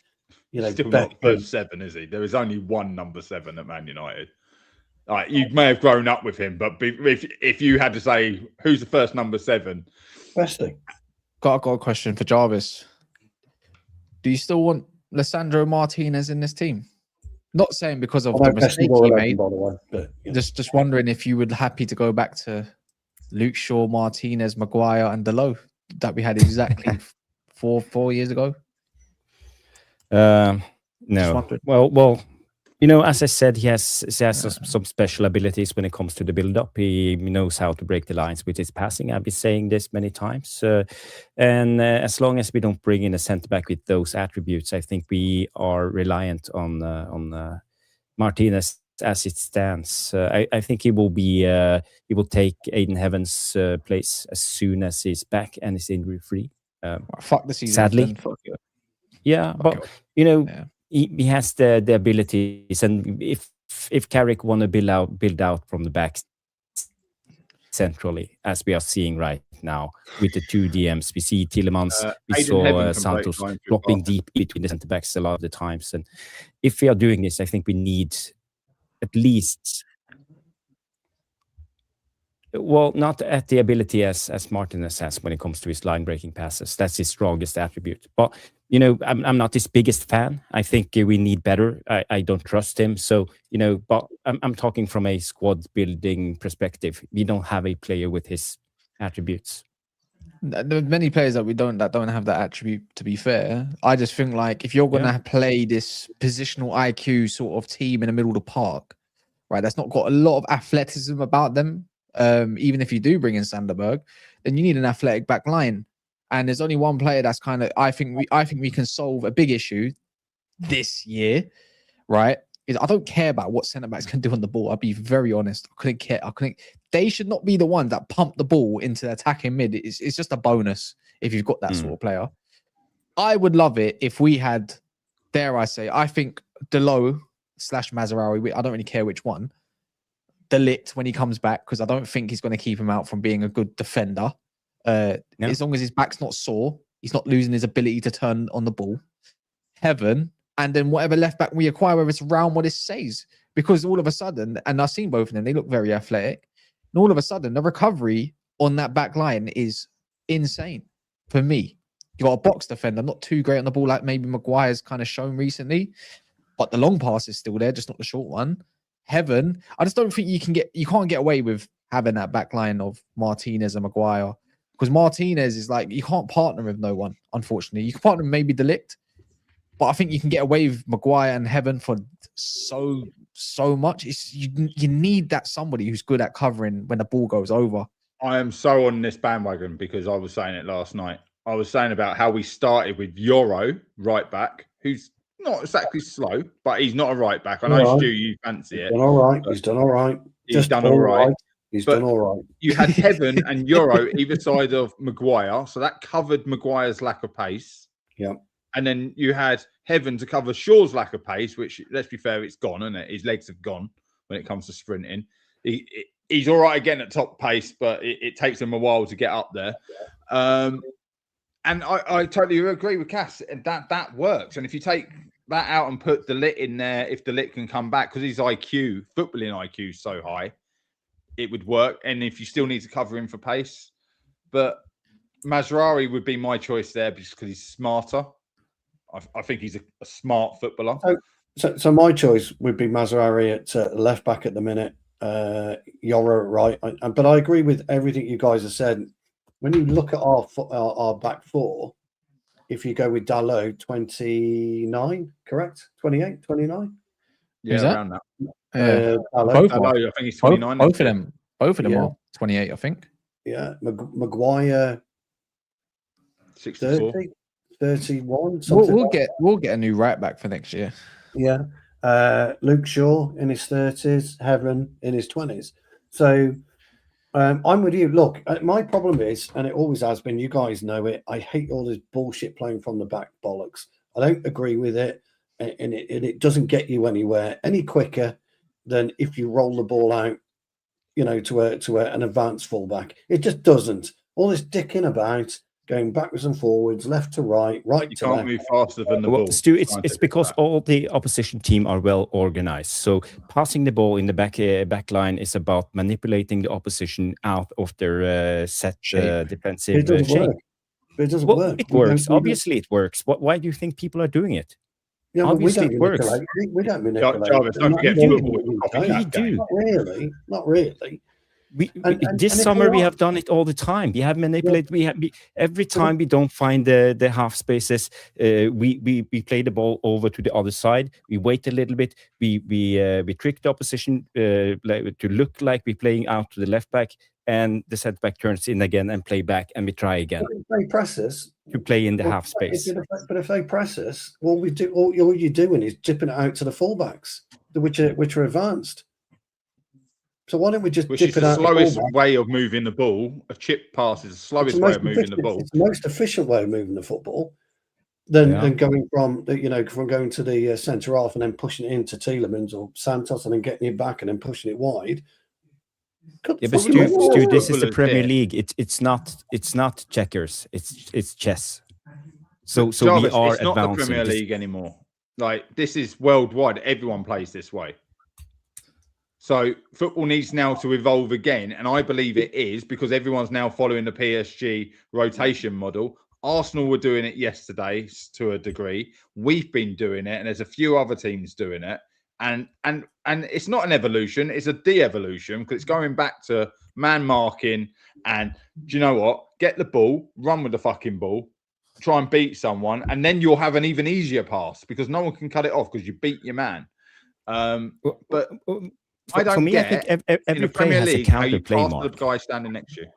Still not first 7, is he? There is only one number 7 at Man United. You may have grown up with him, but if you had to say who's the first number 7, Bestie. Got a question for Jarvis. Do you still want Lisandro Martinez in this team? Not saying because of the mistake he made, by the way, but just wondering if you would happy to go back to Luke Shaw, Martinez, Maguire, and Delo that we had exactly 4 years ago. No. Well, as I said, he has some special abilities when it comes to the build-up. He knows how to break the lines with his passing. I've been saying this many times. And as long as we don't bring in a centre-back with those attributes, I think we are reliant on Martinez as it stands. I think he will take Aiden Heaven's place as soon as he's back and is injury-free. Fuck the season. Sadly. Yeah, but he has the abilities, and if Carrick want to build out from the back centrally, as we are seeing right now with the 2 DMs, we see Tielemans, we saw Santos dropping deep between the centre backs a lot of the times, and if we are doing this, I think we need at least. Well, not at the ability as Martinez has when it comes to his line-breaking passes. That's his strongest attribute. But, I'm not his biggest fan. I think we need better. I don't trust him. So, but I'm talking from a squad-building perspective. We don't have a player with his attributes. There are many players that don't have that attribute, to be fair. I just think, like, if you're going to play this positional IQ sort of team in the middle of the park, right, that's not got a lot of athleticism about them, even if you do bring in Sanderberg, then you need an athletic back line. And there's only one player that's kind of I think we can solve a big issue this year, right? Is I don't care about what centre backs can do on the ball. I'll be very honest. I couldn't care. They should not be the ones that pump the ball into the attacking mid. It's just a bonus if you've got that sort of player. I would love it if we had, dare I say, I think Delo / Mazraoui, I don't really care which one, De Ligt when he comes back, because I don't think he's going to keep him out from being a good defender. As long as his back's not sore, he's not losing his ability to turn on the ball. Heaven, and then whatever left back we acquire, whether it's around what it says, because all of a sudden, and I've seen both of them, they look very athletic, and all of a sudden the recovery on that back line is insane for me. You got a box defender, not too great on the ball like maybe Maguire's kind of shown recently, but the long pass is still there, just not the short one. Heaven, I just don't think you can't get away with having that back line of Martinez and Maguire, because Martinez is like, you can't partner with no one, unfortunately. You can partner with maybe De Ligt, but I think you can get away with Maguire and Heaven for so much. You need that somebody who's good at covering when the ball goes over. I am so on this bandwagon because I was saying it last night. I was saying about how we started with Euro, right back, who's not exactly slow, but he's not a right back. I know, Stu, you fancy it. He's done all right. He's done all right. He's done all right. He's done all right. You had Heaven and Euro either side of Maguire, so that covered Maguire's lack of pace. Yeah. And then you had Heaven to cover Shaw's lack of pace, which, let's be fair, it's gone, isn't it? His legs have gone when it comes to sprinting. He's all right again at top pace, but it takes him a while to get up there. And I totally agree with Cass. That works. And if you take that out and put De Ligt in there, if De Ligt can come back, because his IQ, footballing IQ is so high, it would work. And if you still need to cover him for pace. But Mazraoui would be my choice there just because he's smarter. I think he's a smart footballer. So my choice would be Mazraoui at left back at the minute, Yoro at right. But I agree with everything you guys have said. When you look at our back four, if you go with Dalot, 29, correct? 28, 29? Yeah, around that. Both Dalot, I think he's 29. Both of them are 28, I think. Yeah, Maguire, 64. 30, 31. We'll get a new right back for next year. Yeah. Luke Shaw in his 30s, Heaven in his 20s. So I'm with you. Look, my problem is, and it always has been, you guys know it, I hate all this bullshit playing from the back bollocks. I don't agree with it, and it doesn't get you anywhere any quicker than if you roll the ball out, to an advanced fullback. It just doesn't. All this dicking about, going backwards and forwards, left to right, right to left. You can't move faster than the ball. Stu, it's because all the opposition team are well organized. So passing the ball in the back line is about manipulating the opposition out of their set defensive shape. It doesn't work. It works. Obviously, it works. Why do you think people are doing it? Yeah, obviously, it works. We don't manipulate. Jarvis, don't forget football. We do. Not really. This summer we have done it all the time. We have manipulated. Every time we don't find the half spaces, we play the ball over to the other side. We wait a little bit. We trick the opposition to look like we're playing out to the left back, and the centre back turns in again and play back, and we try again. If they press us to play in the half space. But if they press us, all you're doing is chipping it out to the fullbacks, which are advanced. So why don't we just Which dip is it the out? slowest way of moving the ball. A chip pass is the slowest way of moving the ball. It's the most efficient way of moving the football than going from going to the centre half and then pushing it into Tielemans or Santos and then getting it back and then pushing it wide. Yeah, but Stu, this is the Premier League. It's not checkers. It's chess. So Jarvis, we are it's not the advancing. Premier League anymore. Like, this is worldwide. Everyone plays this way. So football needs now to evolve again, and I believe it is because everyone's now following the PSG rotation model. Arsenal were doing it yesterday to a degree. We've been doing it, and there's a few other teams doing it. And it's not an evolution; it's a de-evolution because it's going back to man marking. And do you know what? Get the ball, run with the fucking ball, try and beat someone, and then you'll have an even easier pass because no one can cut it off because you beat your man. But I don't I think every play has a counter play, Mark. The guy standing next to you,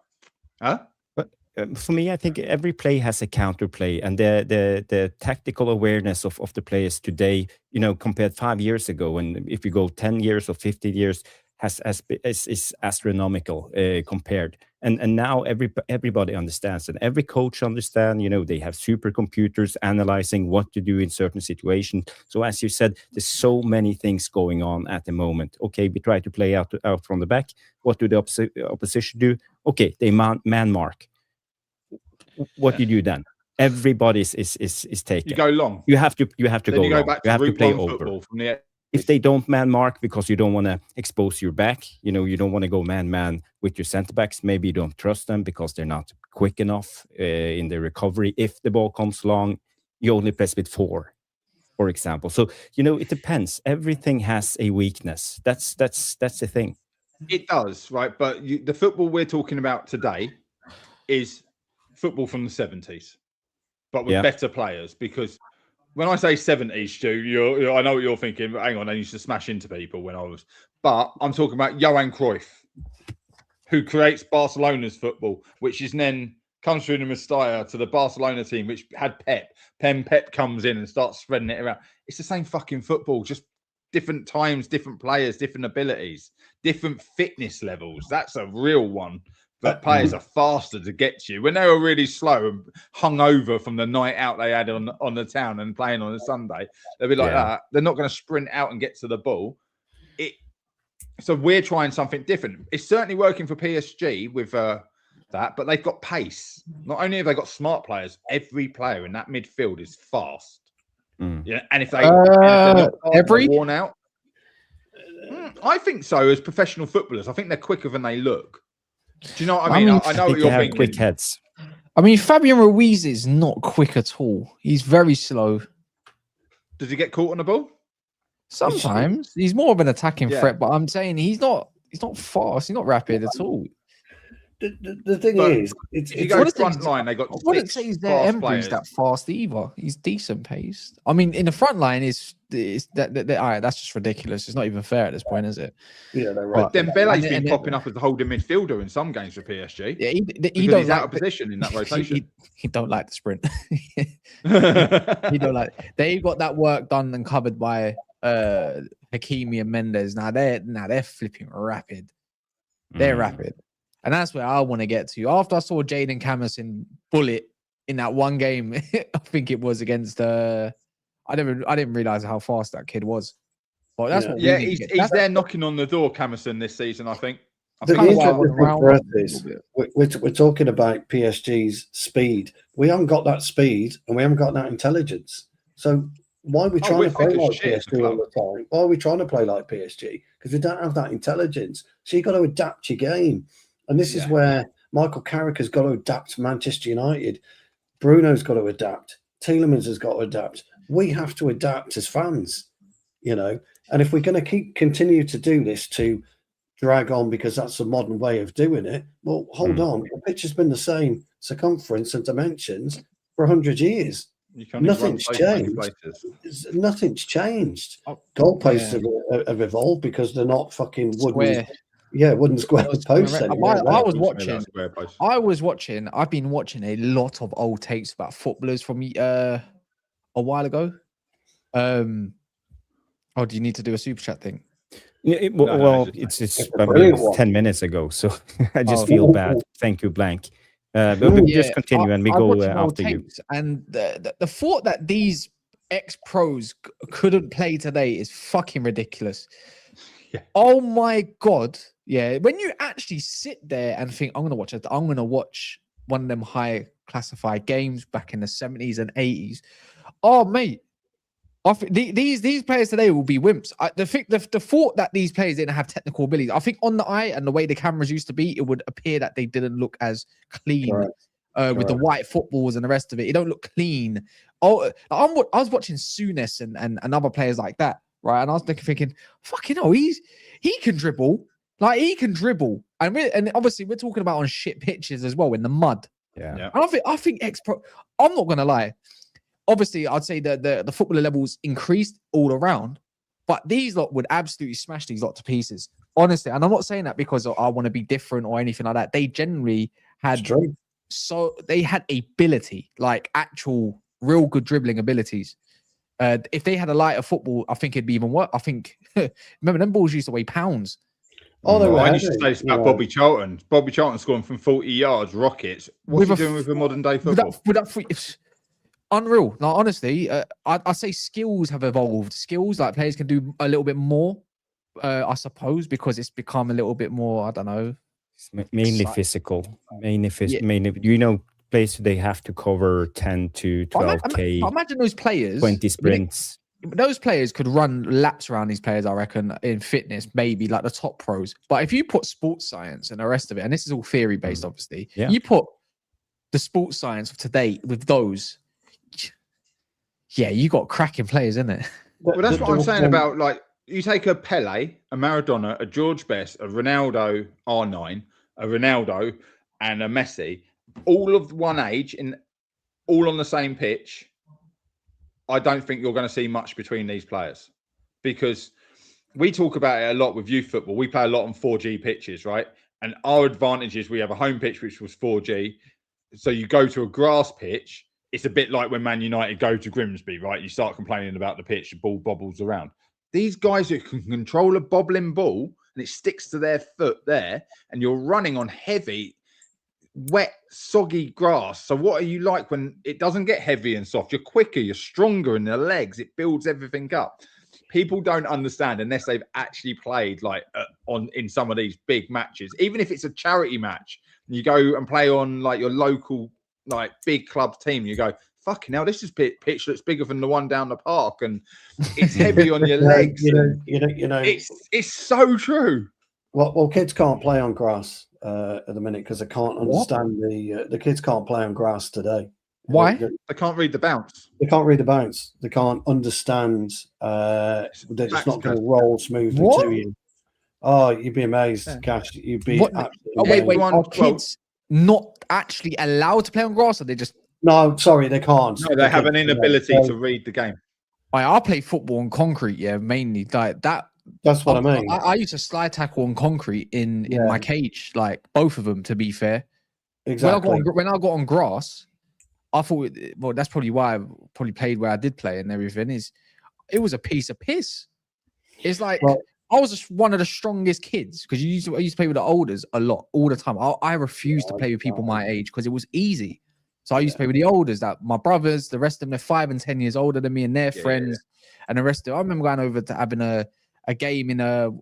huh? But for me, I think every play has a counter play, and the tactical awareness of the players today, compared 5 years ago, and if you go 10 years or 15 years, is astronomical compared. And now everybody understands, and every coach understands. They have supercomputers analyzing what to do in certain situations. So as you said, there's so many things going on at the moment. Okay, we try to play out from the back. What do the opposition do? Okay, they man mark. What do you do then? Everybody is taken. You go long. You have to then go you go long. back You to have to route play one over. football from the If they don't man mark because you don't want to expose your back, you don't want to go man with your centre backs. Maybe you don't trust them because they're not quick enough in the recovery. If the ball comes long, you only press with 4, for example. So it depends. Everything has a weakness. That's the thing. It does, right? But the football we're talking about today is football from the 70s, but with better players. Because when I say 70s, Stu, I know what you're thinking. But hang on, I used to smash into people when I was. But I'm talking about Johan Cruyff, who creates Barcelona's football, which is then comes through the Mestalla to the Barcelona team, which had Pep. Pep comes in and starts spreading it around. It's the same fucking football, just different times, different players, different abilities, different fitness levels. That's a real one. But players are faster to get to you. When they were really slow and hung over from the night out they had on the town and playing on a Sunday, they'll be like that. They're not going to sprint out and get to the ball. So we're trying something different. It's certainly working for PSG with that, but they've got pace. Not only have they got smart players, every player in that midfield is fast. Yeah, and if they're not worn out, I think so. As professional footballers, I think they're quicker than they look. Do you know what I mean? I know what you're thinking. Quick heads. I mean, Fabian Ruiz is not quick at all. He's very slow. Does he get caught on the ball? Sometimes he's more of an attacking threat, but I'm saying he's not fast. He's not rapid at all. The thing is, if you go front line, they got. I wouldn't say he's their Embry's that fast either. He's decent paced. I mean, in the front line is that all right, that's just ridiculous. It's not even fair at this point, is it? Yeah, they're right. But Dembele's been popping up as a holding midfielder in some games for PSG. Yeah, he don't out of position in that rotation. He don't like the sprint. He don't like. They got that work done and covered by Hakimi and Mendes. Now they're flipping rapid. They're rapid. And that's where I want to get to. After I saw Jaden Camerson bullet in that one game, I think it was against I didn't realize how fast that kid was. But that's what he's there knocking on the door, Camerson, this season, I think. We're talking about PSG's speed. We haven't got that speed and we haven't got that intelligence. So why are we trying to play like PSG all the time? Why are we trying to play like PSG? Because we don't have that intelligence. So you've got to adapt your game. And this is where Michael Carrick has got to adapt to Manchester United. Bruno's got to adapt. Tielemans has got to adapt. We have to adapt as fans, And if we're going to continue to do this to drag on because that's the modern way of doing it, well, hold on. The pitch has been the same circumference and dimensions for 100 years. Nothing's changed. Nothing's changed. Goalposts have evolved because they're not fucking wooden. Wooden square posts. I was watching. I've been watching a lot of old tapes about footballers from a while ago. Do you need to do a super chat thing? It's probably 10 minutes ago, so I just feel bad. Thank you, Blank. But we'll just continue and we go after you. And the thought that these ex-pros couldn't play today is fucking ridiculous. Yeah. Oh my God. Yeah. When you actually sit there and think, I'm going to watch one of them high classified games back in the 70s and 80s. Oh, mate. These players today will be wimps. The thought that these players didn't have technical abilities, I think on the eye and the way the cameras used to be, it would appear that they didn't look as clean with the white footballs and the rest of it. It don't look clean. I was watching Souness and other players like that, right? And I was thinking, fucking hell, he can dribble. Like, he can dribble. And obviously we're talking about on shit pitches as well, in the mud. Yeah. And I think ex-pro, I'm not going to lie. Obviously, I'd say the footballer levels increased all around, but these lot would absolutely smash these lot to pieces. Honestly, and I'm not saying that because I want to be different or anything like that. They generally had they had ability, like actual real good dribbling abilities. If they had a lighter football, I think it'd be even worse. I think remember them balls used to weigh pounds. Oh, they were I heavy, used to say this you about know. Bobby Charlton. Bobby Charlton scoring from 40 yards, rockets. What's he doing with the modern day football? It's unreal. Like, honestly, I say skills have evolved. Skills, like players can do a little bit more, I suppose, because it's become a little bit more, I don't know. It's mainly physical. Mainly, players they have to cover 10 to 12K, Imagine those players. 20 sprints. Those players could run laps around these players, I reckon, in fitness, maybe like the top pros. But if you put sports science and the rest of it, and this is all theory based, obviously, you put the sports science of today with those, you got cracking players, isn't it? Well, that's what I'm saying about, like, you take a Pele, a Maradona, a George Best, a Ronaldo R9, a Ronaldo, and a Messi, all of one age, all on the same pitch. I don't think you're going to see much between these players, because we talk about it a lot with youth football. We play a lot on 4G pitches, right? And our advantage is we have a home pitch, which was 4G. So you go to a grass pitch. It's a bit like when Man United go to Grimsby, right? You start complaining about the pitch, the ball bobbles around. These guys who can control a bobbling ball and it sticks to their foot there, and you're running on heavy, wet, soggy grass. So what are you like when it doesn't get heavy and soft? You're quicker, you're stronger in the legs. It builds everything up. People don't understand unless they've actually played like in some of these big matches. Even if it's a charity match, and you go and play on like your local like big club team, you go, fucking hell, this is pitch that's bigger than the one down the park, and it's heavy on your legs. It's so true. Well, kids can't play on grass at the minute because they can't understand the kids can't play on grass today. Why? They can't read the bounce. They can't read the bounce. They can't understand. They're just not going to roll smoothly to you. Oh, you'd be amazed, Cash. You'd be absolutely wait. Are kids not actually allowed to play on grass, or they just? No, sorry, they can't. No, they have an inability to read the game. I play football on concrete, mainly like that. That's what I mean. I used to slide tackle on concrete in my cage, like both of them, to be fair. Exactly. When I got on grass, I thought, well, that's probably why I probably played where I did play and everything, it was a piece of piss. It's like, I was just one of the strongest kids because I used to play with the olders a lot, all the time. I refused to play with people my age because it was easy. So I used to play with the olders, that my brothers, the rest of them, they're 5 and 10 years older than me, and their friends, and the rest of them. I remember going over to having a game in a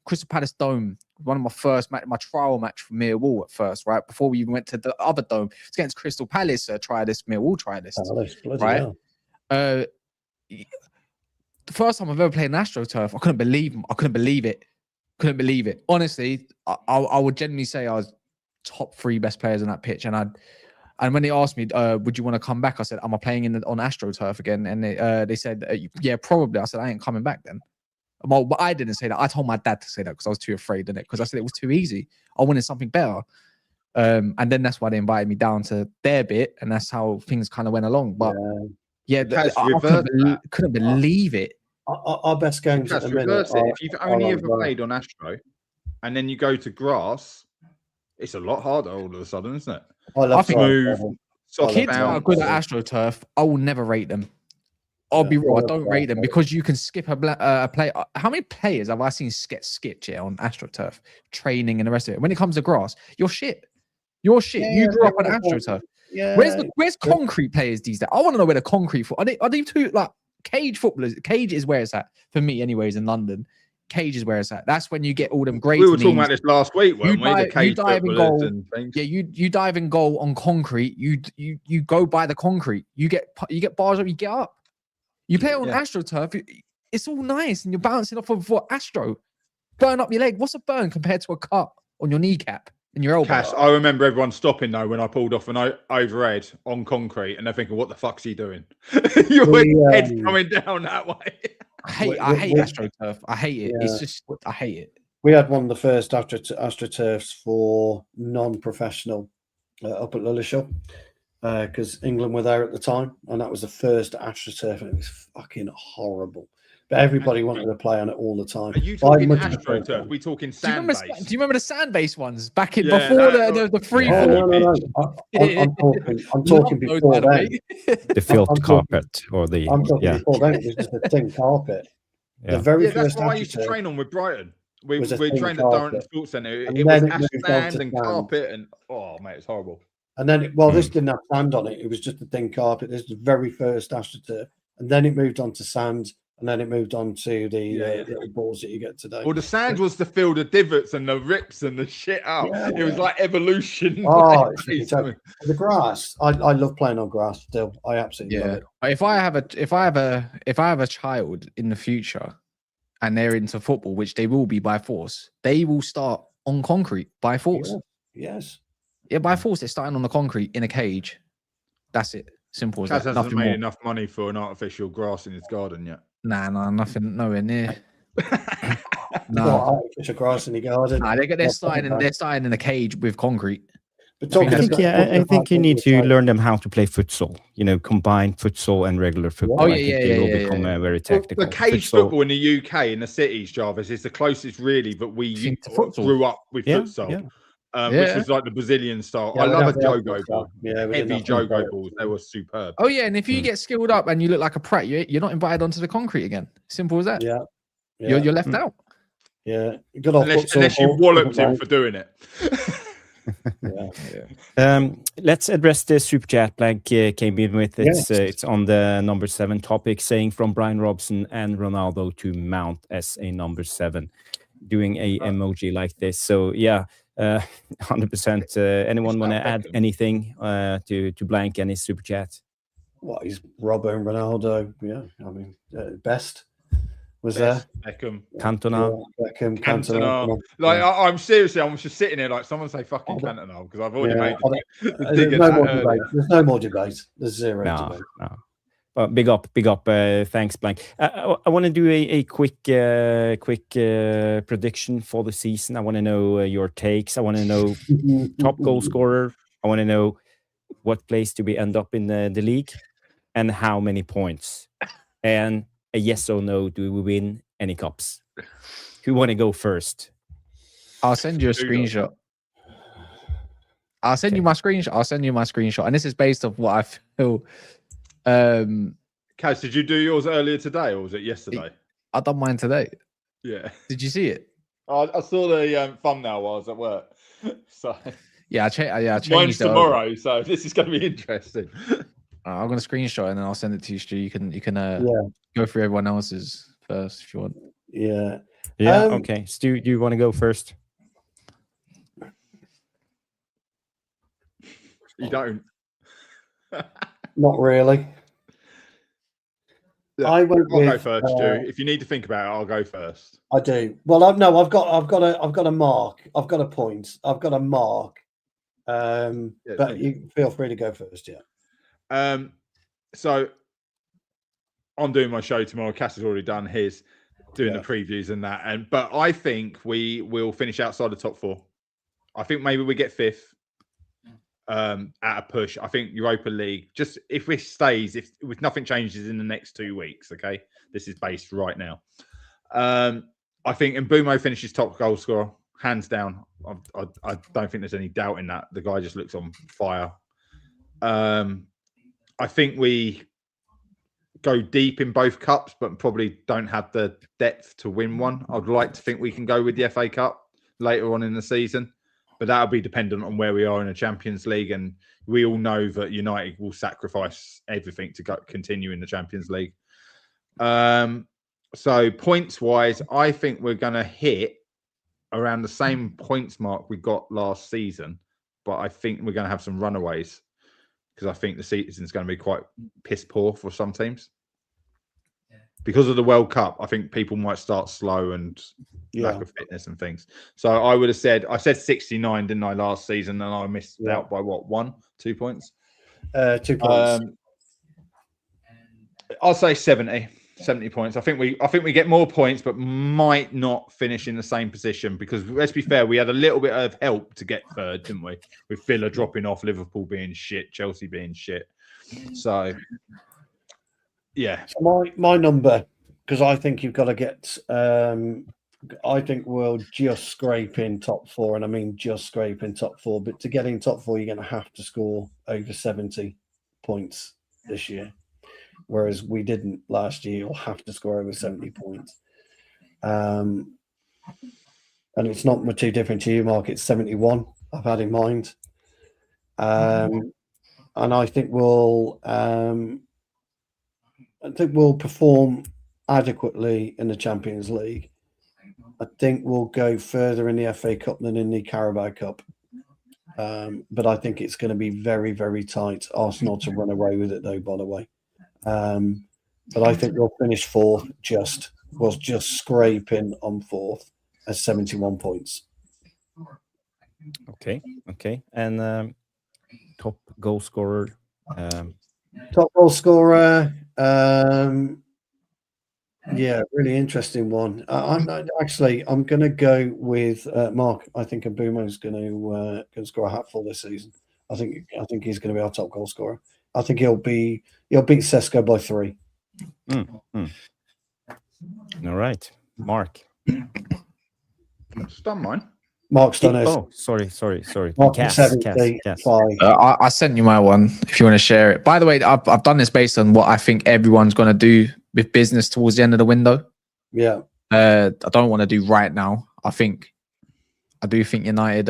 Crystal Palace Dome, one of my first my trial match for Millwall at first, right? Before we even went to the other dome. It's against Crystal Palace, Millwall trialists, right? The first time I've ever played an AstroTurf, I couldn't believe it. Honestly, I would genuinely say I was top 3 best players on that pitch. And when they asked me, would you want to come back? I said, am I playing on AstroTurf again? And they said, yeah, probably. I said, I ain't coming back then. Well, but I didn't say that. I told my dad to say that because I was too afraid of it. Because I said it was too easy. I wanted something better. And then that's why they invited me down to their bit. And that's how things kind of went along. But I couldn't believe it. Our best games at the minute. If you've only ever played on Astro and then you go to grass, it's a lot harder all of a sudden, isn't it? I think kids that are good at AstroTurf, I will never rate them. I'll be real, I don't rate them because you can skip a play. How many players have I seen get skipped on AstroTurf training and the rest of it? When it comes to grass, you're shit. You grew up on AstroTurf. Yeah. Where's concrete players these days? I want to know where the concrete are they too like cage footballers? Cage is where it's at for me, anyways. In London, cage is where it's at. That's when you get all them great. We were talking about this last week, weren't we? The cage dive in goal. And things. Yeah, you dive in goal on concrete. You go by the concrete. You get bars up. You get up. You play on AstroTurf. It's all nice, and you're bouncing off of Astro. Burn up your leg. What's a burn compared to a cut on your kneecap and your elbow? Cash, I remember everyone stopping though when I pulled off an overhead on concrete, and they're thinking, "What the fuck's he doing?" Your head's coming down that way. I hate AstroTurf. I hate it. It's just I hate it. We had one of the first AstroTurfs for non-professional up at Lilleshall because England were there at the time, and that was the first AstroTurf, and it was fucking horrible. But everybody wanted to play on it all the time. Are you talking AstroTurf? We talking sand base? Do you remember the sand base ones back in before the free fall? No. I'm talking before then. The field carpet or the I'm talking before then. It was just a thin carpet. Yeah. The very that's first what I used to train on with Brighton. We was a we thin trained at carpet. Durham Sports Centre. And It was then it ash moved on to sand and sand. carpet, and oh mate, it's horrible. And then, this didn't have sand on it. It was just a thin carpet. This was the very first AstroTurf. And then it moved on to sand. And then it moved on to the little balls that you get today. Well, the sand was to fill the divots and the rips and the shit out. It was like evolution. Oh, the grass. I love playing on grass still. I absolutely love it. If I have a child in the future and they're into football, which they will be by force, they will start on concrete by force. Yeah. Yes. Yeah, by force, they're starting on the concrete in a cage. That's it. Simple as that. Hasn't Nothing made more. enough money for an artificial grass in his garden yet. Nah, nothing, nowhere near. No, artificial grass in the garden. Nah, they're starting in a cage with concrete. But I think you need to learn them how to play futsal. You know, combine futsal and regular football. Oh, I think they will become very technical. The cage football in the UK, in the cities, Jarvis, is the closest really that we grew up with futsal. Which was like the Brazilian style. I love a Jogo ball. Heavy Jogo balls. They were superb. Oh yeah, and if you get skilled up and you look like a prat, you're not invited onto the concrete again. Simple as that. Yeah. You're left out. Yeah. Unless you walloped him for doing it. Let's address the super chat Blank came in with. It's on the number 7 topic, saying from Brian Robson and Ronaldo to Mount as a number 7, doing a emoji like this. So 100%. Anyone want to add anything to Blank and his super chat? What, he's Robbo and Ronaldo? Yeah, I mean, best was Best, there. Beckham, Cantona. Beckham, Cantona. Like I'm seriously, I'm just sitting here like someone say fucking Cantona because I've already made there's no more debate. There's no more debate. There's zero debate. No. Big up. Thanks, Blank. I want to do a quick prediction for the season. I want to know your takes. I want to know top goal scorer. I want to know what place do we end up in the league and how many points. And a yes or no, do we win any cups? Who want to go first? I'll send you a screenshot. I'll send you my screenshot. And this is based off what I feel. Kaz, did you do yours earlier today or was it yesterday? I done mine today. Yeah. Did you see it? I saw the thumbnail while I was at work. So I changed. Mine's tomorrow, so this is going to be interesting. I'm going to screenshot and then I'll send it to you, Stu. You can go through everyone else's first if you want. Yeah. Okay. Stu, do you want to go first? You don't. Not really. Yeah, I'll go first, Stu. If you need to think about it, I'll go first. I do. Well, I've got a mark. I've got a point. I've got a mark. But you feel free to go first. Yeah. So I'm doing my show tomorrow. Cass has already done his, doing the previews and that. But I think we will finish outside the top 4. I think maybe we get 5th. At a push. I think Europa League, just if it stays, if nothing changes in the next 2 weeks, okay? This is based right now. I think Mbeumo finishes top goal scorer, hands down. I don't think there's any doubt in that. The guy just looks on fire. I think we go deep in both cups, but probably don't have the depth to win one. I'd like to think we can go with the FA Cup later on in the season. But that'll be dependent on where we are in the Champions League. And we all know that United will sacrifice everything to continue in the Champions League. So points-wise, I think we're going to hit around the same points mark we got last season. But I think we're going to have some runaways because I think the season's going to be quite piss poor for some teams. Because of the World Cup, I think people might start slow and lack of fitness and things. So I said 69, didn't I, last season? And I missed out by what, 2 points? 2 points. I'll say 70 points. I think we get more points, but might not finish in the same position because let's be fair, we had a little bit of help to get third, didn't we? With Villa dropping off, Liverpool being shit, Chelsea being shit. So yeah. So my number, because I think you've got to get. I think we'll just scrape in top 4, and I mean just scrape in top 4. But to get in top 4, you're going to have to score over 70 points this year, whereas we didn't last year. You'll have to score over 70 points. and it's not much too different to you, Mark. It's 71 I've had in mind. And I think we'll perform adequately in the Champions League. I think we'll go further in the FA Cup than in the Carabao Cup. But I think it's going to be very, very tight. Arsenal to run away with it, though, by the way. But I think we'll finish fourth, just scraping on fourth at 71 points. Okay. And top goal scorer. Top goal scorer. Yeah, really interesting one. I'm going to go with Mark. I think Mbumo's going to score a hatful this season. I think he's going to be our top goal scorer. I think he'll beat Sesko by 3. All right, Mark. It's done mine. Mark's done his. Oh, sorry. Mark Cass. 75. I sent you my one if you want to share it. By the way, I've done this based on what I think everyone's going to do with business towards the end of the window. Yeah. I don't want to do right now. I do think United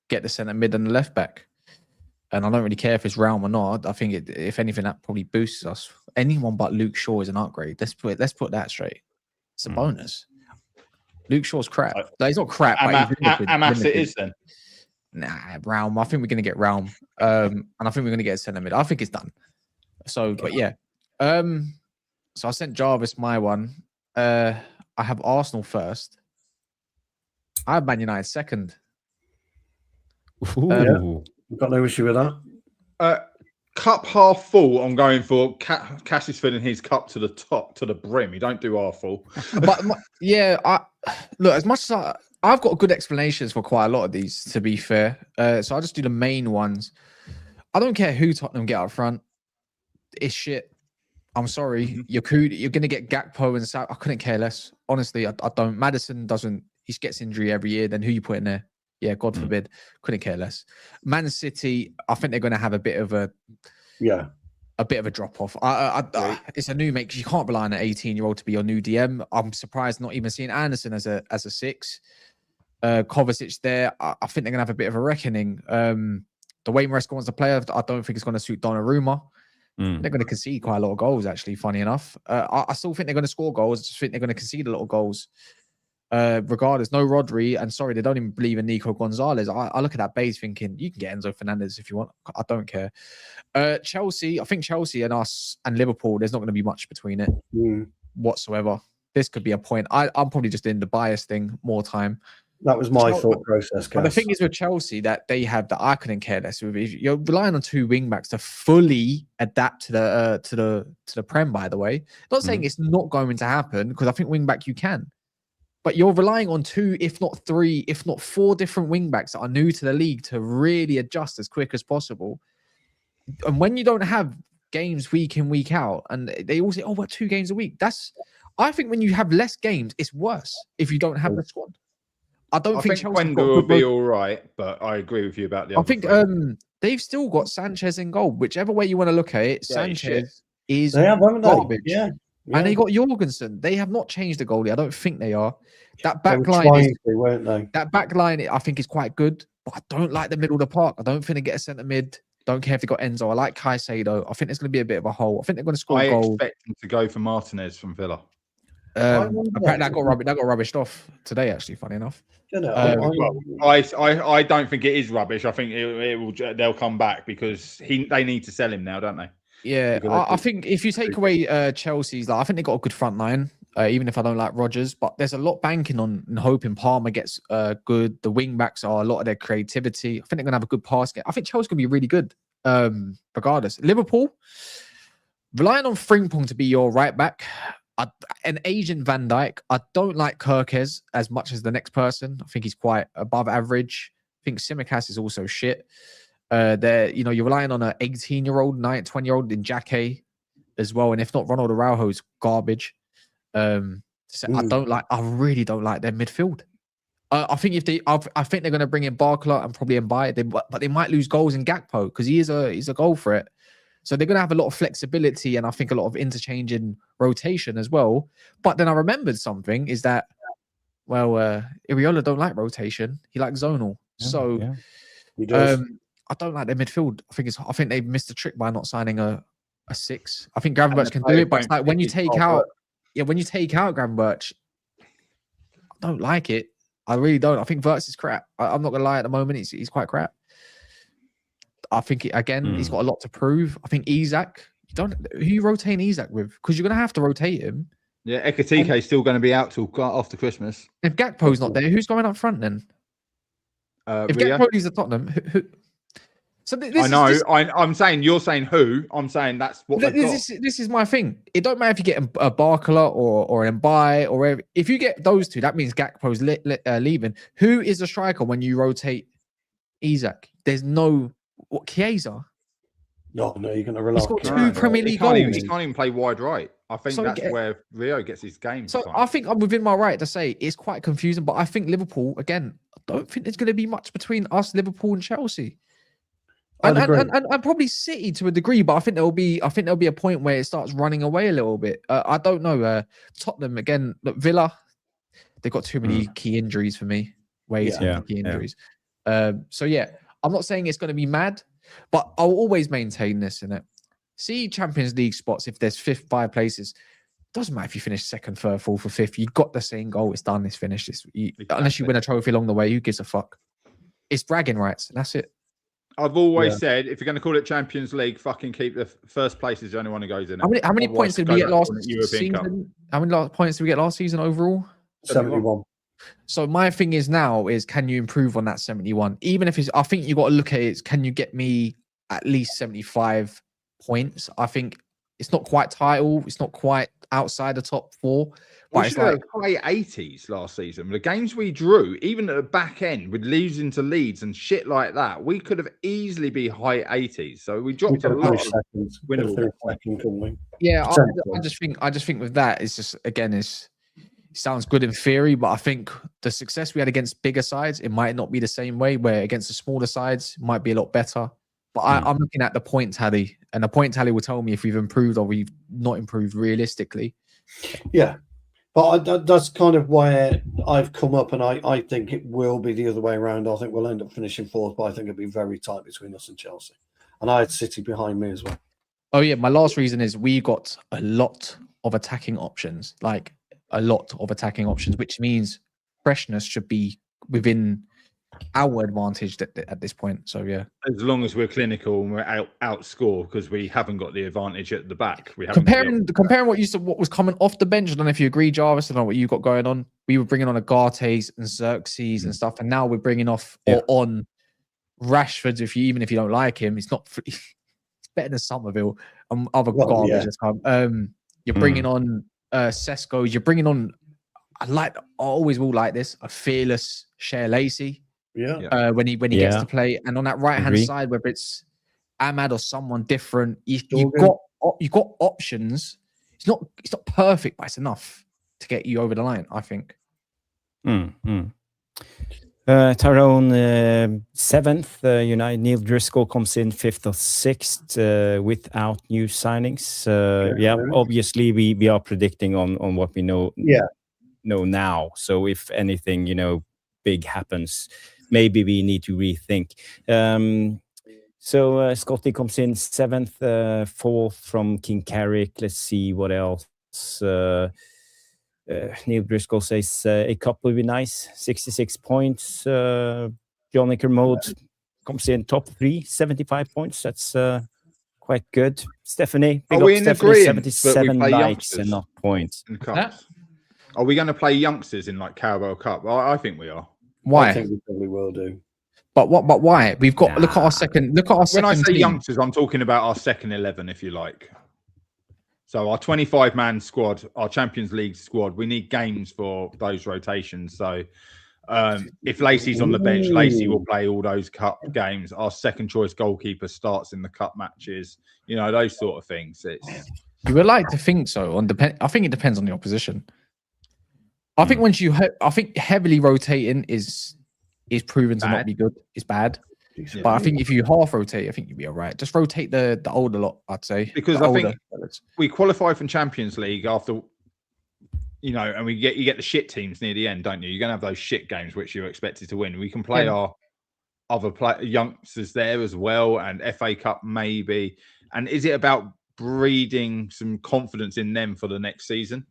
get the centre mid and the left back. And I don't really care if it's Realm or not. I think if anything, that probably boosts us. Anyone but Luke Shaw is an upgrade. Let's put that straight. It's a bonus. Luke Shaw's crap. Like, he's not crap. Amas it is then. Nah, Realm. I think we're going to get Realm. And I think we're going to get a centre mid. I think it's done. So, but yeah. So I sent Jarvis my one. I have Arsenal first. I have Man United second. I've got no issue with that. Cup half full. I'm going for Cass is filling his cup to the top, to the brim. You don't do half full. But look, as much as I've got good explanations for quite a lot of these, to be fair. So I'll just do the main ones. I don't care who Tottenham get up front. It's shit. I'm sorry. You're going to get Gakpo and South. I couldn't care less. Honestly, I don't. Maddison doesn't. He gets injury every year. Then who you put in there? Yeah, God forbid. Couldn't care less. Man City, I think they're going to have a bit of a drop off. It's a new make. You can't rely on an 18-year-old to be your new DM. I'm surprised not even seeing Anderson as a 6. Kovacic there. I think they're going to have a bit of a reckoning. The way Maresca wants to play, I don't think it's going to suit Donnarumma. They're going to concede quite a lot of goals, actually, funny enough. I still think they're going to score goals. I just think they're going to concede a lot of goals. Regardless, no Rodri, and sorry, they don't even believe in Nico Gonzalez. I look at that base thinking, you can get Enzo Fernandez if you want. I don't care. Chelsea, I think Chelsea and us and Liverpool, there's not going to be much between it whatsoever. This could be a point. I'm probably just in the bias thing more time. That was my thought process. But the thing is with Chelsea that they have that I couldn't care less with. You're relying on 2 wing backs to fully adapt to the Prem. By the way, not saying it's not going to happen, because I think wing back you can, but you're relying on 2, if not 3, if not 4 different wing backs that are new to the league to really adjust as quick as possible. And when you don't have games week in, week out, and they all say, "Oh, what 2 games a week?" I think when you have less games, it's worse if you don't have the squad. I think Wendell will be all right, but I agree with you about the other. I think they've still got Sanchez in goal. Whichever way you want to look at it, Sanchez is garbage. Yeah. And they got Jorgensen. They have not changed the goalie. I don't think they are. That back line, weren't they? That back line, I think, is quite good. But I don't like the middle of the park. I don't think they get a centre mid. Don't care if they got Enzo. I like Caicedo. I think there's going to be a bit of a hole. I think they're going to score goals. I expect them to go for Martinez from Villa. Apparently that got rubbished off today, actually, funny enough. I don't think it is rubbish. I think they'll come back because they need to sell him now, don't they? Yeah, I think if you take away Chelsea's, I think they got a good front line, even if I don't like Rodgers. But there's a lot banking on and hoping Palmer gets good. The wing backs are a lot of their creativity. I think they're going to have a good pass game. I think Chelsea's going to be really good, regardless. Liverpool, relying on Frimpong to be your right back. An Asian Van Dijk. I don't like Kirkes as much as the next person. I think he's quite above average. I think Tsimikas is also shit. You're relying on an 18-year-old, 20-year-old in Jake as well. And if not, Ronald Araujo's garbage. I really don't like their midfield. I think I think they're going to bring in Barkla and probably Mbaye, but they might lose goals in Gakpo because he's a goal threat. So they're going to have a lot of flexibility and I think a lot of interchange in rotation as well. But then I remembered something is that Well, Iriola don't like rotation. He likes zonal. So He does. I don't like their midfield. I think they've missed the trick by not signing a 6. I think Gravenberch can do it, but it's like when you take out Gravenberch, I don't like it. I really don't. I think Wirtz is crap. I'm not gonna lie. At the moment, he's quite crap. I think he's got a lot to prove. I think Isak. Who you rotating Isak with? Because you're gonna have to rotate him. Yeah, Ekatike is still going to be out till after Christmas. If Gakpo's not there, who's going up front then? If Gakpo leaves at Tottenham, who? So I'm saying you're saying who. I'm saying that's what this is my thing. It don't matter if you get a Barcola or an Mbaye or whatever. If you get those two, that means Gakpo's leaving. Who is a striker when you rotate Isak? There's no Chiesa. No, you're going to rely. He's got 2 Premier League goals. He can't even play wide right. I think that's where Rio gets his game. So I think I'm within my right to say it's quite confusing, but I think Liverpool, again, I don't think there's going to be much between us, Liverpool, and Chelsea. And probably City to a degree, but I think there'll be a point where it starts running away a little bit. I don't know. Tottenham again, look, Villa, they've got too many key injuries for me. Way too many key injuries. So yeah, I'm not saying it's going to be mad, but I'll always maintain this in it. See Champions League spots if there's 5 places. Doesn't matter if you finish 2nd, 3rd, 4th, or 5th. You got the same goal. It's done. It's finished. Unless you win a trophy along the way, who gives a fuck? It's bragging rights. That's it. I've always said, if you're going to call it Champions League, fucking keep the first place is the only one who goes in. How many points did we get last season? How many points did we get last season overall? 71. So my thing is now can you improve on that 71? Even if I think you got to look at it, can you get me at least 75 points? I think it's not quite title. It's not quite outside the top 4. But it's like high 80s last season. The games we drew, even at the back end, with losing to Leeds and shit like that, we could have easily be high 80s. So we dropped a lot of winnable. Yeah, I just think with that, it's just it sounds good in theory, but I think the success we had against bigger sides, it might not be the same way. Where against the smaller sides, it might be a lot better. But I'm looking at the point tally, and the point tally will tell me if we've improved or we've not improved realistically. Yeah. But that's kind of where I've come up, and I think it will be the other way around. I think we'll end up finishing 4th, but I think it'll be very tight between us and Chelsea. And I had City behind me as well. Oh, yeah. My last reason is we got a lot of attacking options, which means freshness should be within our advantage at this point. So, yeah. As long as we're clinical and we're outscore, because we haven't got the advantage at the back. Comparing what you said, what was coming off the bench, I don't know if you agree, Jarvis, I don't know what you got going on. We were bringing on Agates and Xerxes and stuff, and now we're bringing off or on Rashford. Even if you don't like him, it's better than Somerville and other garbage. You're bringing on Sesko. You're bringing on. I always will like this. A fearless Shea Lacey. Yeah. When he gets to play, and on that right hand side, whether it's Ahmad or someone different, you've got options. It's not perfect, but it's enough to get you over the line, I think. Tyrone 7th. United. Neil Driscoll comes in 5th or 6th without new signings. Obviously we are predicting on what we know. Know now. So if anything, big happens, maybe we need to rethink. So Scotty comes in 7th, 4th from King Carrick. Let's see what else. Neil Driscoll says a cup would be nice. 66 points. Johnny Kermode comes in top 3, 75 points. That's quite good. Stephanie, big up Stephanie, 77 likes and not points. Are we going to play youngsters in like Carabao Cup? Well, I think we are. Why? I think we probably will do. But why? We've got look at our second. When I say team. youngsters, I'm talking about our second 11, if you like. So our 25-man squad, our Champions League squad, we need games for those rotations. So if Lacey's on the bench, Lacey will play all those cup games. Our second choice goalkeeper starts in the cup matches. Those sort of things. You would like to think so. I think it depends on the opposition. I think I think heavily rotating is proven to not be good. It's bad. But I think if you half rotate, I think you'd be all right. Just rotate the older lot, I'd say. Because I think we qualified from Champions League after and you get the shit teams near the end, don't you? You're going to have those shit games which you're expected to win. We can play our other youngsters there as well, and FA Cup maybe. And is it about breeding some confidence in them for the next season?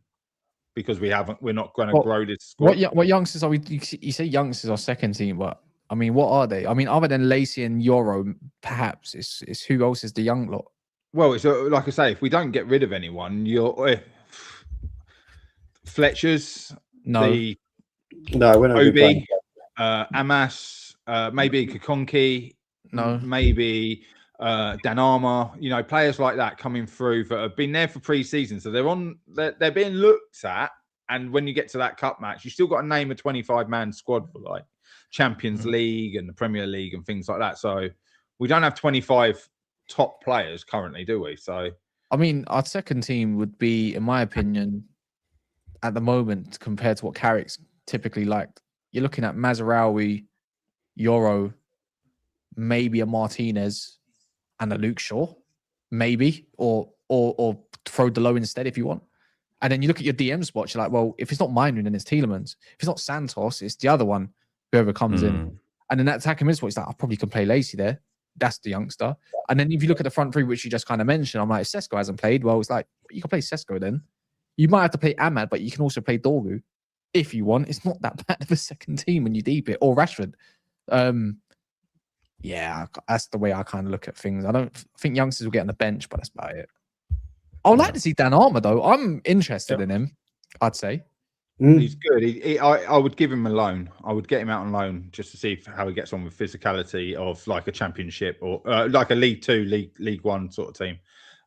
Because we're not going to grow this squad. What youngsters are we? You say youngsters are second team, but I mean, what are they? I mean, other than Lacey and Euro, perhaps it's who else is the young lot? Well, it's like I say, if we don't get rid of anyone, Fletcher's no, we're not Obi, Amas, maybe Kakonki, maybe Dan Armour, players like that coming through that have been there for pre-season, so they're being looked at. And when you get to that cup match, you still got to name a 25-man squad for like Champions League and the Premier League and things like that. So we don't have 25 top players currently, do we? So I mean, our second team would be, in my opinion, at the moment, compared to what Carrick's typically liked, you're looking at Mazraoui, Euro, maybe a Martinez, and a Luke Shaw, maybe, or throw Delo instead if you want. And then you look at your DM spots, you're like, well, if it's not Mainoo, then it's Tielemans. If it's not Santos, it's the other one, whoever comes in. And then that attacking mid spot, it's like, I probably can play Lacey there. That's the youngster. And then if you look at the front three, which you just kind of mentioned, I'm like, if Sesko hasn't played, well, it's like, you can play Sesko then. You might have to play Ahmad, but you can also play Dorgu if you want. It's not that bad of a second team when you deep it. Or Rashford. Yeah, that's the way I kind of look at things. I think youngsters will get on the bench, but that's about it. I would like to see Dan Armour, though. I'm interested in him, I'd say. He's good. I would give him a loan. I would get him out on loan just to see how he gets on with physicality of like a championship or like a League Two, League One sort of team.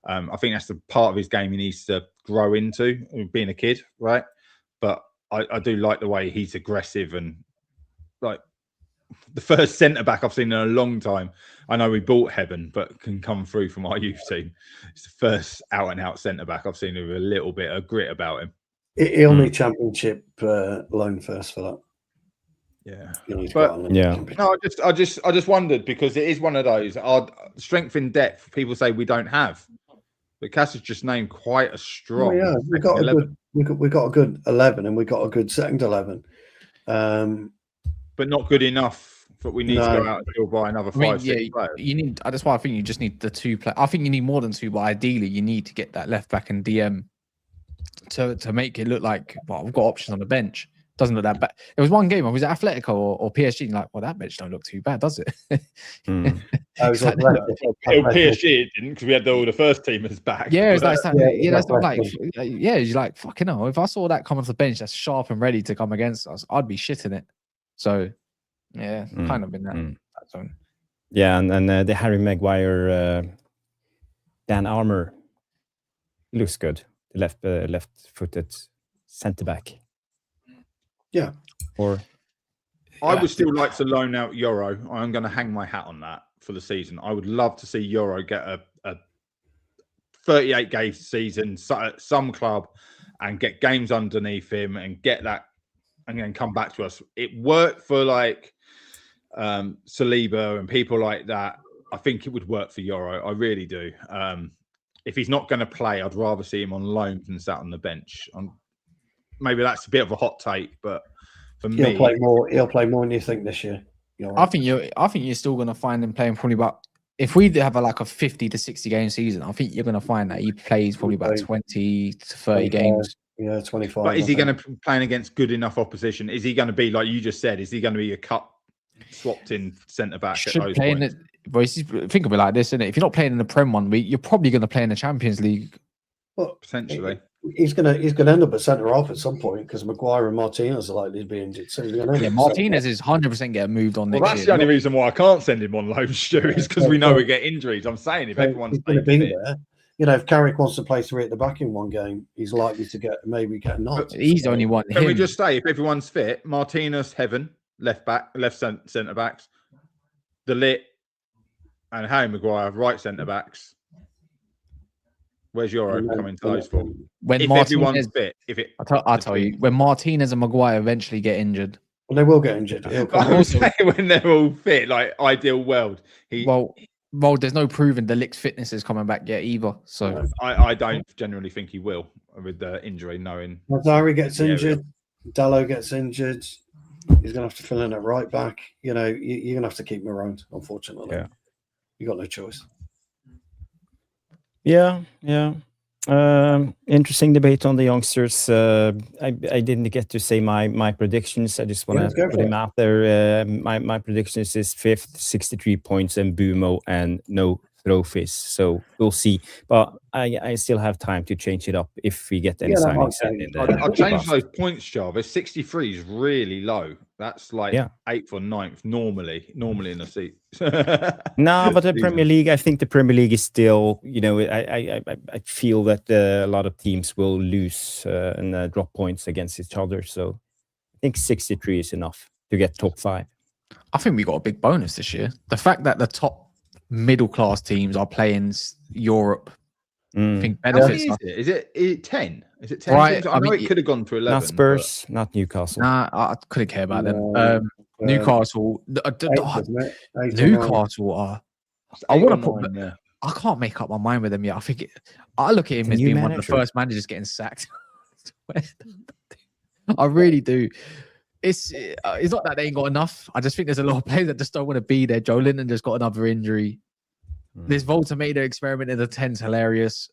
I think that's the part of his game he needs to grow into, being a kid, right? But I do like the way he's aggressive and like the first centre-back I've seen in a long time. I know we bought Heaven, but can come through from our youth team. It's the first out-and-out centre-back I've seen with a little bit of grit about him. He'll need championship loan first for that. Yeah, No, I just wondered because it is one of those. Our strength in depth, people say we don't have, but Cass has just named quite a strong. Oh, yeah, we got a good 11, and we got a good second 11. But not good enough that we need to go out and still buy another 5-6 players. You need. That's why I think you just need the 2 players. I think you need more than 2, but ideally you need to get that left back and DM to make it look like, well, we've got options on the bench. Doesn't look that bad. There was one game, was it Atletico or PSG? And like, well, that bench don't look too bad, does it? PSG it didn't because we had all the first teamers back. Yeah, it's like, you're like, fucking hell. If I saw that come off the bench that's sharp and ready to come against us, I'd be shitting it. So, yeah, kind of in that zone. Yeah, and the Harry Maguire, Dan Armour looks good. The left-footed centre-back. Yeah. I would still like to loan out Euro. I'm going to hang my hat on that for the season. I would love to see Euro get a 38-game season at some club and get games underneath him and get that and then come back to us. It worked for like Saliba and people like that. I think it would work for Euro. I really do. If he's not going to play, I'd rather see him on loan than sat on the bench. Maybe that's a bit of a hot take, but for me, he'll play more than you think this year. I think you're still going to find him playing probably about. If we have a 50 to 60 game season, I think you're going to find that he plays probably about 20 to 30 games. Yeah, 25. But is he going to be playing against good enough opposition? Is he going to be, like you just said, is he going to be a cup swapped in centre back? Think of it like this, isn't it? If you're not playing in the Prem one week, you're probably going to play in the Champions League. Well, potentially. He's gonna end up at centre half at some point because Maguire and Martinez are likely to be injured. So Martinez is 100% getting moved on next year. That's the only reason why I can't send him on loan, Stu, is because we know we get injuries. I'm saying if everyone's going to be there, if Carrick wants to play 3 at the back in one game, he's likely to get a nod. He's the only one. Can we just say, if everyone's fit, Martinez, Heaven, left centre backs, De Ligt and Harry Maguire, right centre backs. Where's Euro coming to those for? If everyone's fit, I'll tell you, when Martinez and Maguire eventually get injured. Well, they will get injured. I will say when they're all fit, like ideal world. Well, there's no proving the Lick's fitness is coming back yet either. So I don't generally think he will with the injury, knowing Mazzari gets the area. injured, Dallo gets injured. He's going to have to fill in at right back. You know, you're going to have to keep him around, unfortunately. Yeah. You got no choice. Yeah. Interesting debate on the youngsters. I didn't get to say my predictions. I just want Yeah, to go put for them it. out there. My predictions is 5th, 63 points, and Bumo, and no trophies. So we'll see. But I still have time to change it up if we get any Yeah, that might signings in change. the I'll change past. those points, Jarvis. 63 is really low. That's like 8th or 9th normally in the seat. No, but the Premier League, I think the Premier League is still, I feel that a lot of teams will lose and drop points against each other. So I think 63 is enough to get top 5. I think we got a big bonus this year. The fact that the top middle class teams are playing Europe, I think benefits us. Is it 10? Is it 10? Right, I know it could have gone to 11. Not Spurs, not Newcastle. Nah, I couldn't care about them. No, Newcastle, 8th, isn't it? 8th or 9th. Newcastle are. I 8 want or to put. 9, yeah. I can't make up my mind with them yet. I think I look at him as new being one of the manager. first managers getting sacked. I really do. It's not that they ain't got enough. I just think there's a lot of players that just don't want to be there. Joe Linton just got another injury. This Volta-Maida experiment in the 10's hilarious.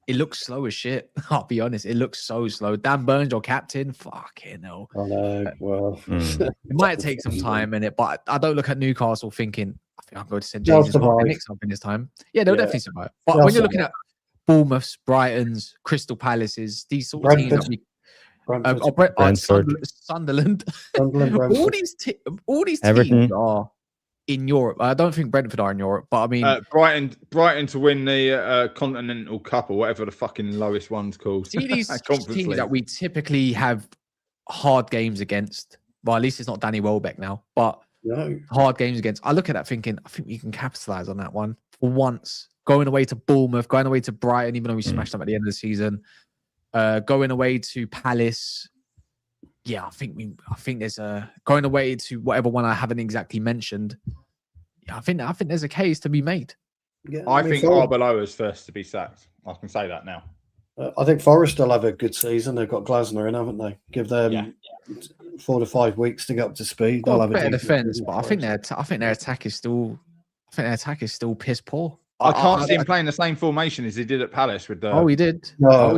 It looks slow as shit. I'll be honest. It looks so slow. Dan Burns, your captain. Fucking hell. I know. Well, It might take some time in it, but I don't look at Newcastle thinking, I think I'll go to St. James's Park and nick something this time. Yeah, they'll definitely survive. But when you're looking at Bournemouths, Brightons, Crystal Palaces, these sort of teams that we Sunderland. all these Everton. teams are in Europe. I don't think Brentford are in Europe, but I mean Brighton to win the Continental Cup or whatever the fucking lowest one's called. See these teams that we typically have hard games against. Well, at least it's not Danny Welbeck now, but hard games against. I look at that thinking, I think we can capitalize on that one for once. Going away to Bournemouth, going away to Brighton, even though we smashed them at the end of the season. Going away to Palace. Yeah, I think there's a going away to whatever one I haven't exactly mentioned. Yeah, I think there's a case to be made. Yeah, I think Arbeloa is first to be sacked. I can say that now. I think Forest will have a good season. They've got Glasner in, haven't they? Give them 4 to 5 weeks to get up to speed. They'll have a better decent defense, season but I think their attack is still. I think their attack is still piss poor. I can't see him playing the same formation as he did at Palace with the. Oh, he did. Yeah.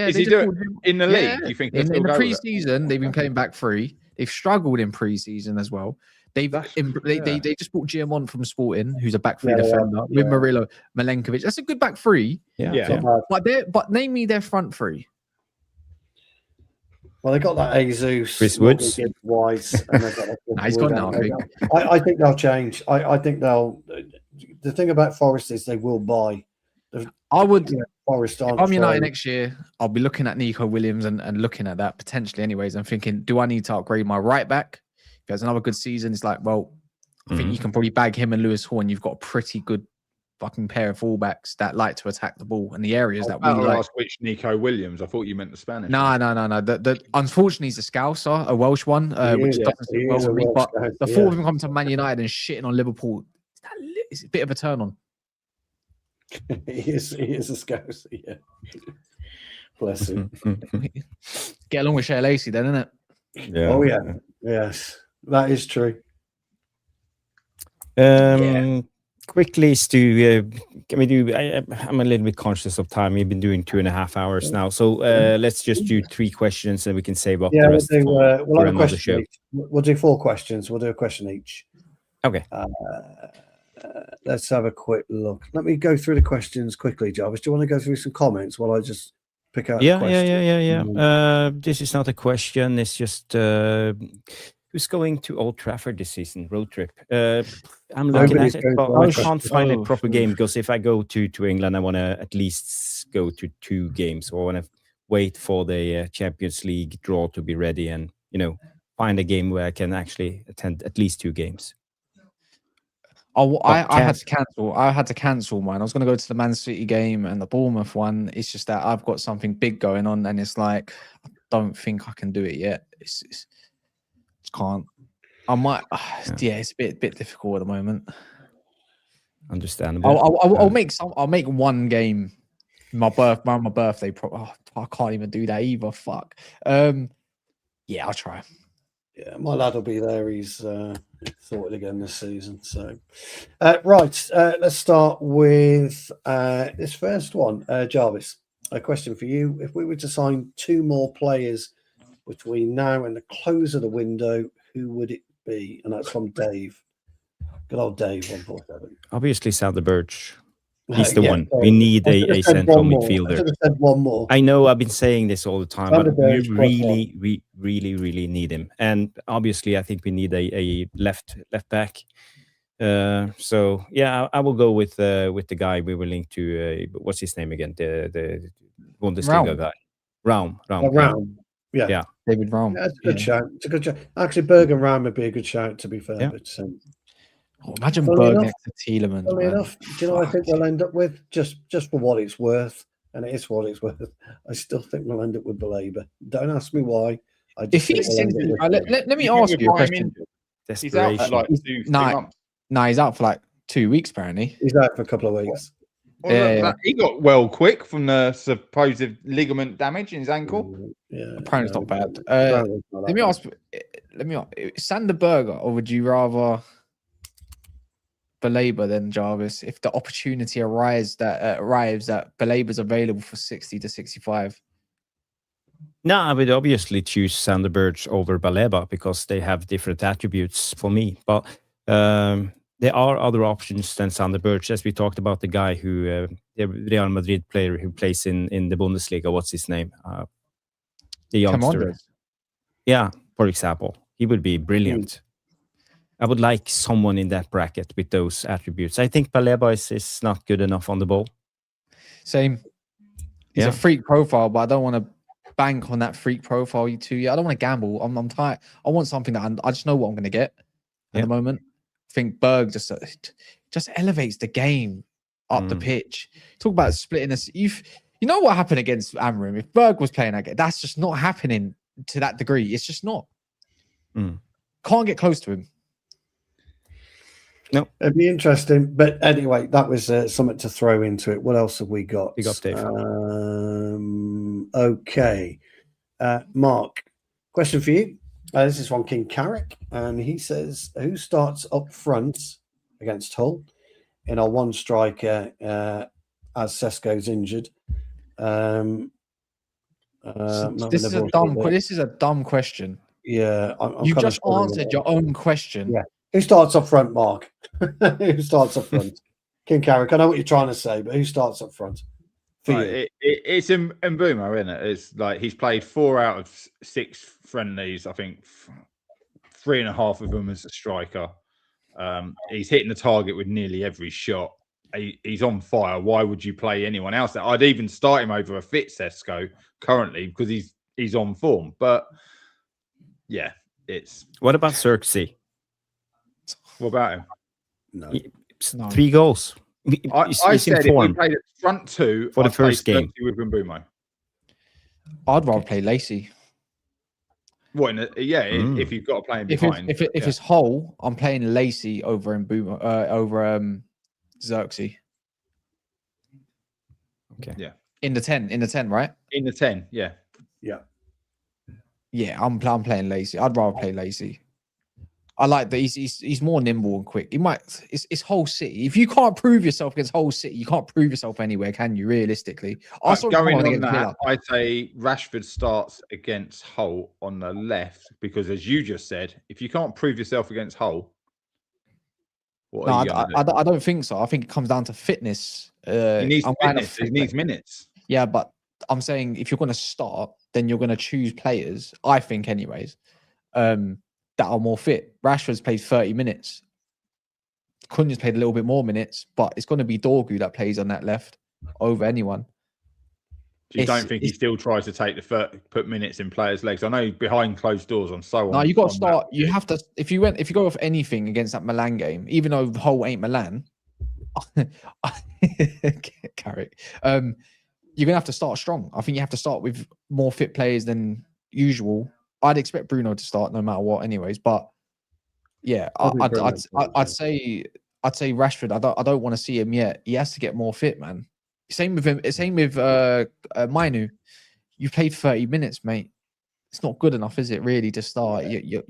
Is he doing in the league? Do you think in the pre-season they've been playing back 3? They've struggled in pre-season as well. They just bought GM on from Sporting, who's a back 3 defender with Murillo, Milenkovic. That's a good back 3. Yeah. But name me their front 3. Well, they got that Jesus, Chris Woods, Weiss, and they've got he's gone now. I think they'll change. I think they'll. The thing about Forest is they will buy. I would. Forest. If I'm United next year, I'll be looking at Nico Williams and looking at that potentially, anyways. I'm thinking, do I need to upgrade my right back? If there's another good season, it's like, well, I think you can probably bag him and Lewis Hall, and you've got a pretty good fucking pair of fullbacks that like to attack the ball in the areas that we like. Last week, Nico Williams. I thought you meant the Spanish. No. Unfortunately, he's a Scouser, a Welsh one, which doesn't sit well with me. But the 4 of them come to Man United and shitting on Liverpool. It's a bit of a turn on. he is a Scouser, yeah. Bless him. Get along with Shea Lacey then, isn't it? Yeah. Oh, yeah. Yes, that is true. Quickly, Stu, can we do? I'm a little bit conscious of time. We've been doing 2.5 hours now, so let's just do 3 questions, and we can save up the rest we'll have a question show. We'll do 4 questions. We'll do a question each. Okay. Let's have a quick look. Let me go through the questions quickly, Jarvis. Do you want to go through some comments while I just pick out? Yeah. This is not a question. It's just who's going to Old Trafford this season? Road trip. I'm looking at it, but I can't find a proper game because if I go to England, I want to at least go to 2 games, or I want to wait for the Champions League draw to be ready, and find a game where I can actually attend at least 2 games. I had to cancel. I had to cancel mine. I was going to go to the Man City game and the Bournemouth one. It's just that I've got something big going on, and it's like I don't think I can do it yet. It's can't. I might. Yeah, it's a bit difficult at the moment. Understandable. I'll make one game. Around my birthday. I can't even do that either. Fuck. Yeah, I'll try. Yeah, my lad will be there. He's sorted again this season. So, right, let's start with this first one. Jarvis, a question for you. If we were to sign 2 more players between now and the close of the window, who would it be? And that's from Dave. Good old Dave, 147. Obviously, Sander Birch. He's the one. Sorry. We need a central midfielder. I should have said one more. I know I've been saying this all the time, Sander but we Birch, really need him. And obviously, I think we need a left back. So yeah, I will go with the guy we were linked to. What's his name again? The Bundesliga guy. Raum. Yeah. David Raum. Yeah, it's a good shout. It's a good shout. Actually, Berg and Raum would be a good shout, to be fair. Yeah. But Imagine Berg next to Tielemans. funny enough, do you know what I think we'll end up with? Just for what it's worth, and it is what it's worth. I still think we'll end up with Belabor. Don't ask me why. If he's let me ask you a question. He's out for like 2 months. No, he's out for like 2 weeks apparently. He's out for a couple of weeks. Well, he got well quick from the supposed ligament damage in his ankle. Yeah, Apparently, it's not bad. Let me ask. Sander Berger, or would you rather Belabor than Jarvis? If the opportunity arrives that Belabor's available for 60 to 65. No, I would obviously choose Sander Birch over Baleba because they have different attributes for me. But there are other options than Sander Birch, as we talked about the guy who, the Real Madrid player who plays in the Bundesliga. What's his name? The youngster. Yeah, for example, he would be brilliant. I would like someone in that bracket with those attributes. I think Baleba is not good enough on the ball. Same. He's a freak profile, but I don't want to bank on that freak profile too. I don't want to gamble. I'm tired. I want something that I just know what I'm going to get at the moment. I think Berg just elevates the game up the pitch. Talk about splitting us. You know what happened against Amorim? If Berg was playing that game, that's just not happening to that degree. It's just not. Can't get close to him. No, it'd be interesting. But anyway, that was something to throw into it. What else have we got? We got Dave. Okay. Mark, question for you. This is from King Carrick, and he says, who starts up front against Hull in our one striker as Sesko's injured? This is a dumb question. Yeah. You just answered your own question. Yeah. Who starts up front, Mark? Who starts up front? King Carrick, I know what you're trying to say, but who starts up front? It's Mbeumo, isn't it? It's like he's played 4 out of 6 friendlies. I think 3.5 of them as a striker. He's hitting the target with nearly every shot. He's on fire. Why would you play anyone else? I'd even start him over a fit Sesko currently because he's on form. But yeah, it's. What about Xerxes? What about him? No. 3 goals. I said if we played at front 2 for the first game with Mbeumo. I'd rather play Lacey. What? If you've got to play him behind. If it's Hull, I'm playing Lacey over Mbeumo over Xerxes. Okay. Yeah. In the 10, right? In the 10, yeah. Yeah. Yeah, I'm playing Lacey. I'd rather play Lacey. I like that he's more nimble and quick. He might. It's Hull City. If you can't prove yourself against Hull City, you can't prove yourself anywhere, can you? Realistically, going on that, I'd say Rashford starts against Hull on the left because, as you just said, if you can't prove yourself against Hull, I don't think so. I think it comes down to fitness. He needs fitness. He needs minutes. Yeah, but I'm saying if you're going to start, then you're going to choose players. I think, anyways. That are more fit. Rashford's played 30 minutes. Cunha's played a little bit more minutes, but it's going to be Dorgu that plays on that left over anyone. You don't think he still tries to put minutes in players' legs? I know behind closed doors and so on. No, you got to start. You have to. If you go off anything against that Milan game, even though the whole ain't Milan, Carrick, you're gonna have to start strong. I think you have to start with more fit players than usual. I'd expect Bruno to start no matter what anyways, but Yeah, I'd say Rashford. I don't want to see him yet. He has to get more fit, man. Same with him. Same with Mainu. You played 30 minutes, mate. It's not good enough, is it? Really, to start. You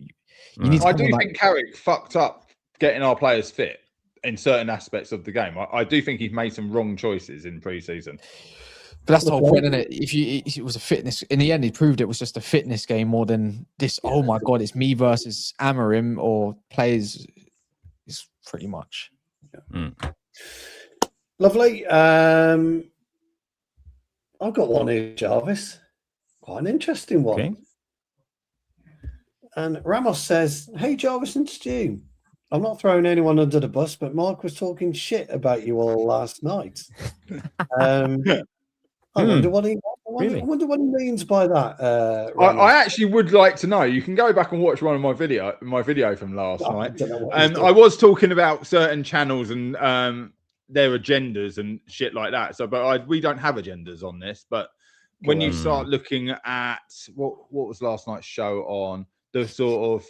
need. I do think Carrick fucked up getting our players fit in certain aspects of the game. I do think he's made some wrong choices in pre-season. But that's the whole point, isn't it? If it was a fitness, in the end, he proved it was just a fitness game more than this. Oh my god, it's me versus Amorim or players. It's pretty much. Lovely. I've got one here, Jarvis. Quite an interesting one. Okay. And Ramos says, "Hey, Jarvis and Stu. I'm not throwing anyone under the bus, but Mark was talking shit about you all last night. I wonder what he means by that. I actually would like to know. You can go back and watch one of my video from last night. I was talking about certain channels and their agendas and shit like that. So, but we don't have agendas on this. But when you start looking at what was last night's show on the sort of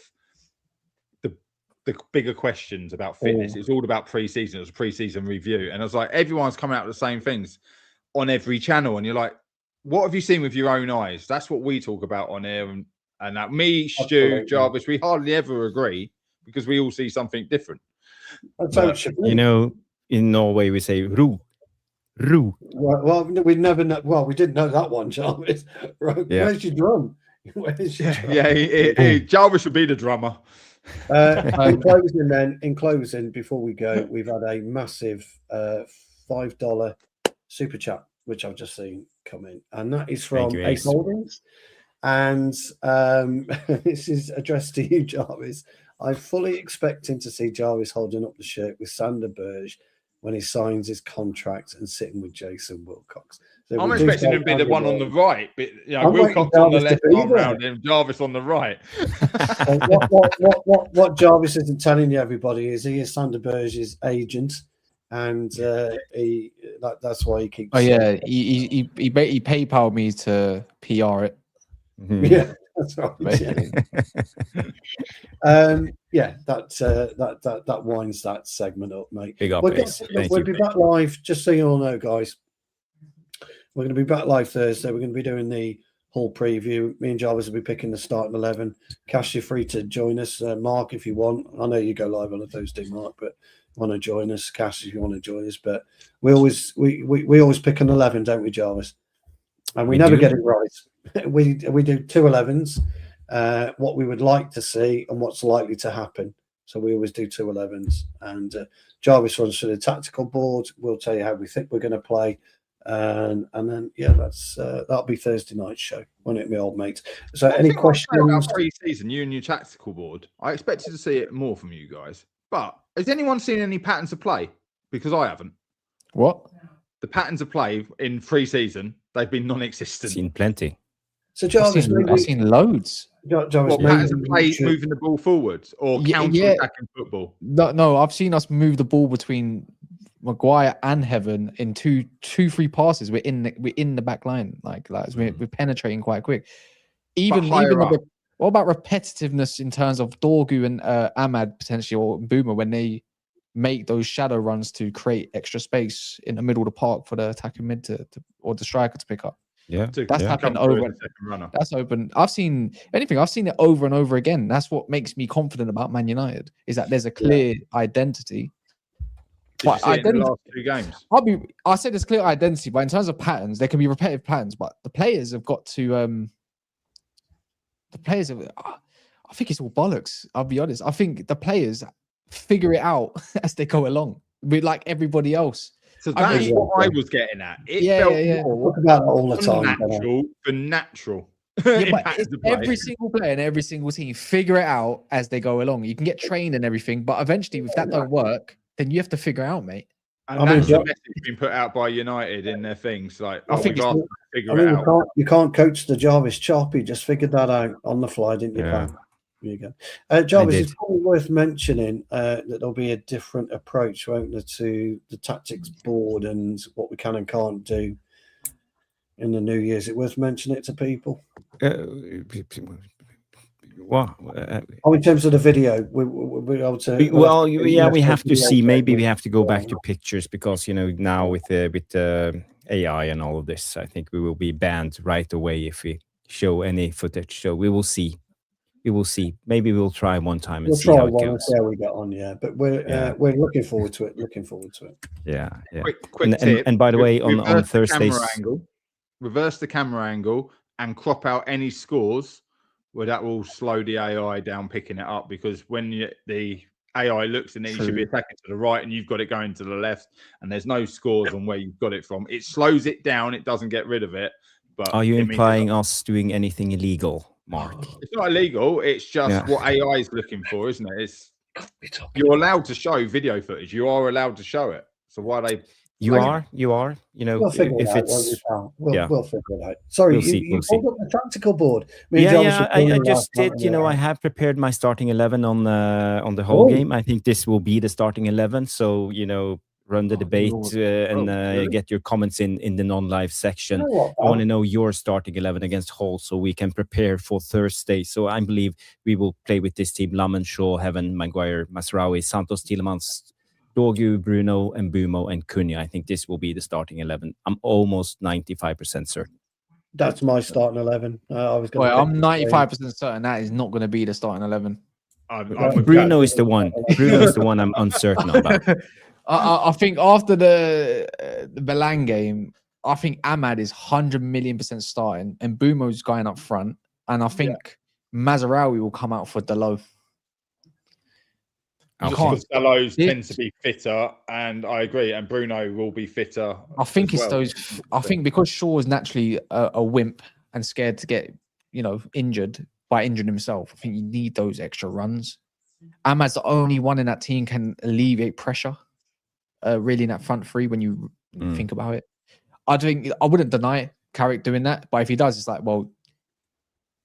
the bigger questions about fitness, it's all about pre-season. It was a pre-season review, and I was like, everyone's coming out with the same things on every channel, and you're like, what have you seen with your own eyes? That's what we talk about on here, and that me, Stu, Jarvis, we hardly ever agree because we all see something different. But, you know, in Norway we say "ru." Well, we never know. Well, we didn't know that one, Jarvis. Right. Yeah. Where's your drum? Where's your drum? Jarvis should be the drummer. In closing, before we go, we've had a massive $5 super chat, which I've just seen come in, and that is from Ace Holdings. And this is addressed to you, Jarvis. I'm fully expecting to see Jarvis holding up the shirt with Sander Berge when he signs his contract and sitting with Jason Wilcox. So I'm expecting him to be the one on the right, but Wilcox on the left arm round him, Jarvis on the right. What Jarvis isn't telling you, everybody, is he is Sander Berge's agent, and that's why he keeps. Oh yeah, he PayPal me to PR it. Mm-hmm. Yeah, that's right. That winds that segment up, mate. Big up, we'll be back live. Just so you all know, guys, we're going to be back live Thursday. We're going to be doing the Hull preview. Me and Jarvis will be picking the starting 11. Cash, you're free to join us. Mark, if you want. I know you go live on a Thursday, Mark, but want to join us. Cash, if you want to join us. But we always pick an 11, don't we, Jarvis? And we never get it right. We do 2 11s, what we would like to see and what's likely to happen. So we always do 2 11s. And Jarvis runs through the tactical board. We'll tell you how we think we're going to play. And then that'll be Thursday night's show, won't it, my old mate? So any questions about pre-season? You and your tactical board. I expected to see it more from you guys, but has anyone seen any patterns of play? Because I haven't. What? The patterns of play in pre-season, they've been non-existent. Seen plenty. So Jarvis, I've seen loads. Jarvis, patterns of play moving the ball forwards or counter-attacking football. No, I've seen us move the ball between Maguire and Heaven in two, 3 passes. We're in the back line, like we're penetrating quite quick. Even what about repetitiveness in terms of Dorgu and Ahmad potentially, or Boomer, when they make those shadow runs to create extra space in the middle of the park for the attacking mid or the striker to pick up. Yeah, that's happened over. That's open. I've seen it over and over again. That's what makes me confident about Man United, is that there's a clear identity. But in the last 2 games, I said there's clear identity, but in terms of patterns, there can be repetitive patterns. But the players have got to. I think it's all bollocks. I'll be honest. I think the players figure it out as they go along, with like everybody else. So that's what I was getting at. It felt more talk about it all the time. Natural. Yeah, but every single player and every single team figure it out as they go along. You can get trained and everything, but eventually, if that don't work, then you have to figure it out, mate. And that's the message being put out by United in their things. Like, we've asked to figure it out. You can't coach the Jarvis chop. He just figured that out on the fly, didn't you, Pat? There you go. Jarvis, it's probably worth mentioning that there'll be a different approach, won't there, to the tactics board and what we can and can't do in the new year. Is it worth mentioning it to people? Well, in terms of the video, we able to. we have to see. Maybe we have to go back Yeah. to pictures because now with AI and all of this, I think we will be banned right away if we show any footage. So we will see. We will see. Maybe we'll try one time and We'll see try how it one and goes. see how we get on. Yeah, but we're looking forward to it. Looking forward to it. Yeah. Quick tip. And by the way, on reverse the Thursdays, reverse the camera angle and crop out any scores where that will slow the AI down picking it up, because when the AI looks and it should be attacking to the right and you've got it going to the left and there's no scores on where you've got it from, it slows it down. It doesn't get rid of it. But are you implying us doing anything illegal, Mark? It's not illegal. It's just what AI is looking for, isn't it? You're allowed to show video footage. You are allowed to show it. So why they? You are. We'll figure it if out. it's We'll figure it out. Sorry, you pulled up the tactical board. I just did. I have prepared my starting 11 on the whole game. I think this will be the starting 11. So run the debate and get your comments in the non-live section. I want to know your starting 11 against Hull so we can prepare for Thursday. So I believe we will play with this team: Laman, Shaw, Heaven, Maguire, Masraoui, Santos, Tielemans, Dorgu, Bruno, and Mbumo, and Cunha. I think this will be the starting 11. I'm almost 95% certain. That's my starting 11. I'm 95% certain that is not going to be the starting 11. Bruno is the one. Bruno is the one I'm uncertain about. I think after the Milan game, I think Ahmad is 100 million% starting, and Mbumo's going up front, and I think Mazraoui will come out for Dalot. Because Dalot tends to be fitter, and I agree. And Bruno will be fitter. I think it's those. I think because Shaw is naturally a wimp and scared to get injured by injuring himself. I think you need those extra runs. Ahmad's the only one in that team can alleviate pressure. Really in that front three when you think about it. I wouldn't deny Carrick doing that, but if he does, it's like, well,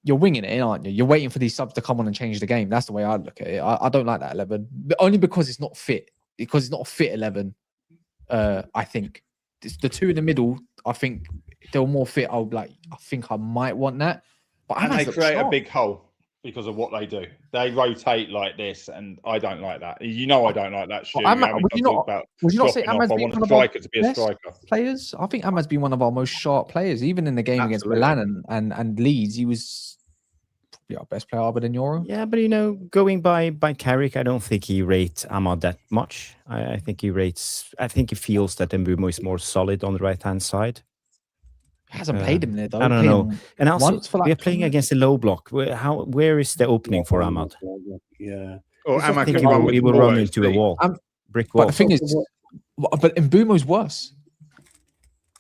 you're winging it, aren't you? You're waiting for these subs to come on and change the game. That's the way I look at it. I don't like that 11, but only because it's not fit. Because it's not a fit 11. I think it's the two in the middle. I think if they were more fit, I think I might want that. But they create a big hole because of what they do. They rotate like this, and I don't like that. I don't like that. Would you not say Ahmad's been one of our to be a striker players? I think Ahmad's been one of our most sharp players, even in the game against Milan and Leeds. He was probably our best player other than Euro. Yeah, but going by Carrick, I don't think he rates Ahmad that much. I think he feels that Mbumo is more solid on the right hand side. Hasn't played him there though. I don't know. And also, we are playing against a low block. Where is the opening for Ahmad? Yeah. Or I think he will run into a wall, brick wall. But the thing is, but Mbumo's worse.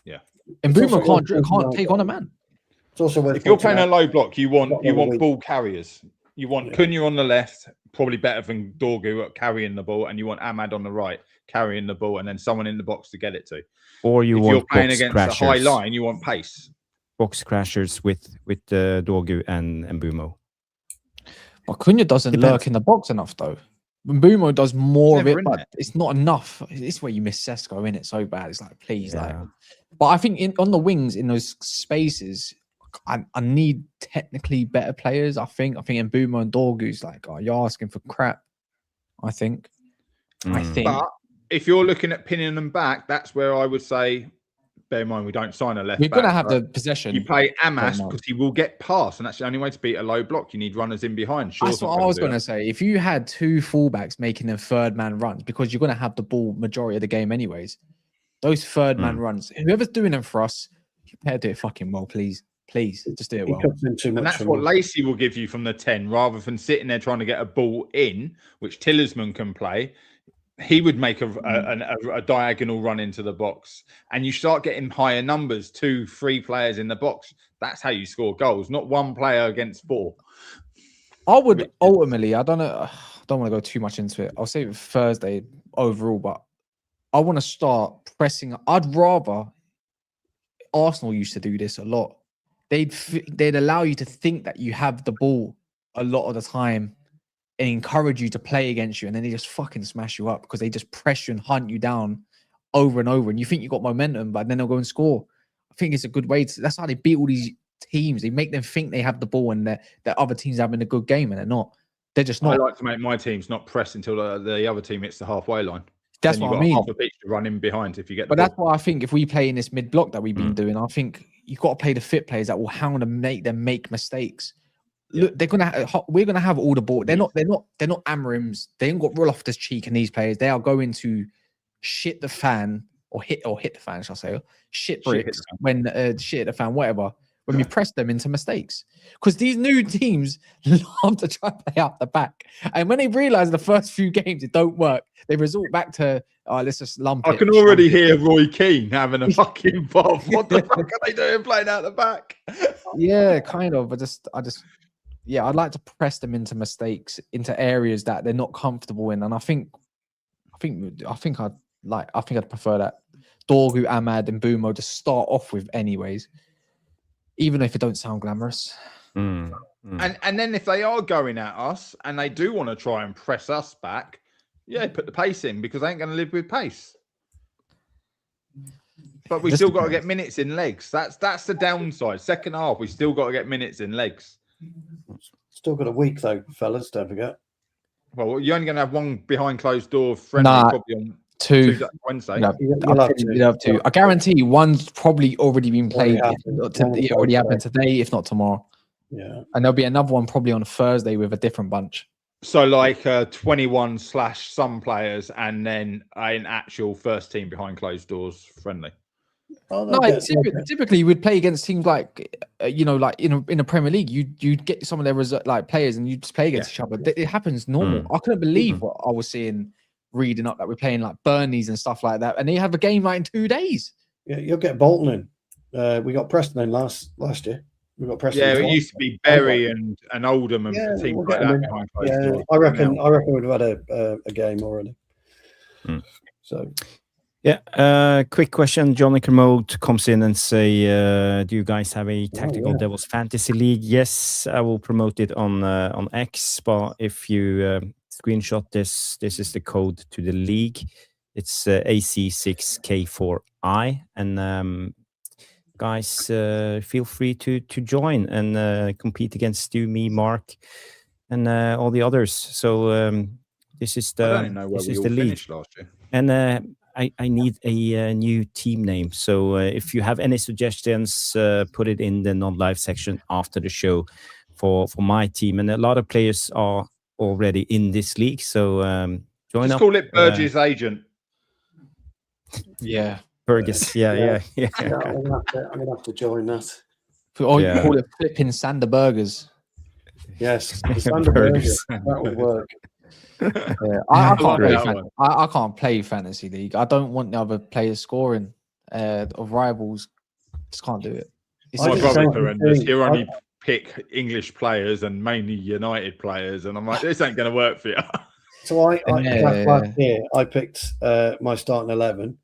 Yeah. Mbumo can't take on a man. It's also if you're playing a low block, you want ball carriers. You want Cunha on the left, probably better than Dorgu at carrying the ball, and you want Ahmad on the right carrying the ball, and then someone in the box to get it to. Or if you're playing against a high line, you want pace. Box crashers with Dorgu and Mbumo. But Cunha doesn't lurk in the box enough, though. Mbumo does more of it, but it's not enough. It's where you miss Sesko in it so bad. It's like, please, But I think on the wings, in those spaces, I need technically better players. I think Mbumo and Dorgu's like, you're asking for crap. I think. But if you're looking at pinning them back, that's where I would say, bear in mind, we don't sign a left back. You're going to have the possession. You play Amas because he will get past, and that's the only way to beat a low block. You need runners in behind. That's what I was going to say. If you had two fullbacks making them third man runs, because you're going to have the ball majority of the game anyways, those third man runs, whoever's doing them for us, you better do it fucking well, please. Please, just do it well. And that's what Lacey will give you from the 10, rather than sitting there trying to get a ball in, which Tillersman can play. He would make a diagonal run into the box, and you start getting higher numbers, 2-3 players in the box. That's how you score goals, not one player against 4. I would ultimately, I don't want to go too much into it. I'll say it Thursday overall, but I want to start pressing. I'd rather Arsenal used to do this a lot. They'd allow you to think that you have the ball a lot of the time and encourage you to play against you, and then they just fucking smash you up because they just press you and hunt you down over and over, and you think you got momentum, but then they'll go and score. I think it's a good way to. That's how they beat all these teams. They make them think they have the ball and that other teams having a good game and they're not. They're just not. I like to make my teams not press until the other team hits the halfway line. That's then what I you've mean. got half a pitch to run in behind if you get the But ball. that's why I think if we play in this mid block that we've been doing, I think you've got to play the fit players that will hound and make them make mistakes. Look, we're gonna have all the ball. They're not Amarims. They ain't got roll off this cheek and these players. They are going to shit the fan or hit the fan, shall I say? Shit bricks when shit the fan, whatever. When we press them into mistakes, because these new teams love to try to play out the back, and when they realize the first few games it don't work, they resort back to let's just lump it. I can already hear Roy Keane having a fucking bob. What the fuck are they doing playing out the back? Yeah, kind of. I'd like to press them into mistakes, into areas that they're not comfortable in, and I think I'd prefer that Dorgu, Ahmad, and Bumo to start off with, anyways. Even if it don't sound glamorous. And then if they are going at us and they do want to try and press us back, put the pace in, because they ain't going to live with pace. But we still got to get minutes in legs. That's the downside. Second half, we still got to get minutes in legs. Still got a week though, fellas. Don't forget. Well, you're only going to have one behind closed door friendly probably on two Wednesday. You'd have to. I guarantee one's probably already been played. It already happened today, if not tomorrow. Yeah. And there'll be another one probably on Thursday with a different bunch. So like 21 / some players and then an actual first team behind closed doors friendly. Typically we'd play against teams like in a Premier League. You'd get some of their players and you'd just play against each other. It happens normal. I couldn't believe what I was seeing. Reading up that we're playing like Burnleys and stuff like that, and they have a game like in 2 days. Yeah, you'll get Bolton in. We got Preston in last year. We got Preston. Yeah, it used to be Bury and Oldham and teams like that. I reckon we'd have had a game already. So. Yeah, quick question. Johnny Kermode comes in and say, do you guys have a Tactical Devils Fantasy League? Yes, I will promote it on X, but if you screenshot this is the code to the league. It's AC6K4I, and guys, feel free to join and compete against Stu, me, Mark, and all the others. So this is the I don't know where we all finished last year. And I need a new team name. So if you have any suggestions, put it in the non-live section after the show for my team. And a lot of players are already in this league. So join Just up. Call it Burgess Agent. Yeah. Burgess. Yeah. I'm gonna have to join that. Or you call it flipping Sander Burgers. Yes, the Sander Burgers. That would work. Yeah, I can't play fantasy league. I don't want the other players scoring of rivals. Just can't do it. My brother's horrendous. He'll only pick English players and mainly United players, and I'm like, this ain't going to work for you. So last year I picked my starting 11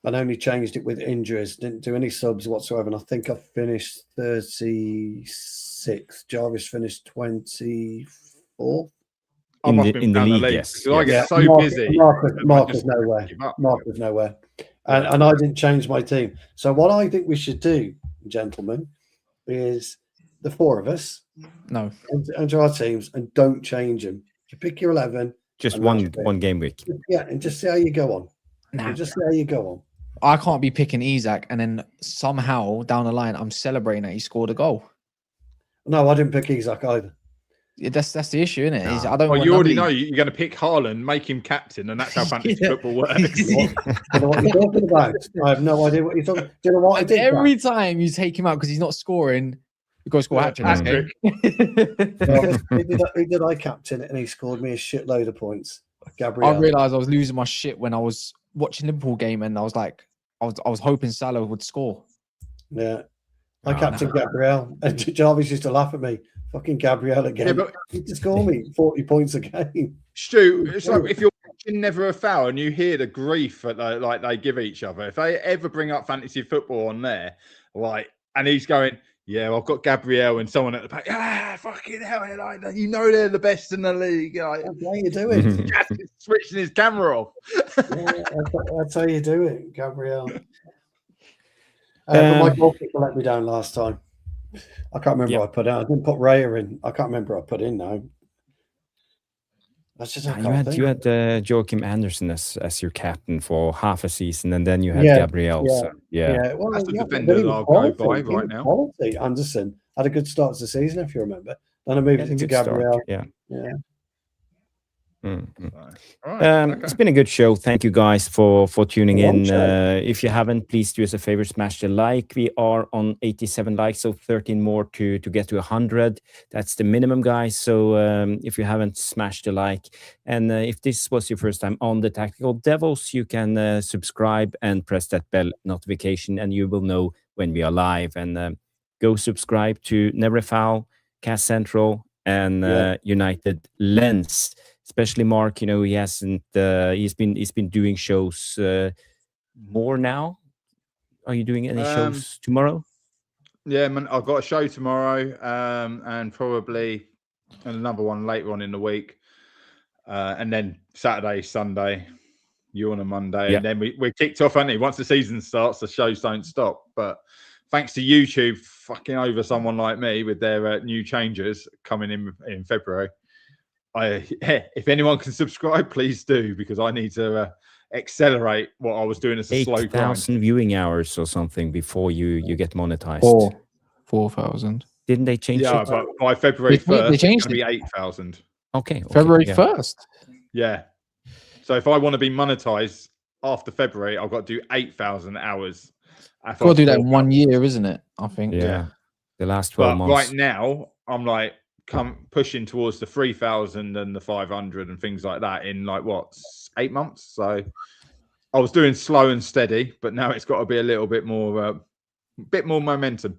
and only changed it with injuries. Didn't do any subs whatsoever, and I think I finished 36. Jarvis finished 24. In the league, yes. I get so busy. Mark was nowhere. Mark was nowhere. And I didn't change my team. So what I think we should do, gentlemen, is the four of us enter our teams and don't change them. You pick your 11. Just one game week. Yeah, and just see how you go on. Just see how you go on. I can't be picking Isaac and then somehow down the line I'm celebrating that he scored a goal. No, I didn't pick Isaac either. Yeah, that's the issue, isn't it? I don't. Well, you already know you're going to pick Haaland, make him captain, and that's how fantasy football works. I don't know what you're talking about. I have no idea what you're talking. Do you know what I did? Every time you take him out because he's not scoring, you go score hat trick. He did I captain it, and he scored me a shitload of points. Gabriel. I realised I was losing my shit when I was watching Liverpool game, and I was like, I was hoping Salah would score. Yeah, I captained Gabriel, and Jarvis used to laugh at me. Fucking Gabriel again. Yeah, but he just score me 40 points a game. Stu, it's like if you're watching Never a Foul and you hear the grief that they give each other. If they ever bring up fantasy football on there, and he's going, yeah, I've got Gabriel and someone at the back. Fucking hell, you know they're the best in the league. That's how you do it. Switching his camera off. That's how you do it, Gabriel. But my goalkeeper let me down last time. I can't remember what I put in. I didn't put Raya in. I can't remember what I put in now. That's just You had Joachim Anderson as your captain for half a season, and then you had Yeah, Gabriel. yeah, So, yeah. Well, That's the yeah, defender but he that was I'll go quality. by He right was now. quality. Anderson had a good start to the season, if you remember. Then I moved Had a it to good start, Gabriel. yeah. Yeah. Mm-hmm. All right. It's been a good show. Thank you guys for tuning A long in. show. If you haven't, please do us a favor, smash the like. We are on 87 likes, so 13 more to get to 100. That's the minimum, guys. So if you haven't smashed the like, and if this was your first time on the Tactical Devils, you can subscribe and press that bell notification, and you will know when we are live. And go subscribe to Never a Foul, Cast Central, and United Lens. Especially Mark, you know, he hasn't. He's been doing shows more now. Are you doing any shows tomorrow? Yeah, man, I've got a show tomorrow, and probably another one later on in the week, and then Saturday, Sunday, you on a Monday, and then we're kicked off, aren't we? Once the season starts, the shows don't stop. But thanks to YouTube fucking over someone like me with their new changes coming in February. If anyone can subscribe, please do, because I need to accelerate what I was doing as a slow grind. 8,000 viewing hours or something before you get monetized. 4,000. Didn't they change Yeah, it? but by February 1st, they changed it's going to be 8,000. Okay. February yeah. 1st. Yeah. So if I want to be monetized after February, I've got to do 8,000 hours. Got to do that in 1 year, isn't it? I think. Yeah. The last 12 months. Right now, I'm like pushing towards the 3,000 and the 500 and things like that in 8 months. So I was doing slow and steady, but now it's got to be a little bit more momentum.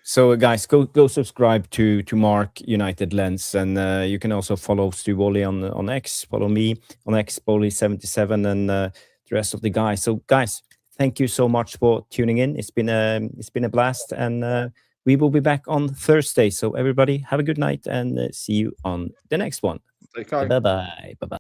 So guys, go subscribe to Mark United Lens, and you can also follow Stu Woolley on X. Follow me on X, Bowley77, and the rest of the guys. So guys, thank you so much for tuning in. It's been a blast, and we will be back on Thursday. So everybody, have a good night, and see you on the next one. Okay. Bye bye.